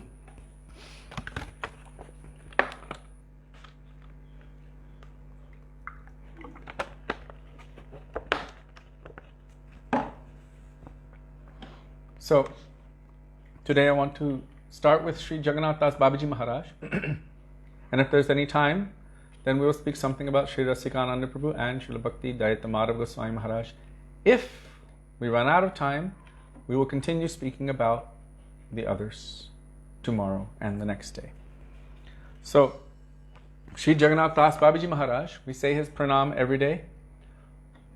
So, today I want to start with Sri Jagannath Das Babaji Maharaj. And if there's any time, then we will speak something about Sri Rasikananda Prabhu and Srila Bhaktivedānta Gosvāmī Maharaj. If we run out of time, we will continue speaking about the others tomorrow and the next day. So, Sri Jagannath Das Babaji Maharaj, we say his pranam every day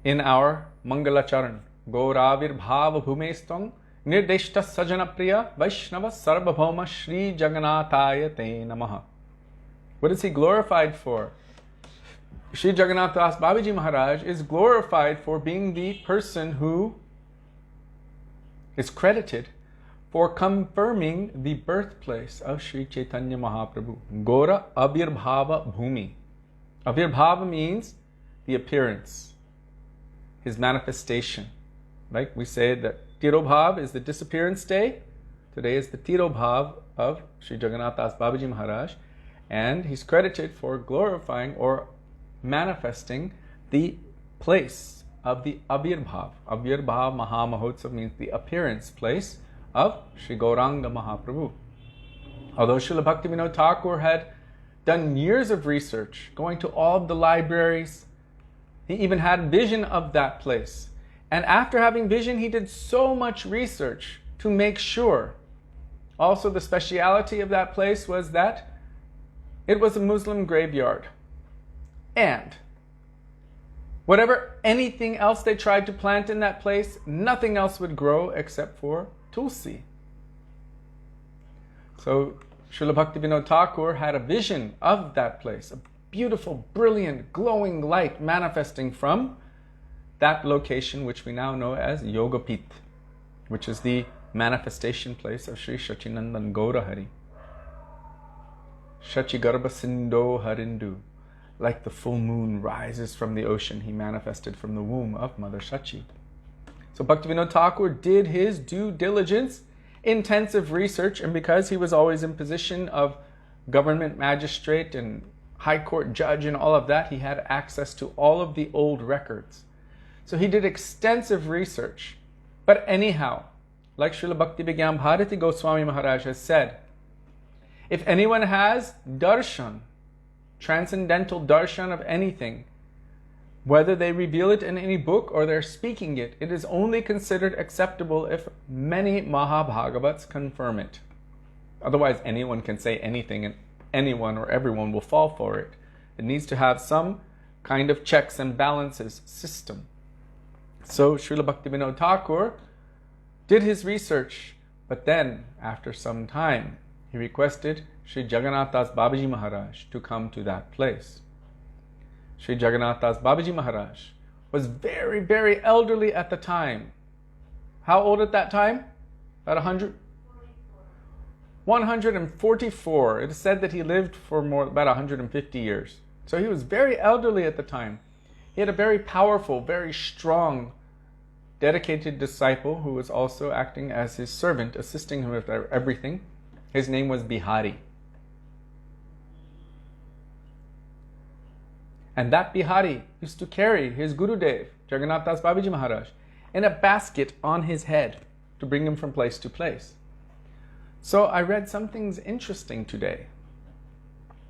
in our Mangala Charan. Gauravir Bhava Bhumestang Nirdeshta Sajana Priya Vaishnava Sarvabhauma Shri Jagannathaya Te Namaha. What is he glorified for? Sri Jagannath Das Babaji Maharaj is glorified for being the person who is credited for confirming the birthplace of Sri Chaitanya Mahaprabhu. Gora Abhirbhava Bhumi. Abhirbhava means the appearance, his manifestation. Like we say that Tirobhav is the disappearance day. Today is the Tirobhav of Sri Jagannath Das Babaji Maharaj. And he's credited for glorifying or manifesting the place of the Abhirbhav. Abhirbhav Mahamahotsav means the appearance place of Sri Gauranga Mahaprabhu. Although Srila Bhaktivedānta Thakur had done years of research, going to all of the libraries, he even had vision of that place. And after having vision, he did so much research to make sure. Also, the speciality of that place was that it was a Muslim graveyard. And anything else they tried to plant in that place, nothing else would grow except for tulsi. So Srila Bhaktivedānta Thakur had a vision of that place, a beautiful, brilliant, glowing light manifesting from that location, which we now know as Yogapith, which is the manifestation place of Sri Sacinandana Gaura Hari. Shachigarbha Sindo Harindu. Like the full moon rises from the ocean, he manifested from the womb of Mother Shachi. So Bhaktivedānta Thakur did his due diligence, intensive research, and because he was always in position of government magistrate and high court judge and all of that, he had access to all of the old records. So he did extensive research. But anyhow, like Srila Bhaktivedānta Bharati Gosvāmī Mahārāja has said, if anyone has darshan, transcendental darshan of anything, whether they reveal it in any book or they're speaking it, it is only considered acceptable if many Mahabhagavats confirm it. Otherwise, anyone can say anything and anyone or everyone will fall for it. It needs to have some kind of checks and balances system. So Srila Bhaktivedānta Thakur did his research, but then, after some time, he requested Sri Jagannath Das Babaji Maharaj to come to that place. Sri Jagannath Das Babaji Maharaj was very, very elderly at the time. How old at that time? About 144. It is said that he lived for about 150 years. So he was very elderly at the time. He had a very powerful, very strong, dedicated disciple who was also acting as his servant, assisting him with everything. His name was Bihari. And that Bihari used to carry his Gurudev, Jagannath Das Babaji Maharaj, in a basket on his head to bring him from place to place. So I read some things interesting today.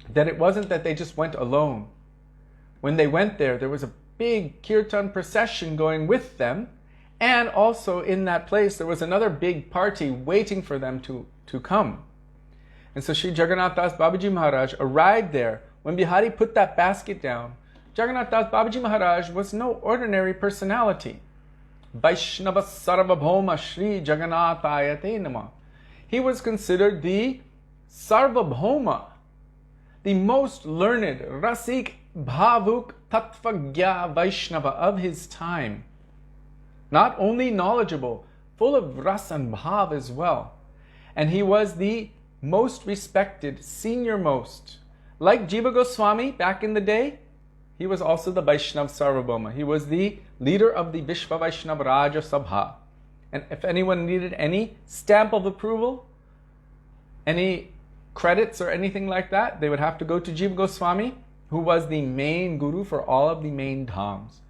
That it wasn't that they just went alone. When they went there, there was a big kirtan procession going with them, and also in that place there was another big party waiting for them to come. And so Sri Jagannath Das Babaji Maharaj arrived there. When Bihari put that basket down, Jagannath Das Babaji Maharaj was no ordinary personality. Vaishnava Sarvabhauma Shri Jagannatayate Nama. He was considered the Sarvabhauma, the most learned, Rasik Bhavuk Tattvagya Vaishnava of his time. Not only knowledgeable, full of ras and bhav as well. And he was the most respected, senior most. Like Jiva Goswami back in the day, he was also the Vaishnav Sarvabhauma. He was the leader of the Vishva Vaishnav Raja Sabha. And if anyone needed any stamp of approval, any credits or anything like that, they would have to go to Jiva Goswami, who was the main guru for all of the main dhams.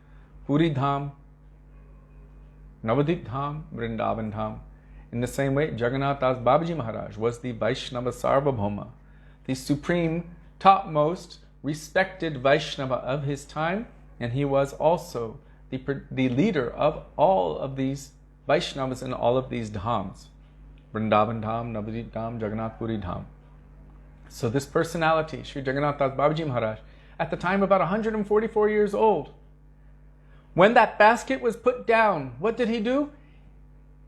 Puri Dham, Navadvip Dham, Vrindavan Dham. In the same way, Jagannath Das Babaji Maharaj was the Vaishnava Sarvabhauma, the supreme, topmost, respected Vaishnava of his time, and he was also the leader of all of these Vaishnavas in all of these dhams. Vrindavan Dham, Navadvip Dham, Jagannath Puri Dham. So this personality, Sri Jagannath Das Babaji Maharaj, at the time about 144 years old, when that basket was put down, what did he do?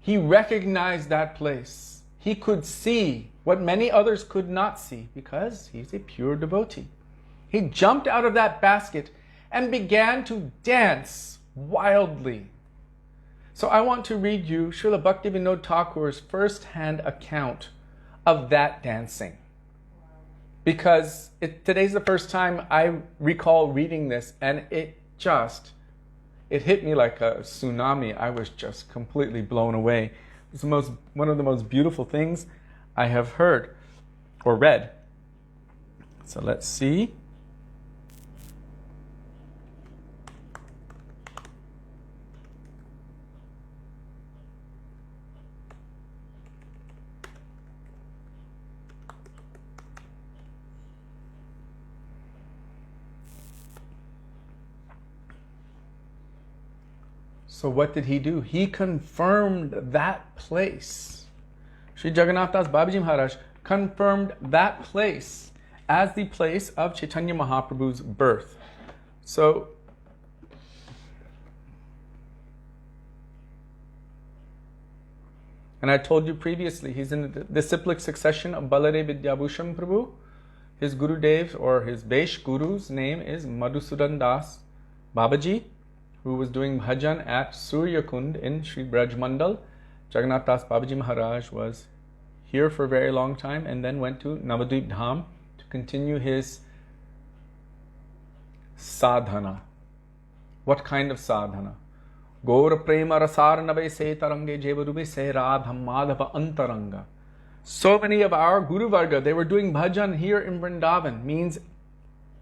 He recognized that place. He could see what many others could not see because he's a pure devotee. He jumped out of that basket and began to dance wildly. So I want to read you Srila Bhaktivedānta Thakur's first-hand account of that dancing. Because today's the first time I recall reading this, and it hit me like a tsunami. I was just completely blown away. It's one of the most beautiful things I have heard or read. So let's see. So what did he do? He confirmed that place. Sri Jagannath Das Babaji Maharaj confirmed that place as the place of Chaitanya Mahaprabhu's birth. So, and I told you previously, he's in the disciplic succession of Baladev Vidyabhushan Prabhu. His Gurudev or his Vesh Guru's name is Madhusudan Das Babaji, who was doing bhajan at Suryakund in Sri Braj Mandal. Jagannath Das Babaji Maharaj was here for a very long time and then went to Navadvip Dham to continue his sadhana. What kind of sadhana? Gaura prema rasarnave se tarange jevarube se radham madhava antaranga. So many of our Guru Varga, they were doing bhajan here in Vrindavan, means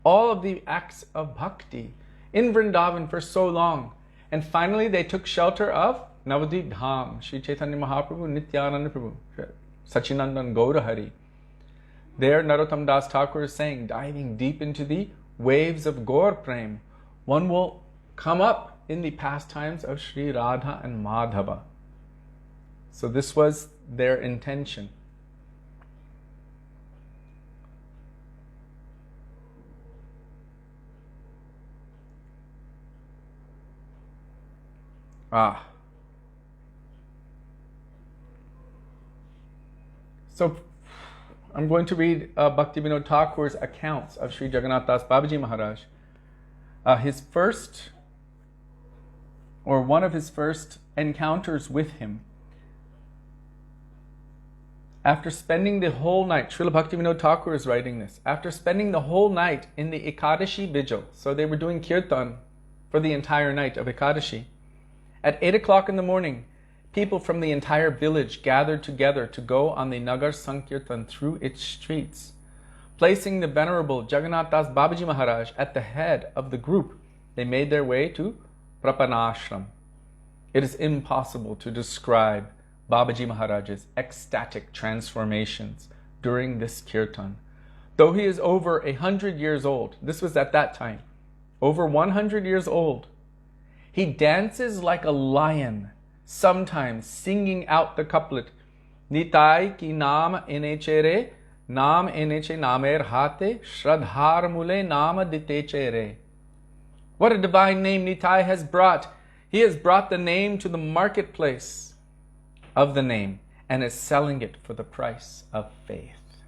all of the acts of bhakti in Vrindavan for so long. And finally they took shelter of Navadvip Dham, Sri Chaitanya Mahaprabhu, Nityananda Prabhu, Sachinandan Gaura Hari. There Narottam Das Thakur is saying, diving deep into the waves of Gaur Prem, one will come up in the pastimes of Sri Radha and Madhava. So this was their intention. So I'm going to read Bhaktivinoda Thakur's accounts of Sri Jagannath Das Babaji Maharaj. His first, or one of his first encounters with him. After spending the whole night, Srila Bhaktivinoda Thakur is writing this, after spending the whole night in the Ekadashi vigil, so they were doing kirtan for the entire night of Ekadashi. At 8 o'clock in the morning, people from the entire village gathered together to go on the Nagar Sankirtan through its streets. Placing the Venerable Jagannath Das Babaji Maharaj at the head of the group, they made their way to Prapanashram. It is impossible to describe Babaji Maharaj's ecstatic transformations during this kirtan. Though he is over 100 years old, this was at that time, over 100 years old, he dances like a lion, sometimes singing out the couplet, Nitai ki naam enechere, naam eneche namer hate, Shradhar mule naam ditechere. What a divine name Nitai has brought. He has brought the name to the marketplace of the name and is selling it for the price of faith.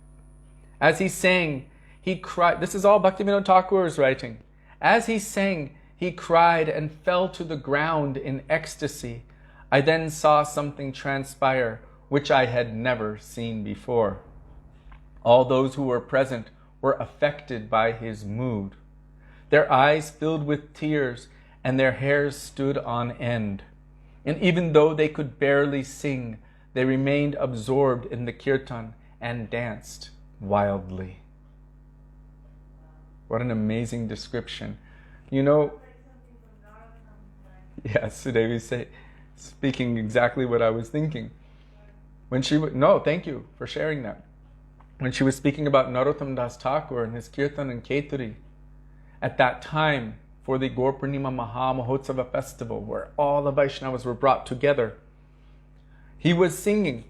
As he sang, he cried. This is all Bhaktivinoda Thakur is writing. As he sang, he cried and fell to the ground in ecstasy. I then saw something transpire which I had never seen before. All those who were present were affected by his mood. Their eyes filled with tears and their hairs stood on end. And even though they could barely sing, they remained absorbed in the kirtan and danced wildly. What an amazing description. You know, yes, Sudevi say, speaking exactly what I was thinking. When she no, thank you for sharing that. When she was speaking about Narottam Das Thakur and his kirtan and Keturi, at that time for the Gaur Purnima Maha Mahotsava festival, where all the Vaishnavas were brought together, he was singing,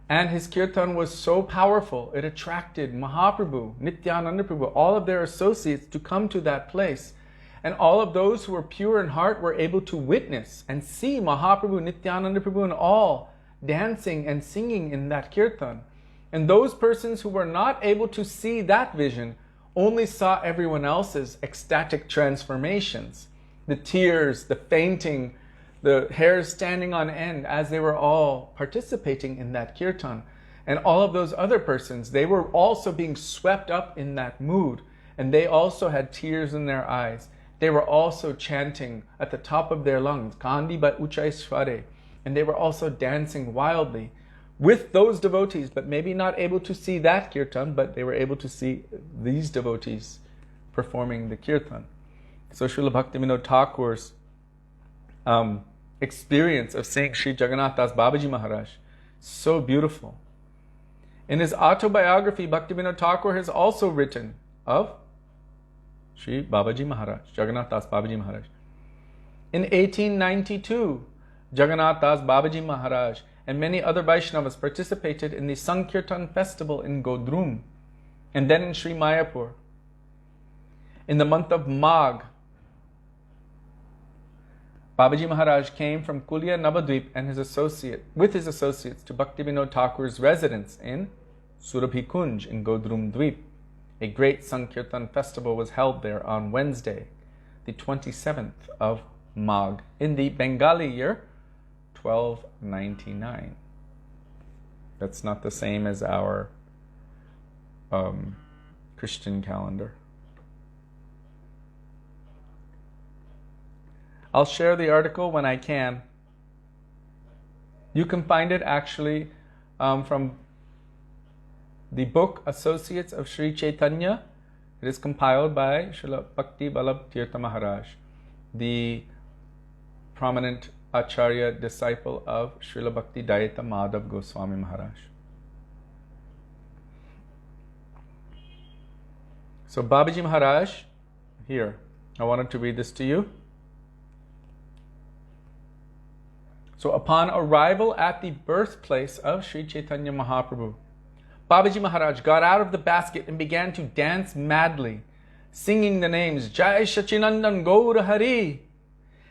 and his kirtan was so powerful, it attracted Mahaprabhu, Nityananda Prabhu, all of their associates to come to that place. And all of those who were pure in heart were able to witness and see Mahaprabhu, Nityananda Prabhu, and all dancing and singing in that kirtan. And those persons who were not able to see that vision only saw everyone else's ecstatic transformations. The tears, the fainting, the hairs standing on end as they were all participating in that kirtan. And all of those other persons, they were also being swept up in that mood. And they also had tears in their eyes. They were also chanting at the top of their lungs, Kandi ba uchai sware. And they were also dancing wildly with those devotees, but maybe not able to see that kirtan, but they were able to see these devotees performing the kirtan. So Srila Bhaktivinoda Thakur's experience of seeing Sri Jagannath Das Babaji Maharaj, so beautiful. In his autobiography, Bhaktivinoda Thakur has also written of Sri Babaji Maharaj, Jagannath Das Babaji Maharaj. In 1892, Jagannath Das Babaji Maharaj and many other Vaishnavas participated in the Sankirtan festival in Godrum and then in Sri Mayapur. In the month of Magh, Babaji Maharaj came from Kulia Navadvip and with his associates to Bhaktivedānta Thakur's residence in Surabhi Kunj in Godrum Dvip. A great Sankirtan festival was held there on Wednesday, the 27th of Magh, in the Bengali year 1299. That's not the same as our Christian calendar. I'll share the article when I can. You can find it actually from the book Associates of Sri Chaitanya. It is compiled by Srila Bhakti Vallabh Tirtha Maharaj, the prominent Acharya disciple of Srila Bhaktivedānta Madhav Gosvāmī Maharaj. So Babaji Maharaj, here, I wanted to read this to you. So upon arrival at the birthplace of Sri Chaitanya Mahaprabhu, Babaji Maharaj got out of the basket and began to dance madly, singing the names Jai Sachinandan Gaura Hare.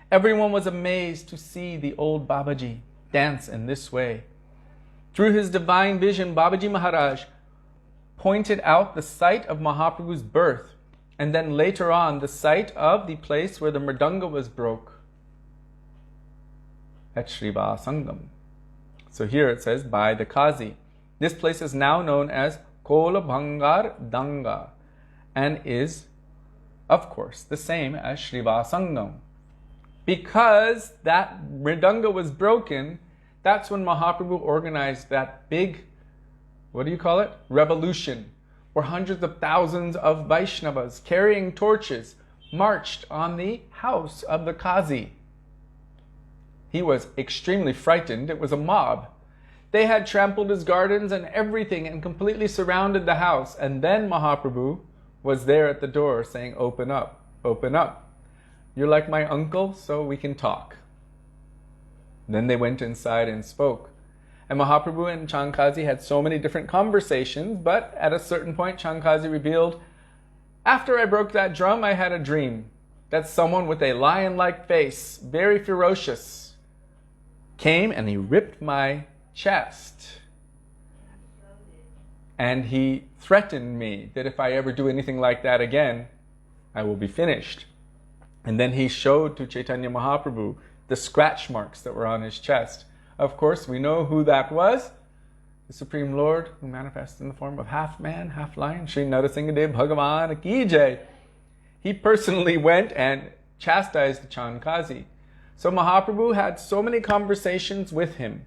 Everyone was amazed to see the old Babaji dance in this way. Through his divine vision, Babaji Maharaj pointed out the site of Mahaprabhu's birth, and then later on the site of the place where the mridanga was broke at Śrī Sangam. So here it says, by the Kazi. This place is now known as Kola Bhangar Danga and is, of course, the same as Śrī Sangam. Because that mridanga was broken, that's when Mahaprabhu organized that big, revolution, where hundreds of thousands of Vaishnavas carrying torches marched on the house of the Kazi. He was extremely frightened. It was a mob. They had trampled his gardens and everything and completely surrounded the house. And then Mahaprabhu was there at the door saying, open up, open up. You're like my uncle, so we can talk. Then they went inside and spoke. And Mahaprabhu and Chankazi had so many different conversations, but at a certain point Chankazi revealed, after I broke that drum, I had a dream that someone with a lion-like face, very ferocious, came and he ripped my chest. And he threatened me that if I ever do anything like that again, I will be finished. And then he showed to Chaitanya Mahaprabhu the scratch marks that were on his chest. Of course, we know who that was. The Supreme Lord, who manifested in the form of half man, half lion, Sri Narasimhadev Bhagavan Ki Jai. He personally went and chastised the Chankazi. So Mahaprabhu had so many conversations with him.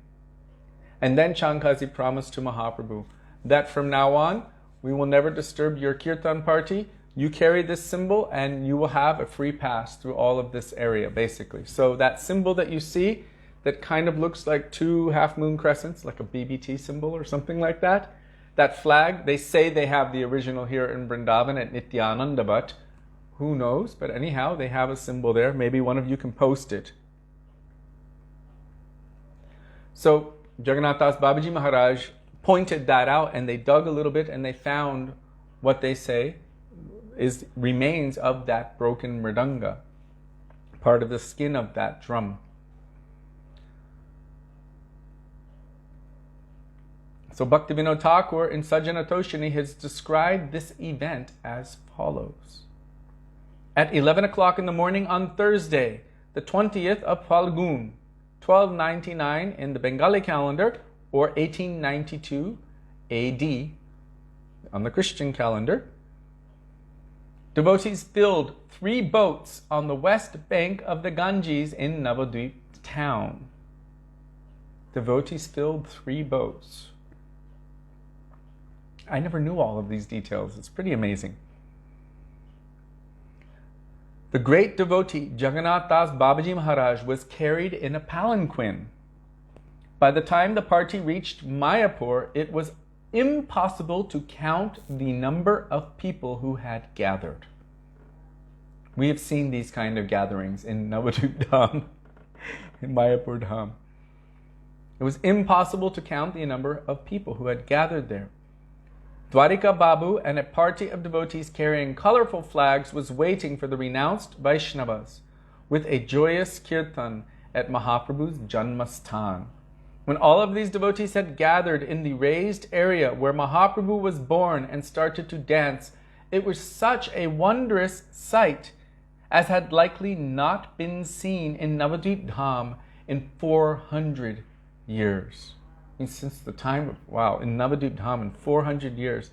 And then Chankazi promised to Mahaprabhu that from now on, we will never disturb your kirtan party. You carry this symbol and you will have a free pass through all of this area, basically. So that symbol that you see, that kind of looks like two half-moon crescents, like a BBT symbol or something like that. That flag, they say they have the original here in Vrindavan at Nityananda, but who knows? But anyhow, they have a symbol there. Maybe one of you can post it. So Jagannath Das Babaji Maharaj pointed that out, and they dug a little bit and they found what they say is remains of that broken mridanga, part of the skin of that drum. So Bhaktivedānta Thakur in Sajjana Toshini has described this event as follows. At 11 o'clock in the morning on Thursday, the 20th of Phalgun, 1299 in the Bengali calendar, or 1892 AD on the Christian calendar, devotees filled 3 boats on the west bank of the Ganges in Navadvip town. Devotees filled 3 boats. I never knew all of these details. It's pretty amazing. The great devotee Jagannath Das Babaji Maharaj was carried in a palanquin. By the time the party reached Mayapur, it was impossible to count the number of people who had gathered. We have seen these kind of gatherings in Navadvip Dham, in Mayapur Dham. It was impossible to count the number of people who had gathered there. Dwarika Babu and a party of devotees carrying colorful flags was waiting for the renounced Vaishnavas with a joyous kirtan at Mahaprabhu's Janmasthan. When all of these devotees had gathered in the raised area where Mahaprabhu was born and started to dance, it was such a wondrous sight as had likely not been seen in Navadvip Dham in 400 years. Since the time of, in Navadvip Dham in 400 years.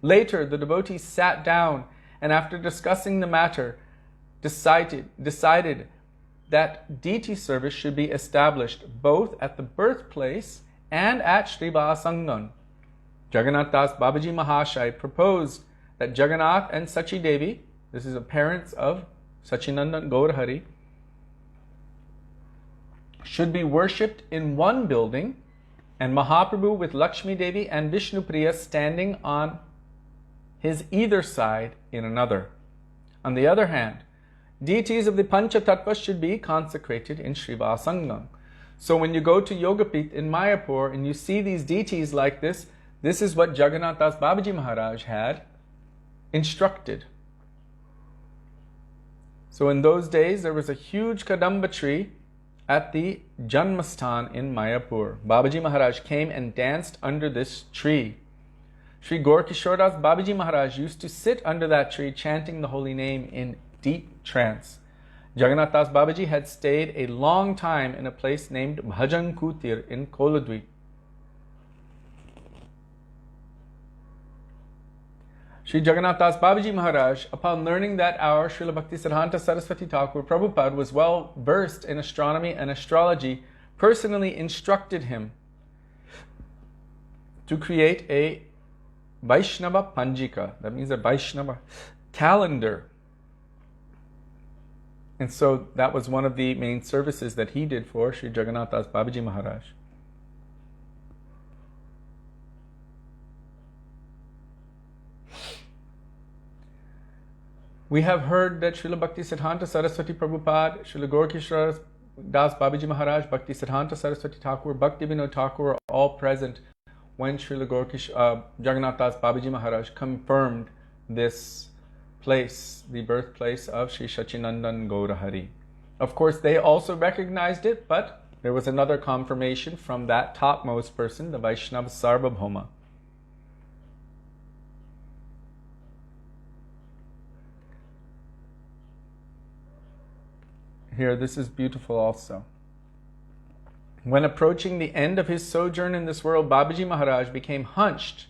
Later, the devotees sat down and after discussing the matter, decided that deity service should be established both at the birthplace and at Śrī Sangam. Jagannath Das Babaji Mahāshai proposed that Jagannath and Sachi Devi, this is the parents of Sachinandan Gaur Hari, should be worshipped in one building, and Mahaprabhu with Lakshmi Devi and Vishnu Priya standing on his either side in another. On the other hand, deities of the Pancha Tatva should be consecrated in Śrī Sangam. So when you go to Yogapith in Mayapur and you see these deities like this is what Jagannath Das Babaji Maharaj had instructed. So in those days there was a huge Kadamba tree at the Janmasthan in Mayapur. Babaji Maharaj came and danced under this tree. Sri Gaur Kishore Das Babaji Maharaj used to sit under that tree chanting the holy name in deep trance. Jagannath Das Babaji had stayed a long time in a place named Bhajan Kutir in Koladvip. Sri Jagannath Das Babaji Maharaj, upon learning that our Srila Bhaktisiddhanta Saraswati Thakur Prabhupada was well versed in astronomy and astrology, personally instructed him to create a Vaishnava Panjika, that means a Vaishnava calendar. And so that was one of the main services that he did for Sri Jagannath Das Babaji Maharaj. We have heard that Srila Bhaktisiddhanta Saraswati Prabhupada, Srila Gaur Kishore Das Babaji Maharaj, Bhaktisiddhanta Saraswati Thakur, Bhaktivedānta Thakur were all present when Srila Jagannath Das Babaji Maharaj confirmed this place, the birthplace of Sri Sachinandan Gaur Hari. Of course, they also recognized it, but there was another confirmation from that topmost person, the Vaishnava Sarvabhauma. Here, this is beautiful also. When approaching the end of his sojourn in this world, Babaji Maharaj became hunched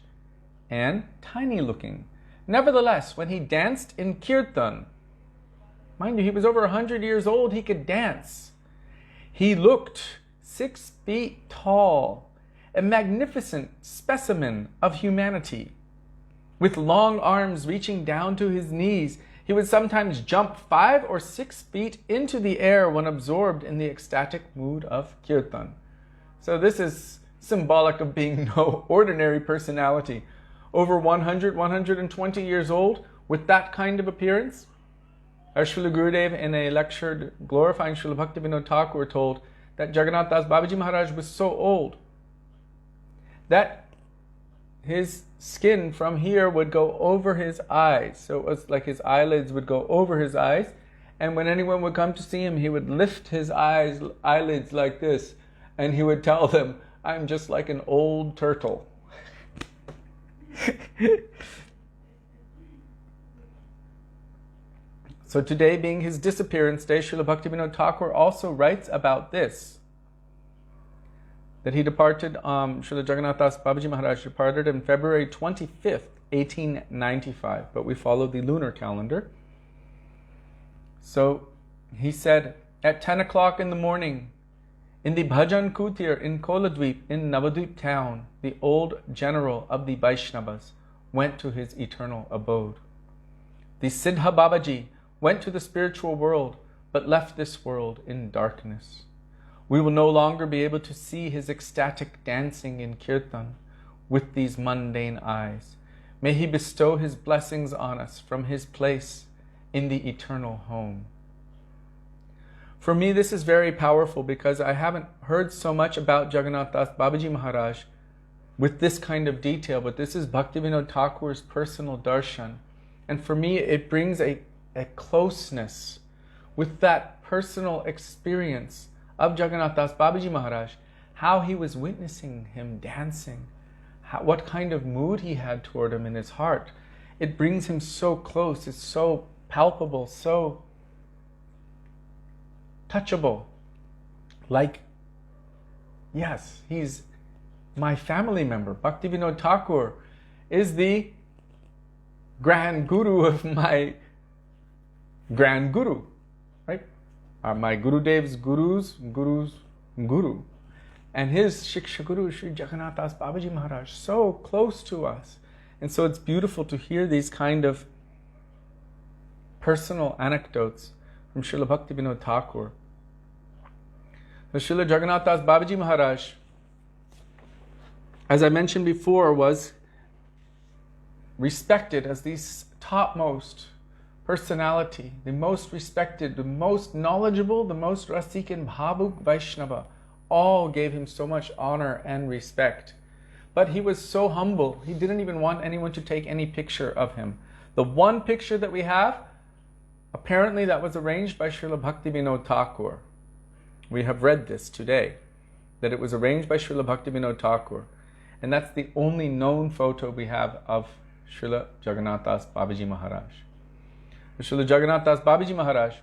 and tiny looking. Nevertheless, when he danced in kirtan, mind you, he was over 100 years old, he could dance. He looked 6 feet tall, a magnificent specimen of humanity. With long arms reaching down to his knees, he would sometimes jump 5 or 6 feet into the air when absorbed in the ecstatic mood of kirtan. So this is symbolic of being no ordinary personality. Over 100, 120 years old, with that kind of appearance. Our Srila Gurudev in a lecture glorifying Srila Bhaktivedānta Thakur told that Jagannath Das Babaji Maharaj was so old that his skin from here would go over his eyes. So it was like his eyelids would go over his eyes, and when anyone would come to see him, he would lift his eyelids like this, and he would tell them, "I'm just like an old turtle." So today being his disappearance day, Srila Bhaktivedānta Thakur also writes about this, that he departed, Srila Jagannath Das Babaji Maharaj departed on February 25th, 1895, but we follow the lunar calendar. So he said, at 10 o'clock in the morning, in the Bhajan Kutir in Koladvip in Navadvip town, the old general of the Vaishnavas went to his eternal abode. The Siddha Babaji went to the spiritual world, but left this world in darkness. We will no longer be able to see his ecstatic dancing in kirtan with these mundane eyes. May he bestow his blessings on us from his place in the eternal home. For me, this is very powerful because I haven't heard so much about Jagannath Das Babaji Maharaj with this kind of detail, but this is Bhaktivinoda Thakur's personal darshan. And for me, it brings a closeness with that personal experience of Jagannath Das Babaji Maharaj, how he was witnessing him dancing, what kind of mood he had toward him in his heart. It brings him so close, it's so palpable, so touchable. Like, yes, he's my family member. Bhaktivinoda Thakur is the grand guru of my grand guru, right? My Gurudev's guru's guru. And his Shiksha Guru, Sri Jagannath Das Babaji Maharaj, so close to us. And so it's beautiful to hear these kind of personal anecdotes from Srila Bhaktivinoda Thakur. So Srila Jagannath Das Babaji Maharaj, as I mentioned before, was respected as the topmost personality, the most respected, the most knowledgeable, the most rasik and bhavuk Vaishnava. All gave him so much honor and respect. But he was so humble, he didn't even want anyone to take any picture of him. The one picture that we have, apparently that was arranged by Srila Bhaktivinoda Thakur. We have read this today, that it was arranged by Srila Bhaktivinoda Thakur. And that's the only known photo we have of Srila Jagannath Das Babaji Maharaj. Srila Jagannath Das Babaji Maharaj,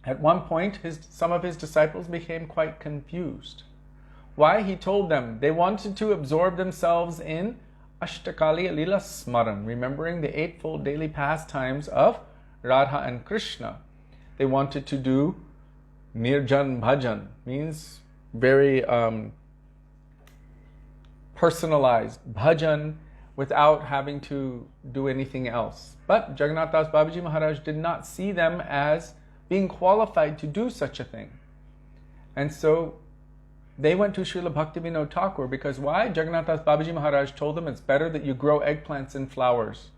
at one point, some of his disciples became quite confused. Why? He told them they wanted to absorb themselves in Ashtakali Lila Smaran, remembering the eightfold daily pastimes of Radha and Krishna. They wanted to do Nirjan Bhajan, means very personalized bhajan without having to do anything else. But Jagannath Das Babaji Maharaj did not see them as being qualified to do such a thing. And so they went to Srila Bhaktivinoda Thakur because why? Jagannath Das Babaji Maharaj told them it's better that you grow eggplants and flowers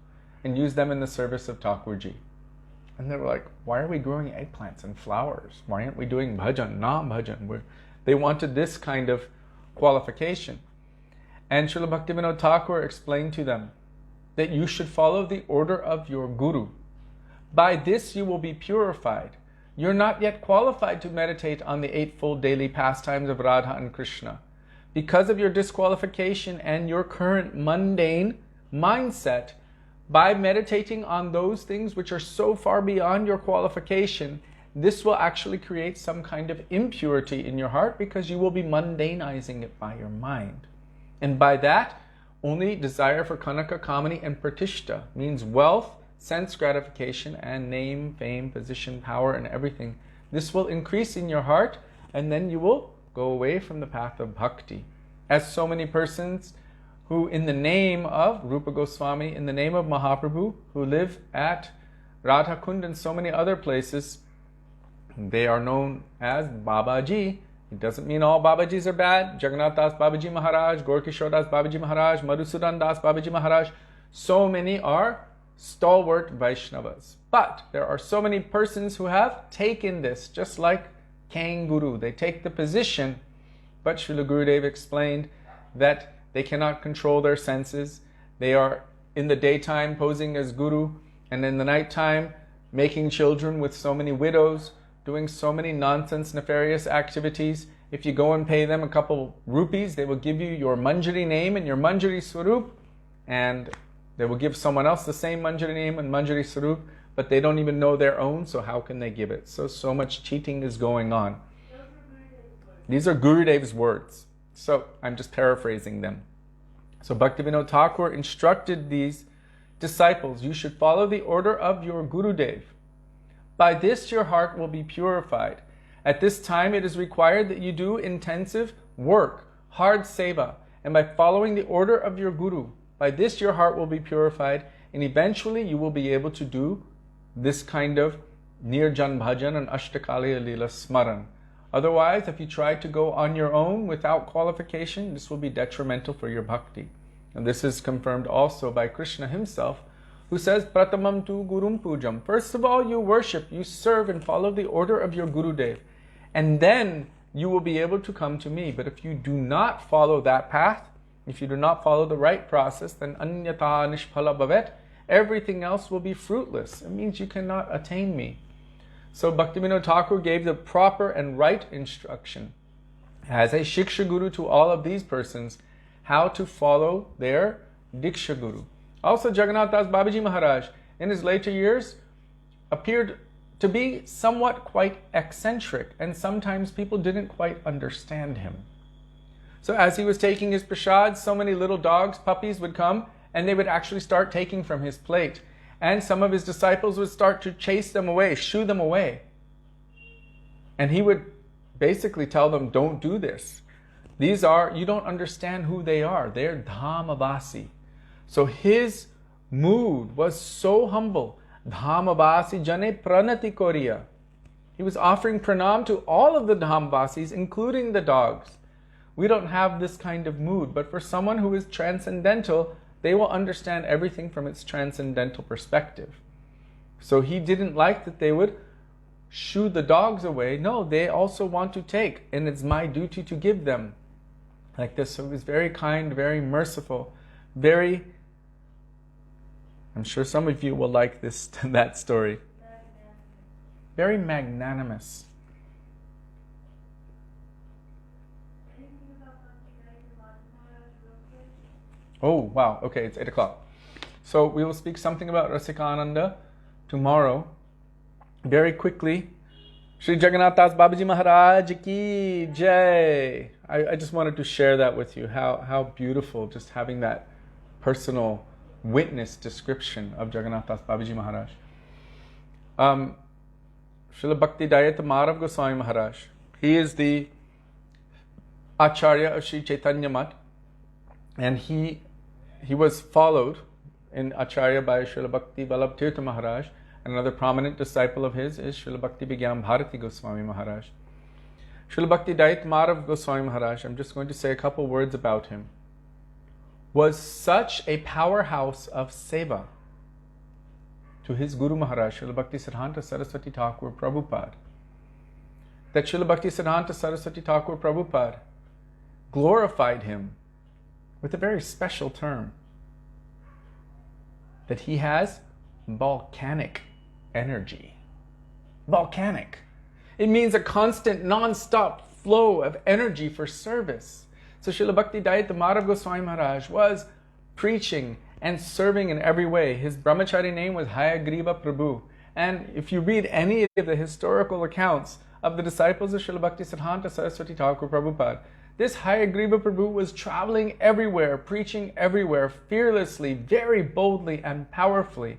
and use them in the service of Thakurji. And they were like, why are we growing eggplants and flowers? Why aren't we doing bhajan, nam-bhajan? They wanted this kind of qualification. And Srila Bhaktivinoda Thakur explained to them that you should follow the order of your guru. By this you will be purified. You're not yet qualified to meditate on the eightfold daily pastimes of Radha and Krishna. Because of your disqualification and your current mundane mindset, by meditating on those things which are so far beyond your qualification, this will actually create some kind of impurity in your heart because you will be mundanizing it by your mind. And by that, only desire for kanaka, kamani, and pratishta, means wealth, sense gratification, and name, fame, position, power, and everything. This will increase in your heart, and then you will go away from the path of bhakti. As so many persons who, in the name of Rupa Goswami, in the name of Mahaprabhu, who live at Radha Kund and so many other places, they are known as Babaji. It doesn't mean all Babajis are bad. Jagannath Das Babaji Maharaj, Kishori Das Babaji Maharaj, Madhusudan Das Babaji Maharaj, so many are stalwart Vaishnavas. But there are so many persons who have taken this, just like Kanguru. They take the position, but Srila Gurudev explained that they cannot control their senses. They are in the daytime posing as guru, and in the nighttime making children with so many widows, doing so many nonsense, nefarious activities. If you go and pay them a couple rupees, they will give you your Manjari name and your Manjari Swarup, and they will give someone else the same Manjari name and Manjari Swarup, but they don't even know their own, so how can they give it? So much cheating is going on. These are Gurudev's words, so I'm just paraphrasing them. So Bhaktivinoda Thakur instructed these disciples, you should follow the order of your Gurudev. By this your heart will be purified. At this time it is required that you do intensive work, hard seva, and by following the order of your Guru, by this your heart will be purified, and eventually you will be able to do this kind of Nirjan Bhajan and Ashtakali Lila Smaran. Otherwise, if you try to go on your own without qualification, this will be detrimental for your bhakti. And this is confirmed also by Krishna himself, who says, Pratamam tu Gurum Pujam. First of all, you worship, you serve and follow the order of your Gurudev. And then you will be able to come to me. But if you do not follow that path, if you do not follow the right process, then anyata nishphala bhavet, everything else will be fruitless. It means you cannot attain me. So Bhaktivinoda Thakur gave the proper and right instruction as a Shiksha Guru to all of these persons, how to follow their Diksha Guru. Also, Jagannath Das Babaji Maharaj, in his later years, appeared to be somewhat quite eccentric, and sometimes people didn't quite understand him. So as he was taking his prasad, so many little dogs, puppies would come, and they would actually start taking from his plate. And some of his disciples would start to chase them away, shoo them away. And he would basically tell them, don't do this. These are, you don't understand who they are. They're Dhamavasi. So his mood was so humble. Dhamavasi jane pranati koriya. He was offering pranam to all of the Dhamavasis, including the dogs. We don't have this kind of mood, but for someone who is transcendental, they will understand everything from its transcendental perspective. So he didn't like that they would shoo the dogs away. No, they also want to take, and it's my duty to give them. Like this. So he was very kind, very merciful, very, I'm sure some of you will like that story. Very magnanimous. Oh, wow. Okay, it's 8 o'clock. So we will speak something about Rasikananda tomorrow. Very quickly. Shri Jagannath Das Babaji Maharaj Ki Jai. I just wanted to share that with you. How beautiful just having that personal witness description of Jagannath Das Babaji Maharaj. Srila Bhaktivedānta Madhav Goswami Maharaj. He is the Acharya of Sri Chaitanya Math, and he was followed in Acharya by Srila Bhakti Vallabh Tirtha Maharaj. Another prominent disciple of his is Srila Bhakti Vigyan Bharati Goswami Maharaj. Srila Bhaktivedānta Madhav Goswami Maharaj, I'm just going to say a couple words about him, was such a powerhouse of seva to his Guru Maharaj, Srila Bhaktisiddhanta Saraswati Thakur Prabhupada, that Srila Bhaktisiddhanta Saraswati Thakur Prabhupada glorified him with a very special term, that he has volcanic energy. Volcanic. It means a constant, non-stop flow of energy for service. So Srila Bhaktivedānta Madhav Goswami Maharaj was preaching and serving in every way. His brahmachari name was Hayagriva Prabhu. And if you read any of the historical accounts of the disciples of Srila Bhaktisiddhanta Saraswati Thakur Prabhupada, this Hayagriva Prabhu was traveling everywhere, preaching everywhere, fearlessly, very boldly and powerfully.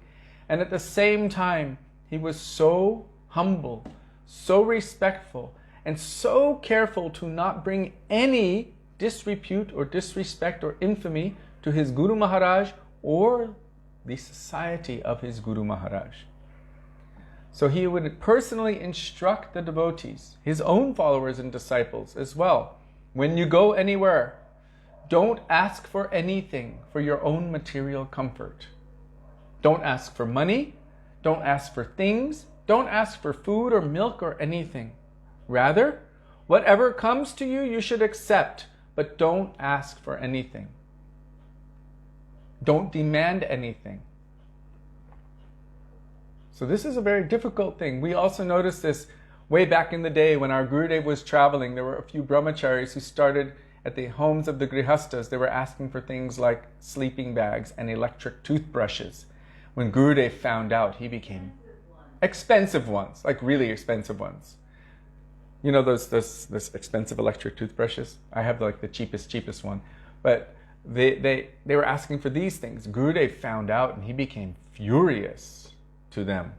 And at the same time, he was so humble, so respectful, and so careful to not bring any disrepute or disrespect or infamy to his Guru Maharaj or the society of his Guru Maharaj. So he would personally instruct the devotees, his own followers and disciples as well. When you go anywhere, don't ask for anything for your own material comfort. Don't ask for money. Don't ask for things. Don't ask for food or milk or anything. Rather, whatever comes to you, you should accept, but don't ask for anything. Don't demand anything. So this is a very difficult thing. We also noticed this way back in the day when our Gurudev was traveling. There were a few brahmacharis who started at the homes of the grihastas. They were asking for things like sleeping bags and electric toothbrushes. When Gurudev found out, he became expensive ones, like really expensive ones. You know those expensive electric toothbrushes? I have like the cheapest one. But they were asking for these things. Gurudev found out and he became furious to them.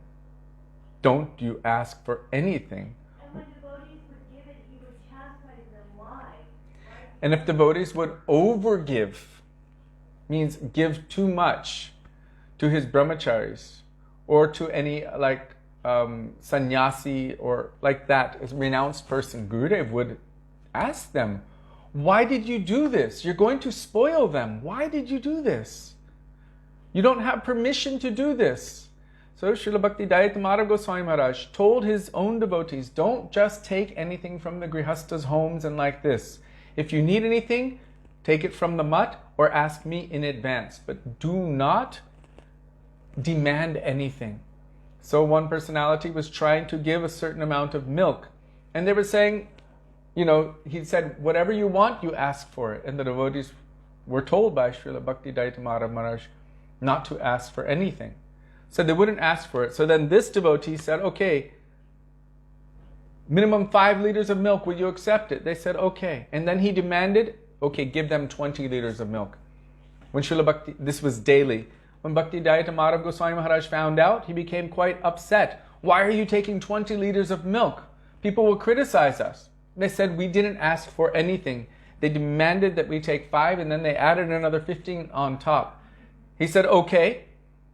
Don't you ask for anything. And when devotees would give it, he would chastise them. Why? Right? And if devotees would overgive, means give too much to his brahmacharis or to any like sannyasi or like that, a renounced person, Gurudev would ask them, why did you do this? You're going to spoil them. Why did you do this? You don't have permission to do this. So Śrīla Bhaktivedānta Gosvāmī Mahārāja told his own devotees, don't just take anything from the grihastas' homes and like this. If you need anything, take it from the mutt or ask me in advance. But do not demand anything. So one personality was trying to give a certain amount of milk. And they were saying, he said, whatever you want, you ask for it. And the devotees were told by Śrīla Bhaktivedānta Mahārāja not to ask for anything. So they wouldn't ask for it. So then this devotee said, okay, minimum 5 liters of milk, will you accept it? They said, okay. And then he demanded, okay, give them 20 liters of milk. When this was daily. When Bhaktivedānta Gosvāmī Mahārāja found out, he became quite upset. Why are you taking 20 liters of milk? People will criticize us. They said, we didn't ask for anything. They demanded that we take 5, and then they added another 15 on top. He said, okay.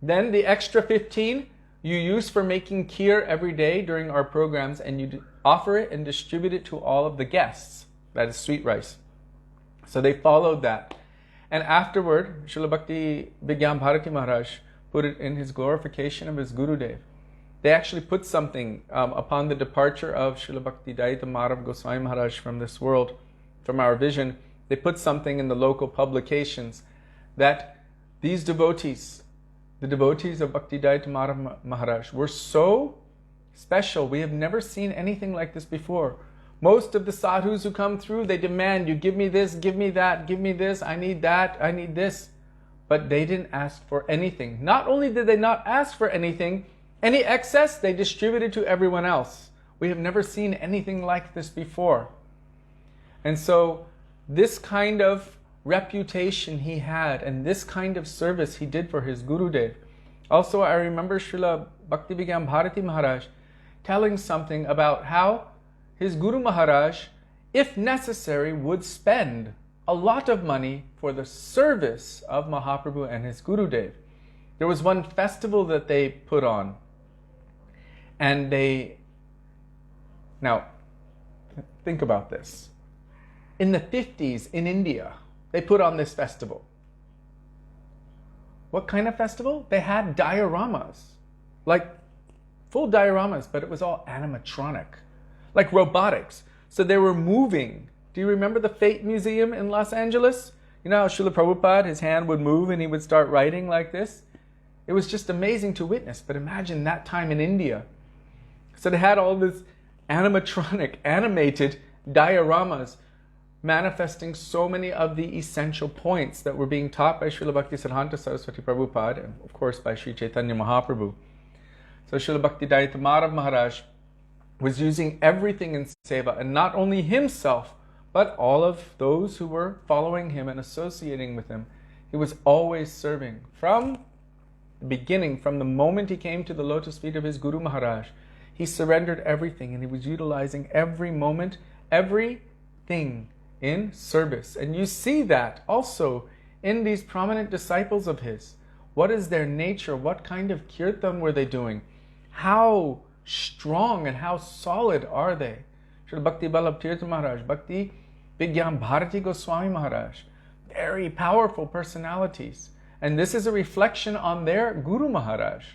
Then the extra 15 you use for making kheer every day during our programs, and you offer it and distribute it to all of the guests. That is sweet rice. So they followed that. And afterward, Śrīla Bhaktivedānta Mahārāja put it in his glorification of his Gurudev. They actually put something upon the departure of Śrīla Bhaktivedānta Gosvāmī Mahārāja from this world, from our vision. They put something in the local publications that these devotees, the devotees of Bhaktivedānta Mahārāja, were so special. We have never seen anything like this before. Most of the sadhus who come through, they demand, you give me this, give me that, give me this, I need that, I need this. But they didn't ask for anything. Not only did they not ask for anything, any excess they distributed to everyone else. We have never seen anything like this before. And so this kind of reputation he had and this kind of service he did for his Gurudev. Also, I remember Śrīla Bhaktivedānta Mahārāja telling something about how his Guru Maharaj, if necessary, would spend a lot of money for the service of Mahaprabhu and his Gurudev. There was one festival that they put on, and now, think about this. In the 50s in India, they put on this festival. What kind of festival? They had dioramas, like full dioramas, but it was all animatronic, like robotics. So they were moving. Do you remember the Fate Museum in Los Angeles? You know how Srila Prabhupada, his hand would move and he would start writing like this? It was just amazing to witness, but imagine that time in India. So they had all this animatronic, animated dioramas manifesting so many of the essential points that were being taught by Srila Bhaktisiddhanta Saraswati Prabhupada and of course by Sri Chaitanya Mahaprabhu. So Srila Bhaktivedānta Mahārāja was using everything in seva, and not only himself, but all of those who were following him and associating with him. He was always serving. From the beginning, from the moment he came to the lotus feet of his Guru Maharaj, he surrendered everything and he was utilizing every moment, everything in service. And you see that also in these prominent disciples of his. What is their nature? What kind of kirtan were they doing? How strong and how solid are they? Srila Bhakti Vallabh Tirtha Maharaj, Bhakti Vigyan Bharati Goswami Maharaj, very powerful personalities. And this is a reflection on their Guru Maharaj,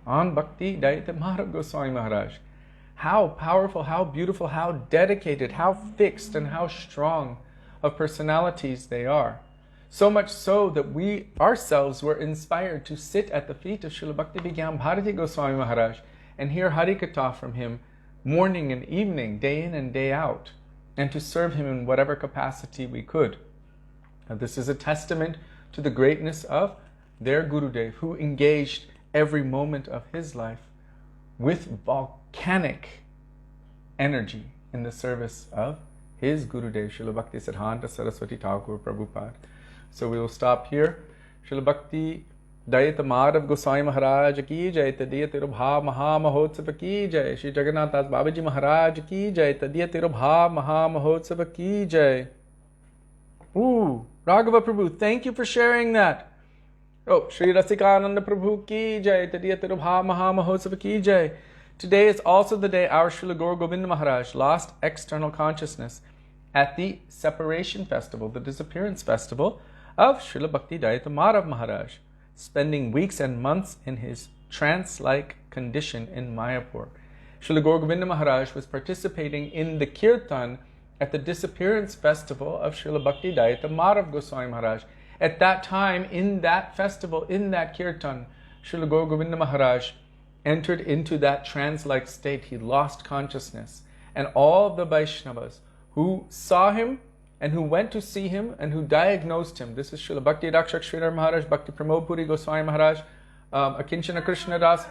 on Bhaktivedānta Goswami Maharaj. How powerful, how beautiful, how dedicated, how fixed, and how strong of personalities they are. So much so that we ourselves were inspired to sit at the feet of Srila Bhakti Vigyan Bharati Goswami Maharaj and hear Harikatha from him morning and evening, day in and day out, and to serve him in whatever capacity we could. And this is a testament to the greatness of their Gurudev, who engaged every moment of his life with volcanic energy in the service of his Gurudev, Srila Bhaktisiddhanta Saraswati Thakur Prabhupada. So we will stop here. Srila Bhaktivedānta Goswami Maharaj ki jai, Tadiya Tirubha Maha Mahotsav ki jai, Shri Jagannath Das Babaji Maharaj ki jai, Tadiya Tirubha Maha Mahotsav ki jai. Ooh, Raghava Prabhu, thank you for sharing that. Oh, Shri Rasikananda Prabhu ki jai, Tadiya Tirubha Maha Mahotsav ki jai. Today is also the day our Srila Gaur Govinda Maharaj lost external consciousness at the separation festival, the disappearance festival of Srila Bhaktivedānta Mahārāja, spending weeks and months in his trance-like condition in Mayapur. Srila Gaura Govinda Maharaj was participating in the kirtan at the disappearance festival of Srila Bhaktivedānta Gosvāmī Maharaj. At that time, in that festival, in that kirtan, Srila Gaura Govinda Maharaj entered into that trance-like state. He lost consciousness. And all the Vaishnavas who saw him and who went to see him and who diagnosed him, this is Srila Bhakti Rakshak Sridhar Maharaj, Bhakti Pramod Puri Goswami Maharaj, Akinchana Krishnadas,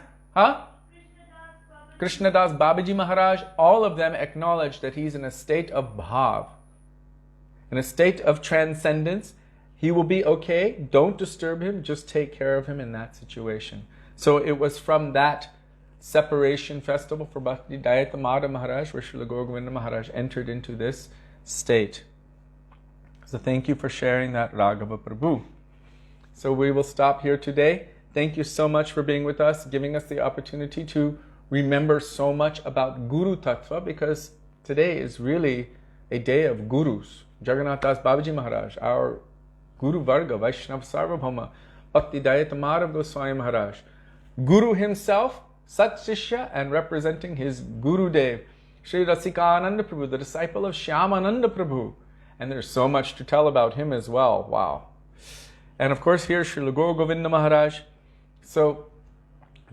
Krishnadas Babaji Maharaj, all of them acknowledge that he's in a state of bhav, in a state of transcendence. He will be okay, don't disturb him, just take care of him in that situation. So it was from that separation festival for Bhaktivedānta Maharaj where Srila Gaura Govinda Maharaj entered into this state. So thank you for sharing that, Raghava Prabhu. So we will stop here today. Thank you so much for being with us, giving us the opportunity to remember so much about Guru Tatwa, because today is really a day of Gurus. Jagannath Das Babaji Maharaj, our Guru Varga, Vaishnava Sarvabhauma, Bhaktivedānta Gosvāmī Maharaj, Guru himself, Sat Shishya, and representing his Guru Dev, Śrī Rasikananda Prabhu, the disciple of Shyamananda Prabhu. And there's so much to tell about him as well. Wow. And of course here, Srila Gaura Govinda Maharaj. So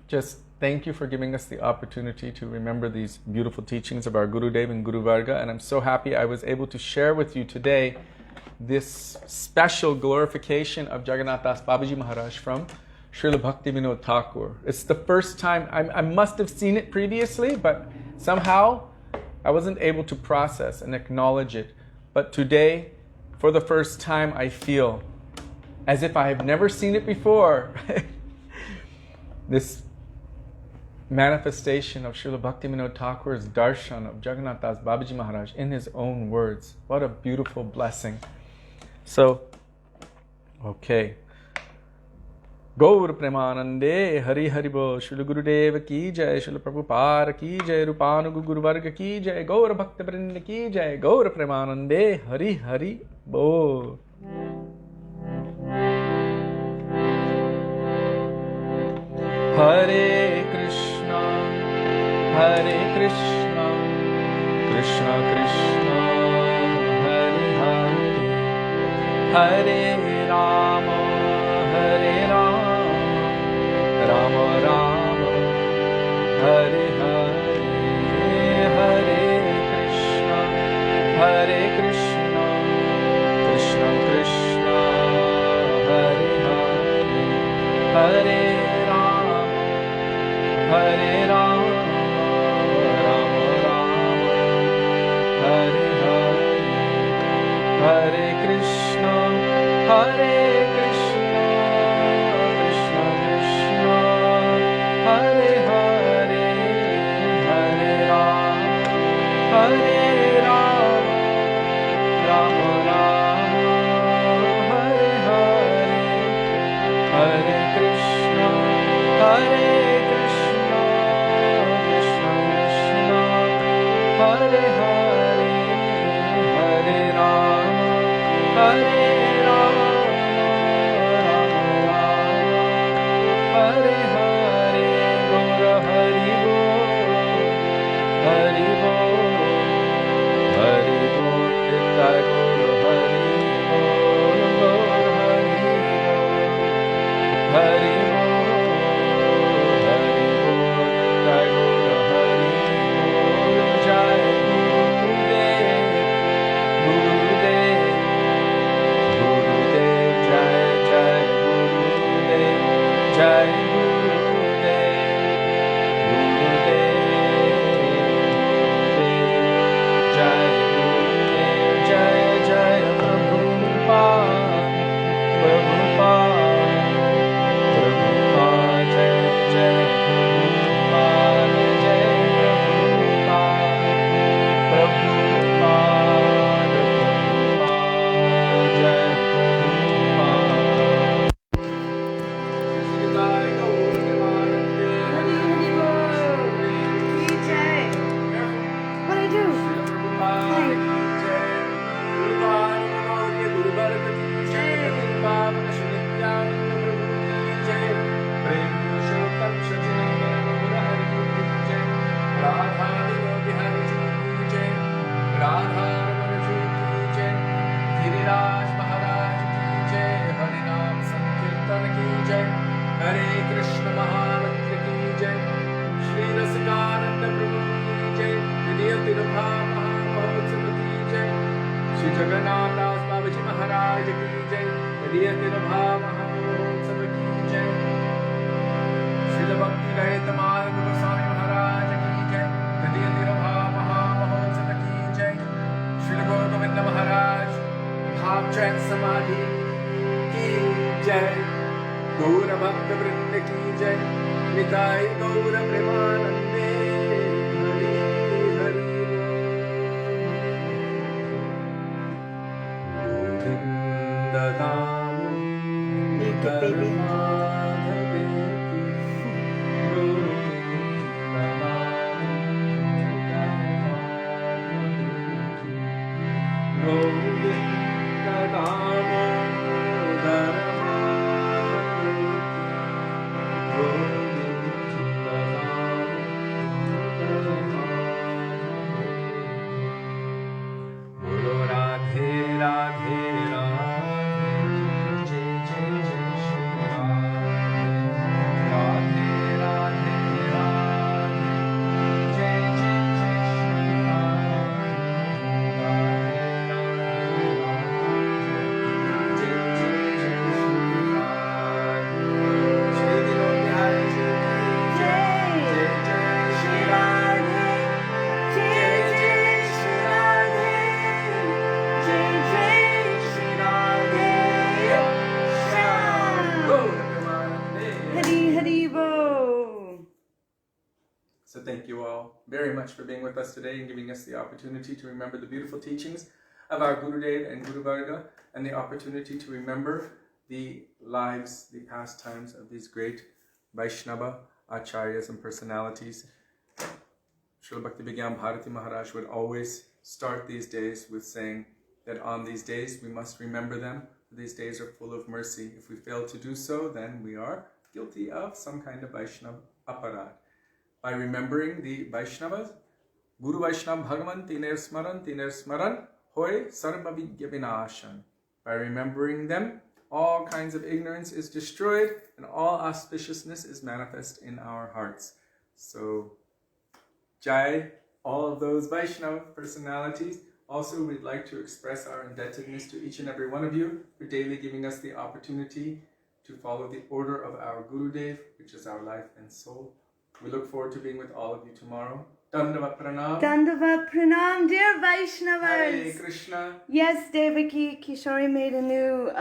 just thank you for giving us the opportunity to remember these beautiful teachings of our Guru Dev and Guru Varga. And I'm so happy I was able to share with you today this special glorification of Jagannath Das Babaji Maharaj from Srila Bhaktivedānta Thakur. It's the first time, I must have seen it previously, but somehow I wasn't able to process and acknowledge it. But today, for the first time, I feel as if I have never seen it before. This manifestation of Srila Bhaktivedānta Thakur's darshan of Jagannath Das Babaji Maharaj in his own words. What a beautiful blessing. So, okay. Gaur Premanande, Hari Haribo, Srila Gurudeva ki jai, Srila Prabhupada ki jai, Rupanuga Guru Varga ki jai, Gaur Bhakta Vrinda ki jai, Gaur Premanande, Hari Hari Bo. Hare Krishna, Krishna Krishna, Hare Hare, Hare Rama, Hare Rama, Rama Rama, Hare Hare, Hare Krishna, Krishna Krishna, Hare Hare, Hare Rama, Hare Rama, Rama Rama, Hare Hare, Hare Krishna, Krishna Krishna, Hare Hare, Hare Rama, Hare Rama, Rama Rama, Hare Hare, Hare Krishna, Krishna Krishna, Hare Hare, Hare Rama, Hare Rama, Rama Rama, Hare Hare, Gaura Hari Bo, Hari Bo, Hari Bo, Nitai Gaura Hari Bo, Gaura Hari Bo, Hari Bo, Hari Bo, Nitai Gaura Hari Bo, Jai Gurudev, Gurudev, Gurudev, Jai Jai Gurudev, Jai Gurudev, Gurudev, Jai Gurudev, Jai Jai Prabhupada, Prabhupada, Prabhupada, Jai Jai Prabhupada, Jai Prabhupada, Prabhupada, Prabhupada, Jai Prabhupada. Hriyatirabha Mahotsav ki jai. Śrīla Bhaktivedānta Gosvāmī Mahārāja ki jai. Hriyatirabha Mahotsav ki jai. Śrīla Govinda Mahārāja Bhav Trans Samadhi ki jai. Gaura Bhakta Vrinda ki jai. Nitai Gaura Premanande. Hari Hari Govinda Naked baby. So thank you all very much for being with us today and giving us the opportunity to remember the beautiful teachings of our Gurudev and Guru Varga, and the opportunity to remember the lives, the pastimes of these great Vaishnava acharyas and personalities. Srila Bhaktivedānta Bharati Maharaj would always start these days with saying that on these days we must remember them. These days are full of mercy. If we fail to do so, then we are guilty of some kind of Vaishnava aparad. By remembering the Vaishnavas, Guru Vaishnava Bhagavan Tiner Smaran Hoy Sarva Vidya Vinashan. By remembering them, all kinds of ignorance is destroyed and all auspiciousness is manifest in our hearts. So, Jai, all of those Vaishnava personalities. Also, we'd like to express our indebtedness to each and every one of you for daily giving us the opportunity to follow the order of our Gurudev, which is our life and soul. We look forward to being with all of you tomorrow. Dandavat Pranam. Dandavat Pranam, dear Vaishnavas. Hare Krishna. Yes, Devaki, Kishori made a new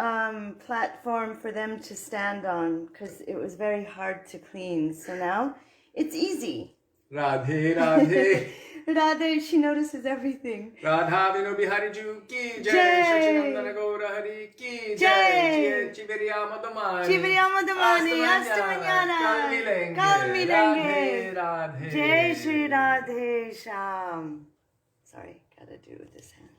platform for them to stand on because it was very hard to clean. So now it's easy. Radhe Radhe. Radhe, she notices everything. Radha Vino Bihari Ju ki jai. Jai. Shachinandana Gaura Hari ki Jai. jai. Chiviriama Damani. Chiviriama Damani. Hasta mañana. Kal milenge. Radhe Radhe. Jai Shri Radhe Sham. Sorry, gotta do with this hand.